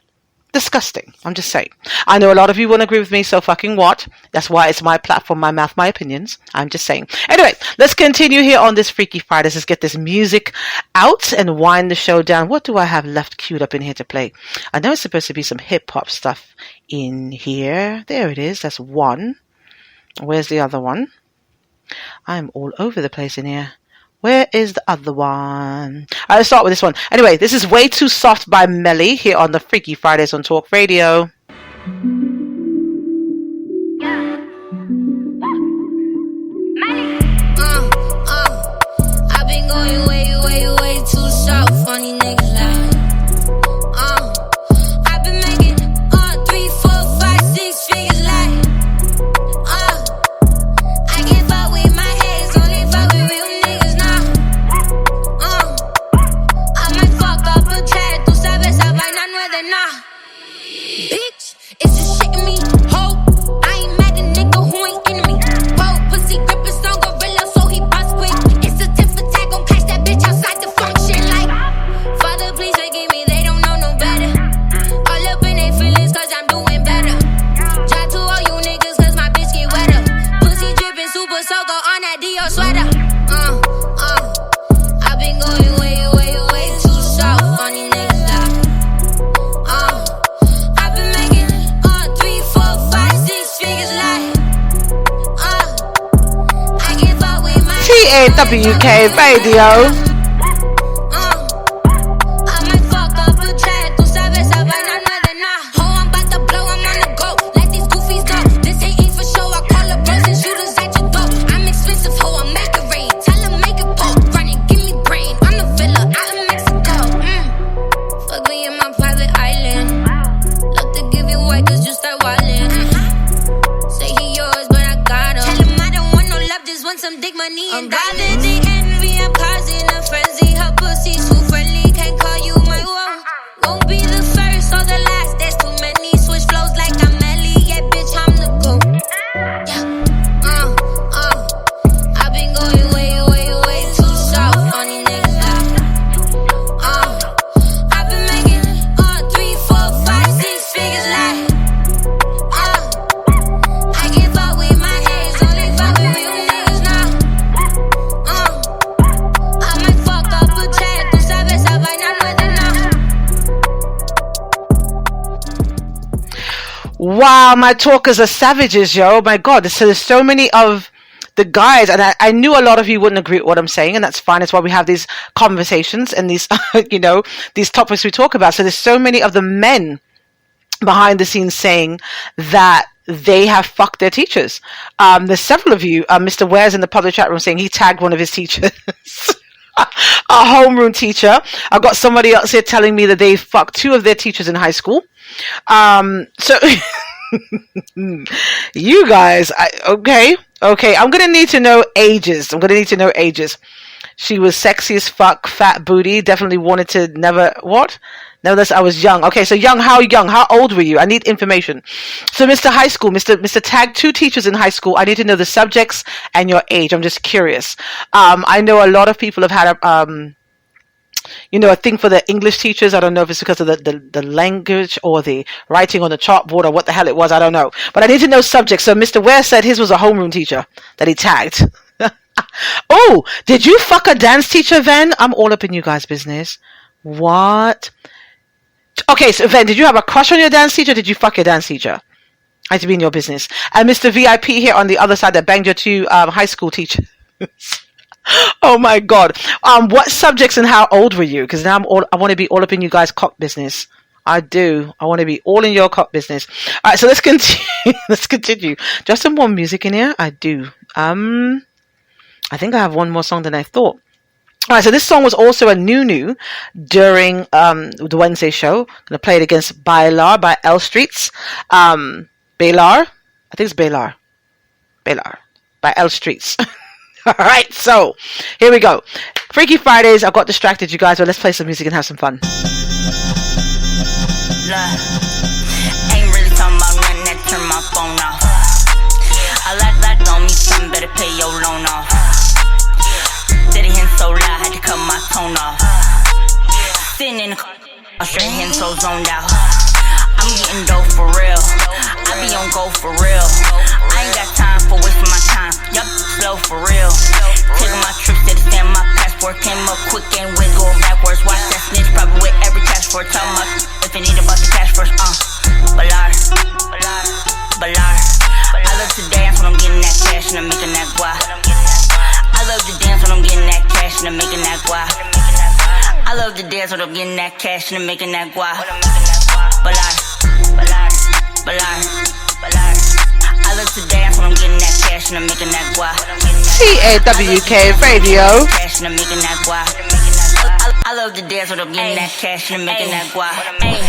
Disgusting. I'm just saying. I know a lot of you won't agree with me, so fucking what? That's why it's my platform, my mouth, my opinions. I'm just saying. Anyway, let's continue here on this Freaky Friday. Let's get this music out and wind the show down. What do I have left queued up in here to play? I know it's supposed to be some hip-hop stuff in here. There it is. That's one. Where's the other one? I'm all over the place in here. Where is the other one? I'll start with this one. Anyway, this is Way Too Soft by Melly here on the Freaky Fridays on Talk Radio. I've been going way too soft on these niggas like. I've been making 3, 4, 5, 6 figures like. I can't fuck with my ex, only fuck with real niggas now. I might fuck up a chat, tú sabes, a vaina no es de nada. Bitch, it's just shit in me, ho. I ain't mad at nigga who ain't into me. Whoa, pussy grippers on gorilla, so he bust quick. It's a tip attack, gon' catch that bitch outside the function like. Father, please forgive me, they don't know no better. All up in their feelings, cause I'm doing better. Try to all you niggas, cause my bitch get wetter. Pussy dripping super soaker on that Dior sweater. I've been going way too soft on these niggas like. I've been making 3, 4, 5, 6 figures like. I can't fuck with my TAWK Radio. I might fuck up a chat, tú sabes, a vaina no es de nada. Oh, I'm about to blow, I'm on the go. Let these goofies know. This ain't for show, I call up bros and shooters at your door. I'm expensive, ho, I'm masquerade. Tell them make a boat, run and give me brain. I'm the villa out in Mexico. Fuck me in my private island. Love to give you away, cause you start wildin'. Say he yours, but I got him. Tell him I don't want no love, just want some dick, money, and diamonds. The envy, I'm causing a frenzy. Her pussy's too friendly, can't call you my own. Won't be the first or the last, there's too many. Switch flows like I'm Melly, yeah, bitch, I'm the GOAT. I've been going way too soft on these niggas like. I've been making 3, 4, 5, 6 figures like. I can't fuck with my ex, only fuck with real niggas now. I might fuck up a chat, tú sabes, a vaina no es de nada. Wow, my talkers are savages, yo. My God, so there's so many of the guys, and I knew a lot of you wouldn't agree with what I'm saying, and that's fine. It's why we have these conversations and these, these topics we talk about. So there's so many of the men behind the scenes saying that they have fucked their teachers. There's several of you. Mr. Ware's in the public chat room saying he tagged one of his teachers. A homeroom teacher. I've got somebody else here telling me that they fucked 2 of their teachers in high school. So you guys, okay. I'm gonna need to know ages. She was sexy as fuck, fat booty. Definitely wanted to never what? Nevertheless, I was young. Okay, so young. How old were you? I need information. So, Mr. High School, Mr. Tagged 2 teachers in high school. I need to know the subjects and your age. I'm just curious. I know a lot of people have had a thing for the English teachers. I don't know if it's because of the language or the writing on the chalkboard or what the hell it was. I don't know. But I need to know subjects. So Mr. Ware said his was a homeroom teacher that he tagged. Oh, did you fuck a dance teacher, Ven? I'm all up in you guys' business. What? Okay, so Ven, did you have a crush on your dance teacher or did you fuck your dance teacher? I have to be in your business. And Mr. VIP here on the other side that banged your 2 high school teachers. Oh my God. What subjects and how old were you? Because now I want to be all up in you guys' cock business. I do. I want to be all in your cock business. All right, so let's continue. Let's continue. Just some more music in here. I do. I think I have one more song than I thought. All right, so this song was also a new during the Wednesday show. I'm going to play it against Bailar by L Streets. Bailar? I think it's Bailar. Bailar by L Streets. All right, so here we go. Freaky Fridays. I got distracted, you guys, but let's play some music and have some fun. Ain't really talking about nothing that turn my phone off. I like on me, something better pay your loan off. Steady hitting so loud, had to cut my tone off. Sitting in the car, I'm straight hitting so zoned out. I'm getting dope for real. I be on go for real. I ain't got time for wasting my time. Yup, slow for real. Taking my trips to the stand, my passport came up quick and went going backwards. Watch that snitch, probably with every cash for tell my if you need a bust the cash first. Balar. I love to dance when I'm getting that cash and I'm making that guap. I love to dance when I'm getting that cash and I'm making that guap. I love to dance when I'm getting that cash and I'm making that guap. Balar. I love to dance when I'm getting that cash and I'm making that guap. TAWK Radio. Cash and I'm making that guap. I love to dance when I'm getting that cash and I'm making that guap. Hey,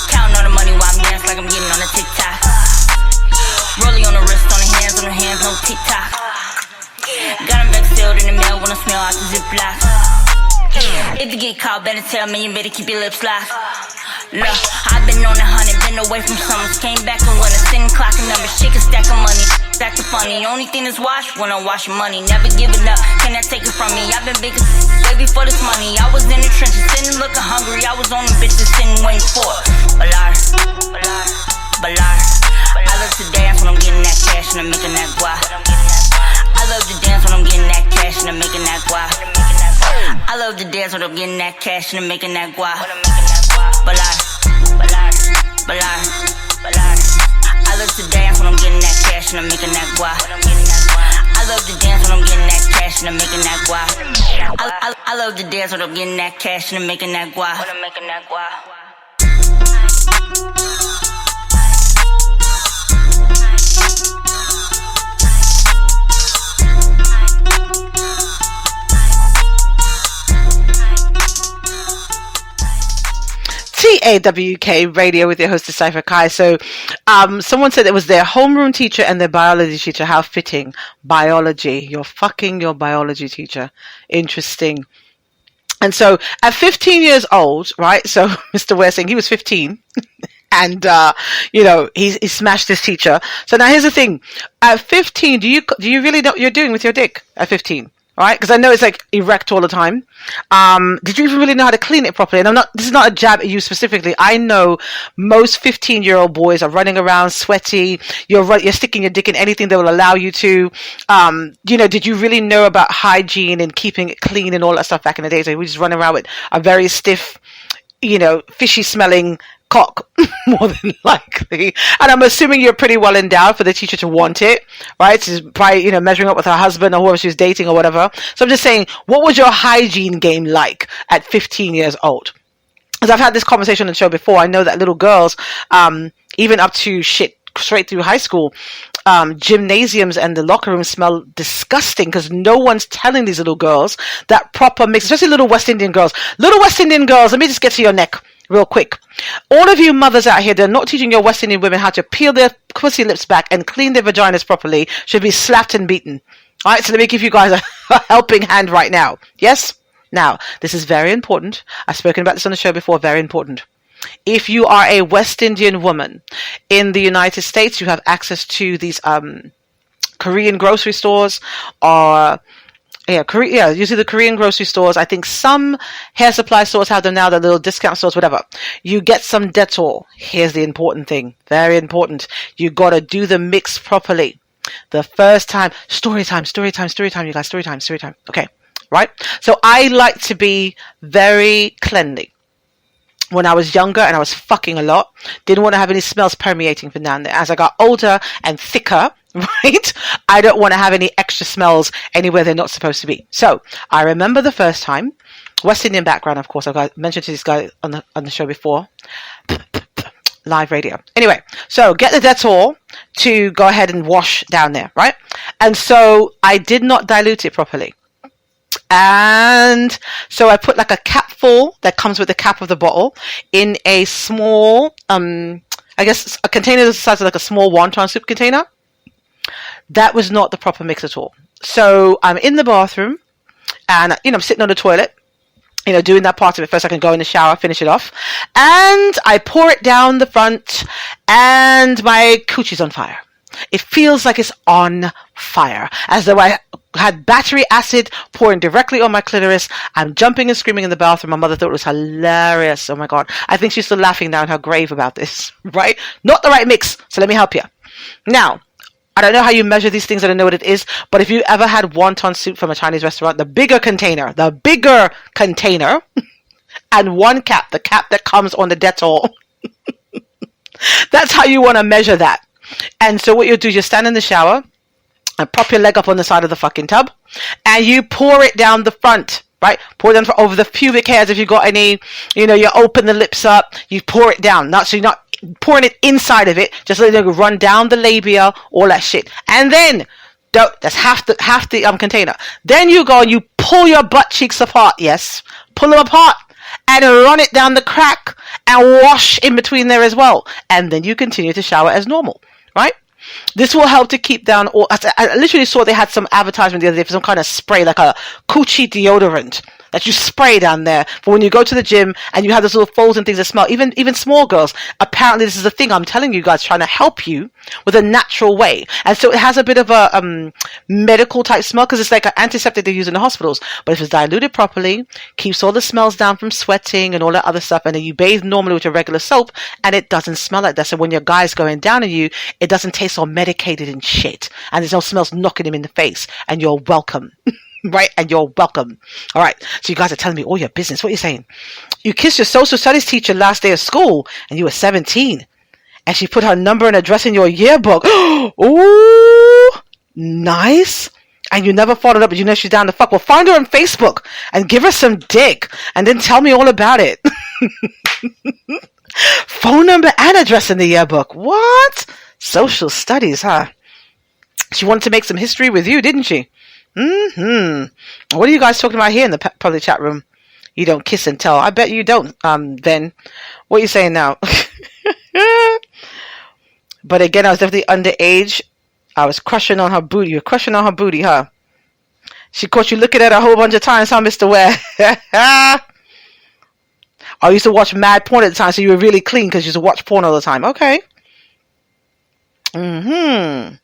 counting all the money while I'm dancing like I'm getting on a TikTok. Rolling on the wrist, on the hands, no TikTok. Got them back sealed in the mail when I smell out the Ziploc. If you get caught, better tell me, you better keep your lips locked. Look, I've been on 100, been away from summers. Came back and won a sitting clock and numbers. Shake a stack of money, stack of funny. Only thing that's washed when I'm washing money. Never giving up, can that take it from me? I've been big way before this money. I was in the trenches, sitting looking hungry. I was on the bitches sitting waiting for it. Balar. I love to dance when I'm getting that cash and I'm making that guap. I love to dance when I'm getting that cash and I'm making that guap. I love to dance when I'm getting that cash and I'm making that guap. Balar. I love to dance when I'm getting that cash and I'm making that guap. I love to dance when I'm getting that cash and I'm making that guap. I love to dance when I'm getting that cash and I'm making that guap. TAWK Radio with your host Cypher Kai. So someone said it was their homeroom teacher and their biology teacher. How fitting. Biology. You're fucking your biology teacher. Interesting. And so at 15 years old, right? So Mr. Ware saying he was 15 and, he smashed his teacher. So now here's the thing. At 15, do you really know what you're doing with your dick at 15? Right? Because I know it's like erect all the time. Did you even really know how to clean it properly? And this is not a jab at you specifically. I know most 15-year-old boys are running around sweaty. You're sticking your dick in anything that will allow you to. Did you really know about hygiene and keeping it clean and all that stuff back in the day? So we just run around with a very stiff, fishy smelling cock, more than likely. And I'm assuming you're pretty well endowed for the teacher to want it, right? She's probably, measuring up with her husband or whoever she was dating or whatever. So I'm just saying, what was your hygiene game like at 15 years old? Because I've had this conversation on the show before. I know that little girls, even up to straight through high school, gymnasiums and the locker rooms smell disgusting because no one's telling these little girls that proper mix, especially little West Indian girls. Little West Indian girls, let me just get to your neck real quick. All of you mothers out here that are not teaching your West Indian women how to peel their pussy lips back and clean their vaginas properly should be slapped and beaten. All right, so let me give you guys a helping hand right now. Yes? Now, this is very important. I've spoken about this on the show before. Very important. If you are a West Indian woman in the United States, you have access to these Korean grocery stores or usually the Korean grocery stores. I think some hair supply stores have them now, the little discount stores, whatever. You get some Dettol. Here's the important thing. Very important. You got to do the mix properly. The first time, story time, you guys, story time. Okay. Right? So I like to be very cleanly. when I was younger and I was fucking a lot. Didn't want to have any smells permeating from down there. As I got older and thicker, right, I don't want to have any extra smells anywhere they're not supposed to be. So I remember the first time, West Indian background, of course. I've mentioned to this guy on the show before. Live radio. Anyway, so get the Dettol to go ahead and wash down there, right? And so I did not dilute it properly. And so I put like a cap full that comes with the cap of the bottle in a small, I guess a container the size of like a small wonton soup container. That was not the proper mix at all. So I'm in the bathroom and, I'm sitting on the toilet, doing that part of it. First I can go in the shower, finish it off. And I pour it down the front and my coochie's on fire. It feels like it's on fire, as though I had battery acid pouring directly on my clitoris. I'm jumping and screaming in the bathroom. My mother thought it was hilarious. Oh my God. I think she's still laughing down her grave about this, right? Not the right mix. So let me help you. Now, I don't know how you measure these things. I don't know what it is. But if you ever had wonton soup from a Chinese restaurant, the bigger container, and one cap, the cap that comes on the Dettol, that's how you want to measure that. And so what you'll do is you stand in the shower and prop your leg up on the side of the fucking tub and you pour it down the front, right? Pour it down over the pubic hairs if you've got any, you open the lips up, you pour it down. So you're not pouring it inside of it, just letting it run down the labia, all that shit. And then, that's half the container. Then you go and you pull your butt cheeks apart, yes. Pull them apart. And run it down the crack and wash in between there as well. And then you continue to shower as normal. Right? This will help to keep down all. I literally saw they had some advertisement the other day for some kind of spray, like a coochie deodorant that you spray down there for when you go to the gym and you have those little folds and things that smell. Even small girls. Apparently, this is a thing I'm telling you guys, trying to help you with a natural way. And so it has a bit of a medical type smell because it's like an antiseptic they use in the hospitals. But if it's diluted properly, keeps all the smells down from sweating and all that other stuff. And then you bathe normally with your regular soap and it doesn't smell like that. So when your guy's going down on you, it doesn't taste all medicated and shit. And there's no smells knocking him in the face. And you're welcome. Right? And you're welcome. All right. So you guys are telling me all your business. What are you saying? You kissed your social studies teacher last day of school and you were 17. And she put her number and address in your yearbook. Ooh, nice. And you never followed up, but she's down to fuck. Well, find her on Facebook and give her some dick and then tell me all about it. Phone number and address in the yearbook. What? Social studies, huh? She wanted to make some history with you, didn't she? Mm-hmm. What are you guys talking about here in the public chat room? You don't kiss and tell. I bet you don't, then. What are you saying now? But again, I was definitely underage. I was crushing on her booty. You're crushing on her booty, huh? She caught you looking at her a whole bunch of times, huh, Mr. Ware? I used to watch mad porn at the time, so you were really clean because you used to watch porn all the time. Okay. Mm-hmm.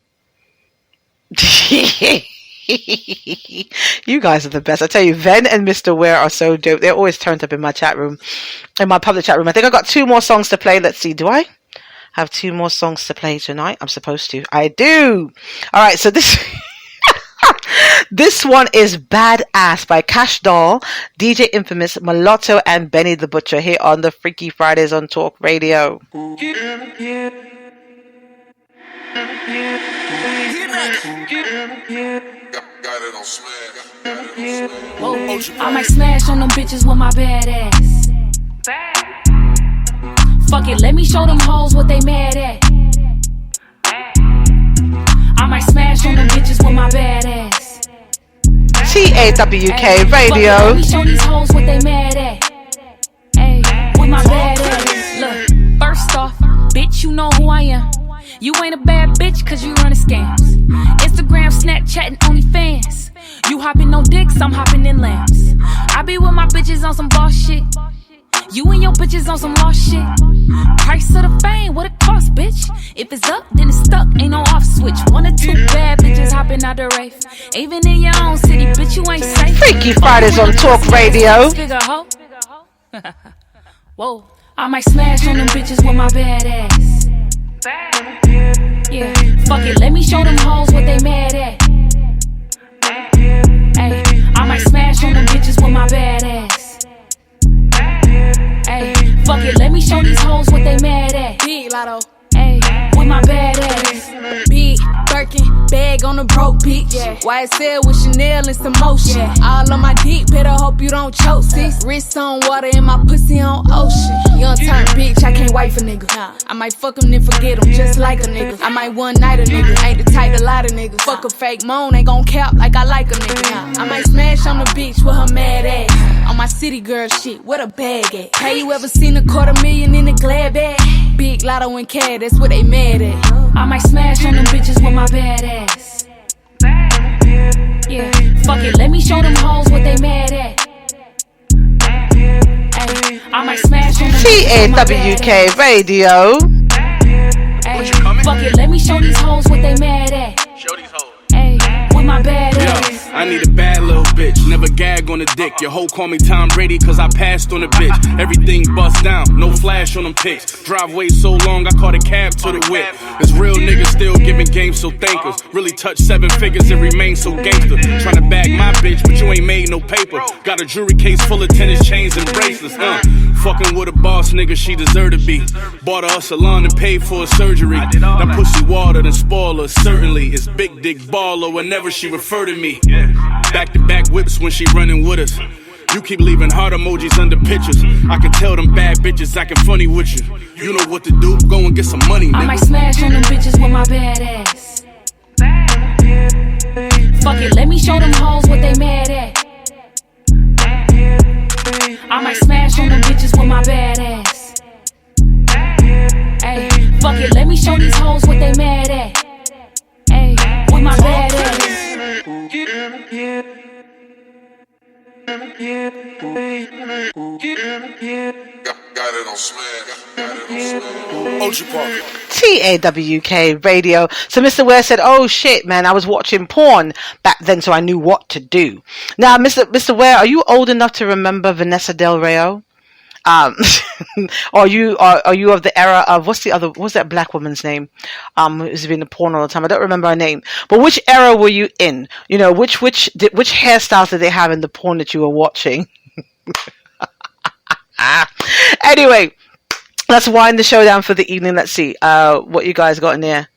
You guys are the best. I tell you, Ven and Mr. Ware are so dope. They're always turned up in my chat room, in my public chat room. I think I got 2 more songs to play. Let's see. Do I have 2 more songs to play tonight? I'm supposed to. I do. All right. So this one is Badass by Cash Doll, DJ Infamous, Mulatto, and Benny the Butcher here on the Freaky Fridays on Talk Radio. I might smash on them bitches with my bad ass. Fuck it, let me show them hoes what they mad at. I might smash on them bitches with my bad ass. TAWK Radio. Let me show these hoes what they mad at. Ay, with my bad ass. Look, first off, bitch, you know who I am. You ain't a bad bitch cause you running scams. Instagram, Snapchat, and OnlyFans. You hopping on dicks, I'm hopping in lamps. I be with my bitches on some boss shit. You and your bitches on some lost shit. Price of the fame, what it cost, bitch? If it's up, then it's stuck, ain't no off switch. 1 or 2 bad bitches hopping out the rave. Even in your own city, bitch, you ain't safe. Freaky Fridays on Talk Radio. Whoa, I might smash on them bitches with my bad ass. Yeah, fuck it, let me show them hoes what they mad at. Ay, I might smash on them bitches with my bad ass. Ay, fuck hoes what they mad at. Big Lotto, ayy, with my bad ass. Big Birkin, bag on the broke bitch. Yeah. YSL with Chanel and some motion. Yeah. All on my dick, better hope you don't choke, sis. Wrist on water and my pussy on ocean. Young turn bitch, I can't wait for nigga. Nah. I might fuck him then forget him, just like a nigga. I might one night a nigga, ain't the type a lot of niggas. Fuck a fake moan, ain't gon' cap like I like a nigga. Nah. I might smash on the bitch with her mad ass. On my city girl shit, what a bag at? Hey, you ever seen $250,000 in a glad bag? Big Lotto and CAD, that's what they mad at. I might smash on them bitches with my bad ass. Yeah, fuck it, let me show them hoes what they mad at. Ay, I might smash on them bitches with my bad ass. TAWK Radio. Ay, fuck it, let me show these hoes what they mad at. Show these hoes. Ay, with my bad ass. I need a bad little bitch, never gag on the dick. Your hoe call me Tom Brady cause I passed on the bitch. Everything bust down, no flash on them pics. Driveway so long I caught a cab to the whip. This real nigga still giving game, so thank us. Really touch 7 figures and remain so gangster. Tryna bag my bitch but you ain't made no paper. Got a jewelry case full of tennis chains and bracelets. Fucking with a boss nigga she deserve to be. Bought her a salon and paid for her surgery. That pussy water and spoil her. Certainly it's big dick baller whenever she refer to me. Back to back whips when she running with us. You keep leaving heart emojis under pictures. I can tell them bad bitches acting funny with you. You know what to do, go and get some money, nigga. I might smash on them bitches with my bad ass. Fuck it, let me show them hoes what they mad at. I might smash on them bitches with my bad ass. Ay, fuck it, let me show these hoes what they mad at. Ay, with my bad ass. Got it on Smash. TAWK Radio. So Mr. Ware said, oh shit, man, I was watching porn back then, so I knew what to do. Now, Mr. Ware, are you old enough to remember Vanessa Del Rio? Are you of the era of what's that black woman's name? Who's been in porn all the time? I don't remember her name. But which era were you in? You know, which hairstyles did they have in the porn that you were watching? Anyway, let's wind the show down for the evening. Let's see what you guys got in there.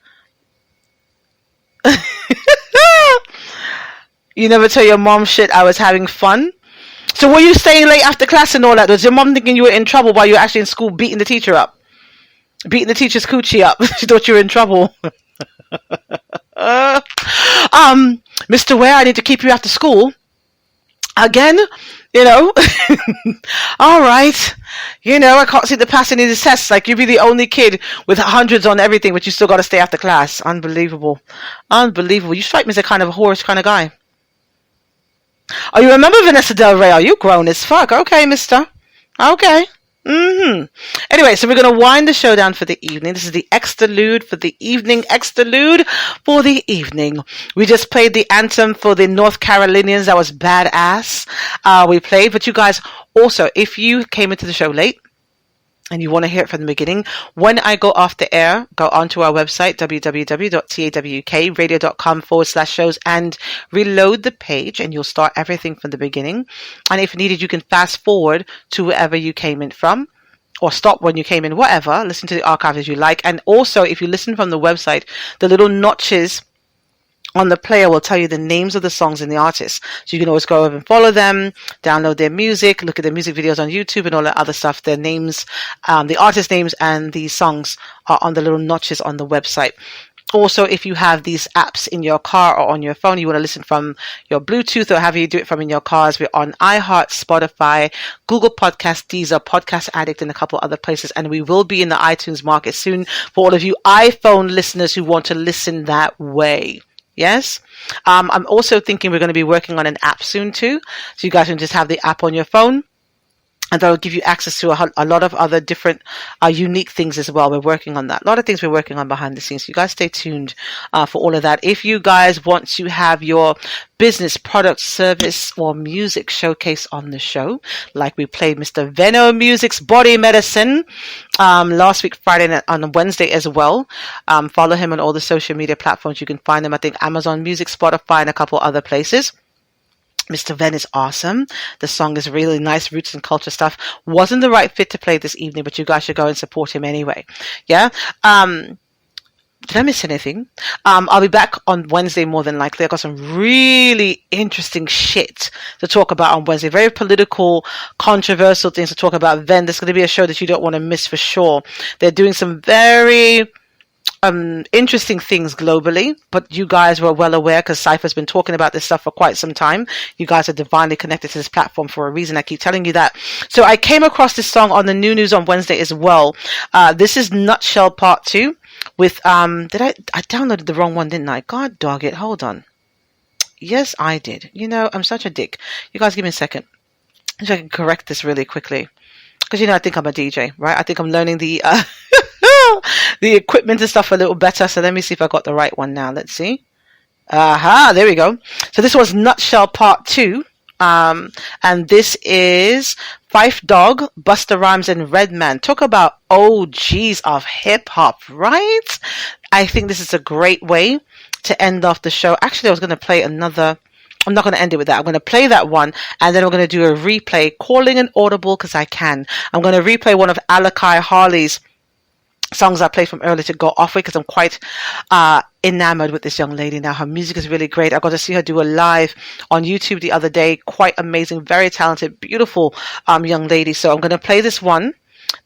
You never tell your mom shit. I was having fun. So were you staying late after class and all that? Was your mom thinking you were in trouble while you were actually in school beating the teacher up? Beating the teacher's coochie up? She thought you were in trouble. Mr. Ware, I need to keep you after school. Again? You know? All right. You know, I can't see the passing in the tests. Like, you'd be the only kid with hundreds on everything, but you still got to stay after class. Unbelievable. Unbelievable. You strike me as a kind of a horse kind of guy. Oh, you remember Vanessa Del Rey? You grown as fuck. Okay, mister. Okay. Anyway, so we're going to wind the show down for the evening. This is the exterlude for the evening. Exterlude for the evening. We just played the anthem for the North Carolinians. That was badass. We played, but you guys also, if you came into the show late, and you want to hear it from the beginning, when I go off the air, go onto our website, www.tawkradio.com/shows, and reload the page, and you'll start everything from the beginning. And if needed, you can fast forward to wherever you came in from, or stop when you came in, whatever. Listen to the archive as you like. And also, if you listen from the website, the little notches on the player will tell you the names of the songs and the artists. So you can always go over and follow them, download their music, look at their music videos on YouTube and all that other stuff. Their names, the artist names and the songs are on the little notches on the website. Also, if you have these apps in your car or on your phone, you want to listen from your Bluetooth or however you do it from in your cars, we're on iHeart, Spotify, Google Podcasts, Deezer, Podcast Addict, and a couple other places. And we will be in the iTunes market soon for all of you iPhone listeners who want to listen that way. Yes. I'm also thinking we're going to be working on an app soon too. So you guys can just have the app on your phone. And that'll give you access to a lot of other different unique things as well. We're working on that. A lot of things we're working on behind the scenes. So you guys stay tuned for all of that. If you guys want to have your business, product, service, or music showcase on the show, like we played Mr. Veno Music's Body Medicine last week, Friday, and on Wednesday as well. Follow him on all the social media platforms. You can find him, I think, Amazon Music, Spotify, and a couple other places. Mr. Venn is awesome. The song is really nice, roots and culture stuff. Wasn't the right fit to play this evening, but you guys should go and support him anyway. Yeah. Did I miss anything? I'll be back on Wednesday more than likely. I've got some really interesting shit to talk about on Wednesday. Very political, controversial things to talk about then. There's going to be a show that you don't want to miss for sure. They're doing some very interesting things globally, but you guys were well aware because Cypher's been talking about this stuff for quite some time. You guys are divinely connected to this platform for a reason. I keep telling you that. So I came across this song on the New News on Wednesday as well. This is Nutshell Part 2 with, I downloaded the wrong one, didn't I? God dog it. Hold on. Yes, I did. You know, I'm such a dick. You guys give me a second. So I can correct this really quickly. Because, you know, I think I'm a DJ, right? I think I'm learning the the equipment and stuff a little better. So let me see if I got the right one now. Let's see. Aha, there we go. So this was Nutshell Part 2. And this is Phife Dawg, Busta Rhymes, and Redman. Talk about OGs of hip-hop, right? I think this is a great way to end off the show. Actually, I was going to play another... I'm not going to end it with that. I'm going to play that one, and then I'm going to do a replay, calling an audible because I can. I'm going to replay one of Alakai Harley's songs I played from earlier to go off with because I'm quite enamored with this young lady now. Her music is really great. I got to see her do a live on YouTube the other day. Quite amazing, very talented, beautiful young lady. So I'm going to play this one,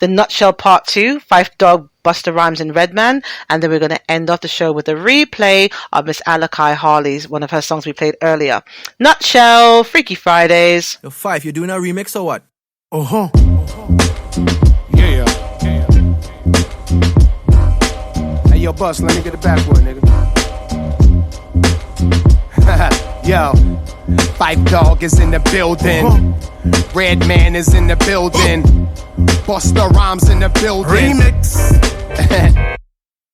the Nutshell Part 2, Phife Dawg, Busta Rhymes, and Redman, and then we're going to end off the show with a replay of Miss Alakai Harley's, one of her songs we played earlier. Nutshell, Freaky Fridays. Yo, Phife, you doing a remix or what? Uh-huh. Yo, Bus, let me get the backboard, nigga. Yo, Phife Dawg is in the building. Redman is in the building. Busta Rhymes in the building. Remix.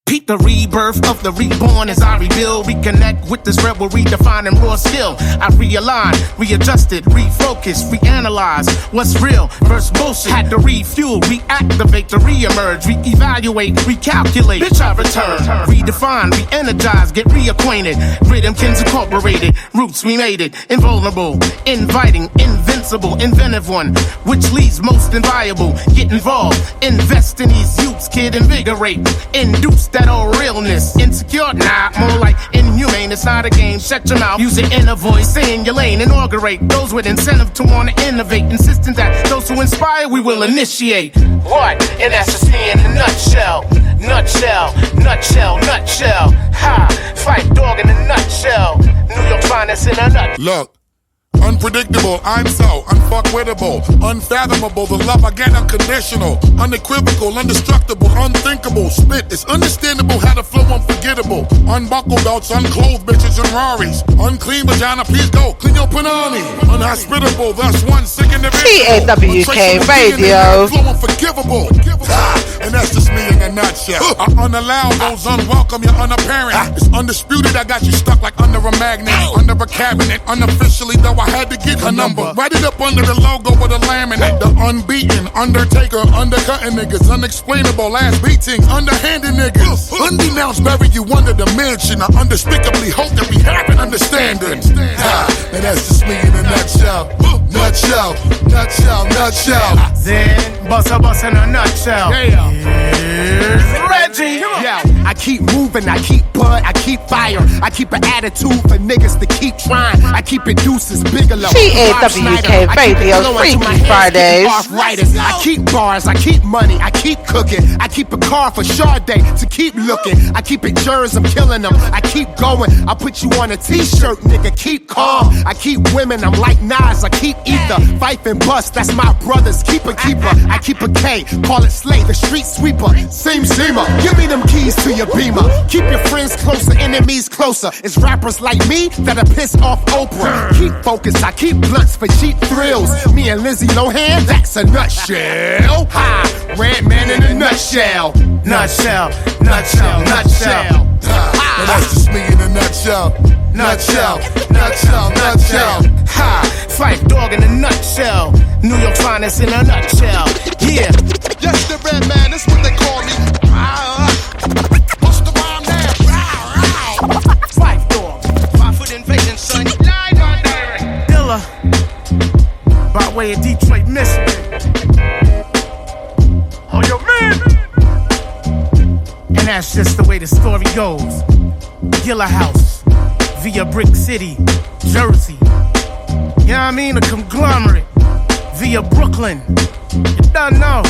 Peep the rebirth of the reborn as I rebuild, reconnect with this rebel, redefining raw skill. I realign, readjusted, refocus, reanalyze what's real versus bullshit. Had to refuel, reactivate, to reemerge, reevaluate, recalculate. Bitch, I return, redefine, reenergize, get reacquainted. Rhythmkins incorporated, roots we made it. Invulnerable, inviting, invincible, inventive one, which leads most inviolable. Get involved, invest in these youths, kid, invigorate, induce that old realness. Insecure? Nah, more like inhumane. It's not a game. Shut your mouth. Use your inner voice. Stay in your lane. Inaugurate those with incentive to want to innovate. Insisting that those who inspire, we will initiate. What? And that's just me in a nutshell. Nutshell, nutshell, nutshell. Ha! Phife Dawg in a nutshell. New York finest in a nutshell. Look. Unpredictable, I'm so unfuckwittable, unfathomable, the love I get unconditional, unequivocal, indestructible, unthinkable, spit is understandable, how to flow unforgettable, unbuckled belts, unclothed bitches and Raris, unclean vagina, please go, clean your panani, unhospitable, thus one sick in the TAWK Radio. Flow unforgivable, and that's just me in a nutshell. I unallow those unwelcome, you're unapparent. It's undisputed, I got you stuck like under a magnet, under a cabinet, unofficially though I had to get her number. Write it up under the logo with a laminate. The unbeaten, undertaker, undercutting niggas, unexplainable ass beatings, underhanded niggas. Undenounced, bury you under the mansion. I undespicably hope that we have an understanding. And that's just me in a nutshell. Nutshell, nutshell, nutshell. Then, bust in a nutshell. Here's Reggie. Yo, I keep moving, I keep bud, I keep fire. I keep an attitude for niggas to keep trying. I keep it deuces, Bigelow. TAWK Radio, Freaky Fridays. I keep bars, I keep money, I keep cooking. I keep a car for Sade to keep looking. I keep it jurors, I'm killing them. I keep going, I put you on a t-shirt, nigga, keep calm. I keep women, I'm like Nas, I keep ether. Phife and Bust, that's my brothers, keep a keeper. I keep a K, call it Slay, the street sweeper. Seamer, give me them keys to your Beamer. Keep your friends closer, enemies closer. It's rappers like me that'll piss off Oprah. Keep focused, I keep blunts for cheap thrills. Me and Lindsay Lohan, that's a nutshell. Ha, Redman in a nutshell. Nutshell, nutshell, nutshell. And that's just me in a nutshell. Nutshell, nutshell, nutshell. Ha, Phife Dawg in a nutshell. New York finest in a nutshell. Yeah. Yes, the Redman, that's what they call me. What's the rhyme now? Phife Dawg, 5 foot invasion, son. Live on there. Dilla, That's just the way the story goes. Gilla House, via Brick City, Jersey. You know what I mean? A conglomerate, via Brooklyn. You don't know.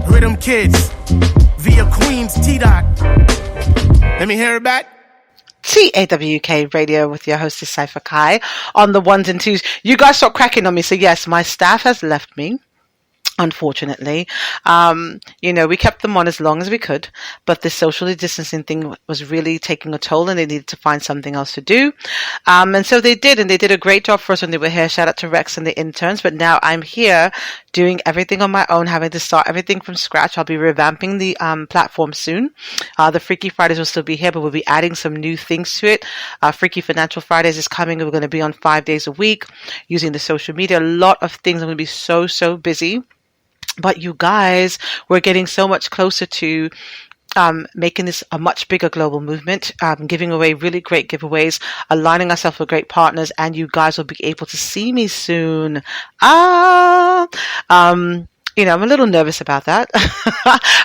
Rhythm Kids, via Queens, T-Dot. Let me hear it back. TAWK Radio with your hostess Cypher Kai on the ones and twos. You guys stop cracking on me. So yes, my staff has left me. Unfortunately, we kept them on as long as we could, but the socially distancing thing was really taking a toll and they needed to find something else to do. And so they did, and they did a great job for us when they were here. Shout out to Rex and the interns. But now I'm here doing everything on my own, having to start everything from scratch. I'll be revamping the platform soon. The Freaky Fridays will still be here, but we'll be adding some new things to it. Freaky Financial Fridays is coming. We're going to be on 5 days a week using the social media. A lot of things. I'm going to be so busy. But you guys, we're getting so much closer to making this a much bigger global movement, giving away really great giveaways, aligning ourselves with great partners, and you guys will be able to see me soon. I'm a little nervous about that.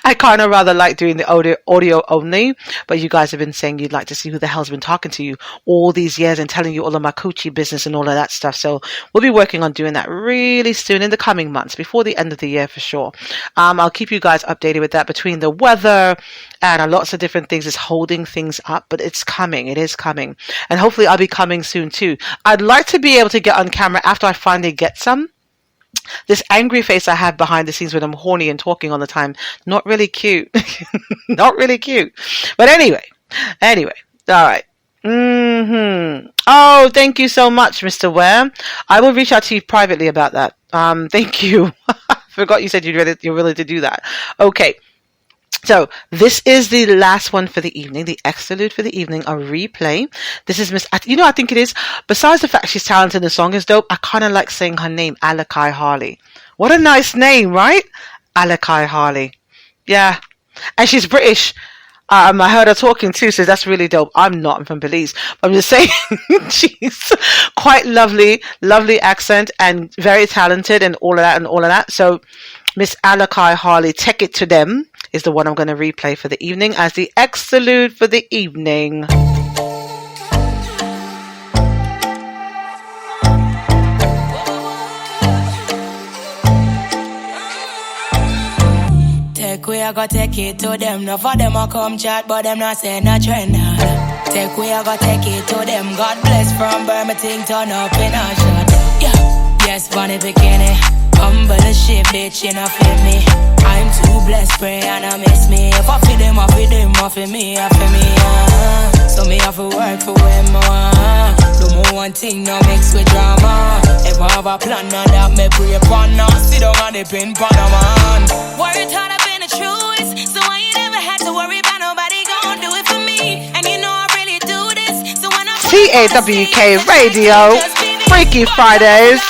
I kind of rather like doing the audio only, but you guys have been saying you'd like to see who the hell's been talking to you all these years and telling you all of my coochie business and all of that stuff. So we'll be working on doing that really soon in the coming months, before the end of the year for sure. I'll keep you guys updated with that. Between the weather and lots of different things is holding things up, but it's coming. It is coming. And hopefully I'll be coming soon too. I'd like to be able to get on camera after I finally get some. This angry face I have behind the scenes when I'm horny and talking all the time, not really cute. Not really cute. But anyway, all right. Oh, thank you so much, Mr. Ware. I will reach out to you privately about that. Thank you. I forgot you said you're willing to do that. Okay. So this is the last one for the evening, the exclude for the evening, a replay. This is Miss, I think it is, besides the fact she's talented and the song is dope, I kind of like saying her name, Alakai Harley. What a nice name, right? Alakai Harley. Yeah. And she's British. I heard her talking too, so that's really dope. I'm not, I'm from Belize. But I'm just saying, she's quite lovely accent and very talented and all of that. So Miss Alakai Harley, Take It to Them, is the one I'm going to replay for the evening as the exclude for the evening. I go take it to them. No for them I come chat, but them not say no trend. I go take it to them. God bless from Birmingham, turn up in a shot. Yeah, yes, funny bikini. Humble as shit, bitch, you know fit me. I'm too blessed, pray and I miss me. If I feed them, I feed them, I feed me, I feed me. So me have to work for way more. Do more one thing, no mix with drama. If I have a plan, now that me pray upon. Now sit down on the pin, pan a man. Worried how I've been the truest, so I ain't never had to worry about nobody gon' do it for me. And you know I really do this, so when I TAWK Radio, Freaky Fridays.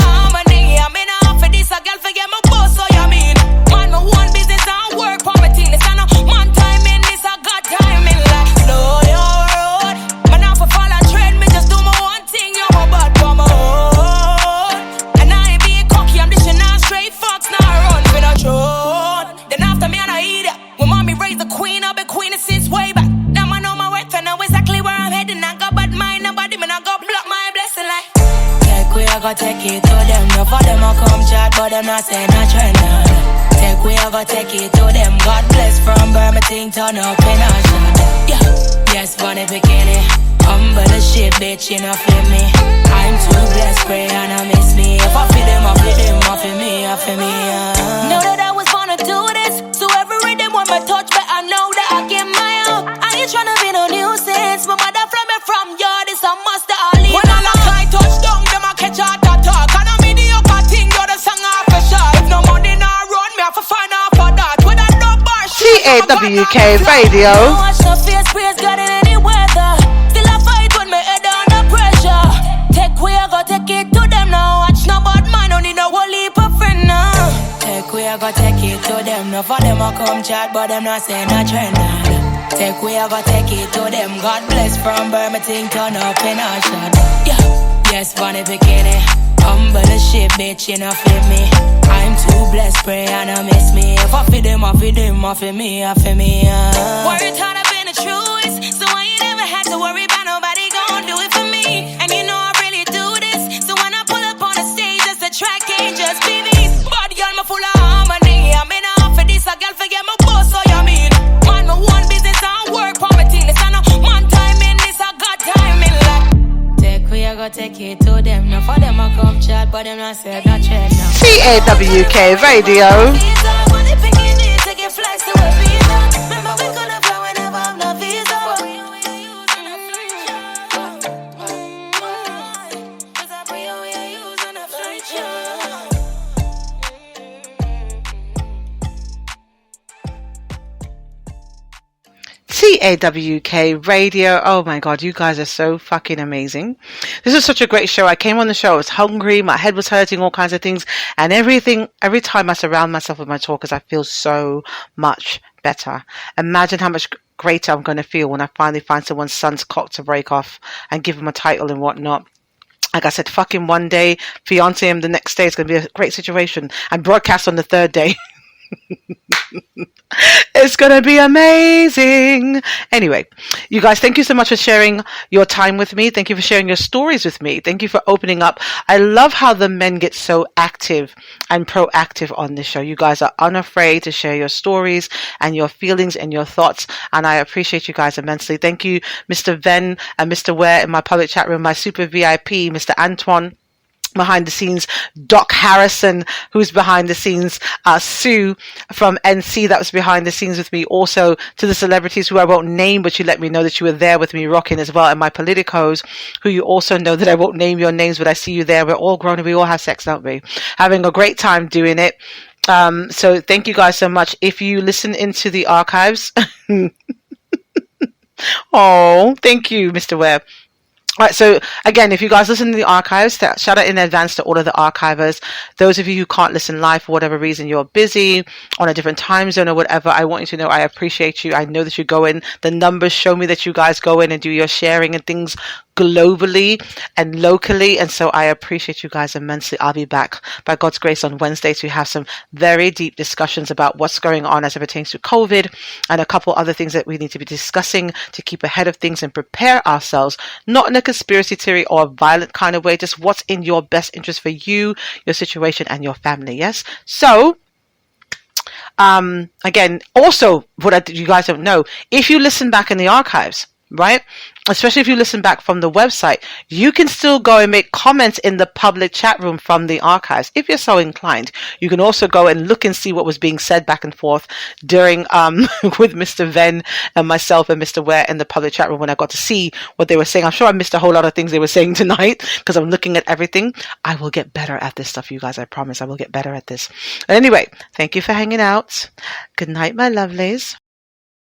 A girl forget my boss, so you mean man, my one business and work for my team. This I know man timing, this I got timing. Like slow your road, man now for follow trend. Me just do my one thing, you're my bad for my own. And I ain't being cocky, I'm dishing out straight fucks. Now I run for the throne. Then after me and I eat it. When mommy raised the queen, I've been queen since way back. Now I know my worth and know exactly where I'm heading. I got bad mind, nobody, man I got block my blessing like. I go take it to them. No for them I come chat, but them not say no trend. I go take it to them. God bless from Birmingham, turn up in a shot. Yeah, yes, funny bikini. Humble as shit, bitch, you know feel me. I'm too blessed, pray and I miss me. If I feel them, I feel them, I feel me, I feel me. Know that I was born to do this, so every rhythm when I touch, but I know that I get my own. I ain't tryna be no nuisance. My mother fly me from yard, it's a must that I leave. When I lock I touch down, them I catch heart attack. And I'm mediocre thing, you're the song I for sure. If no money now run, me have to find out for that. With a no bar shit, TAWK Radio. Watch the face, praise God in any weather. Still I fight when my head under pressure. Take way, I go take it to them now. Watch no bad man, don't need no whole heap of friend now. Take way, I go take it to them. No for them I come chat, but them not say no trend now. Take way, I go take it to them. God bless from Birmingham, turn up in a shot. Yeah, yes, funny bikini. Humble as shit, bitch, you know feel me. I'm too blessed, pray and I miss me. If I feed them, I feed them, I feed me, I feed me. Worried how I've been the truth. to worry about nobody gon' do it for me. And you know I really do this. So when I pull up on the stage, just the track ain't just BBs. Bad girl, me full of harmony. I'm in a for this, a girl forget my boss, so you mean. Man, my one business and work for my team. It's not no man time in this, I got time in like. Take we I go take it to them. Now for them I come chat, but them not say not check now. CAWK Radio. CAWK Radio. Oh my god, you guys are so fucking amazing. This is such a great show. I came on the show, I was hungry, my head was hurting, all kinds of things, and every time I surround myself with my talkers, I feel so much better. Imagine how much greater I'm going to feel when I finally find someone's son's cock to break off and give him a title and whatnot. Like I said, fuck him one day, fiance him the next day. It's going to be a great situation, and broadcast on the third day. It's gonna be amazing. Anyway, you guys, thank you so much for sharing your time with me. Thank you for sharing your stories with me. Thank you for opening up. I love how the men get so active and proactive on this show. You guys are unafraid to share your stories and your feelings and your thoughts, and I appreciate you guys immensely. Thank you, Mr. Venn and Mr. Ware in my public chat room, my super VIP, Mr. Antoine behind the scenes, Doc Harrison, who's behind the scenes, Sue from NC, that was behind the scenes with me. Also to the celebrities who I won't name, but you let me know that you were there with me rocking as well, and my politicos, who you also know that I won't name your names, but I see you there. We're all grown and we all have sex, don't we? Having a great time doing it. So thank you guys so much. If you listen into the archives, oh, thank you, Mr. Ware. All right, so again, if you guys listen to the archives, shout out in advance to all of the archivers. Those of you who can't listen live for whatever reason, you're busy on a different time zone or whatever, I want you to know I appreciate you. I know that you go in. The numbers show me that you guys go in and do your sharing and things globally and locally, and so I appreciate you guys immensely. I'll be back by God's grace on Wednesday to have some very deep discussions about what's going on as it pertains to COVID and a couple other things that we need to be discussing to keep ahead of things and prepare ourselves, not in a conspiracy theory or a violent kind of way, just what's in your best interest for you, your situation, and your family. Yes, so again, also what you guys don't know, if you listen back in the archives, right, especially if you listen back from the website, you can still go and make comments in the public chat room from the archives if you're so inclined. You can also go and look and see what was being said back and forth during with Mr. Venn and myself and Mr. Ware in the public chat room when I got to see what they were saying. I'm sure I missed a whole lot of things they were saying tonight because I'm looking at everything. I will get better at this stuff, you guys. I promise I will get better at this. Anyway, thank you for hanging out. Good night, my lovelies.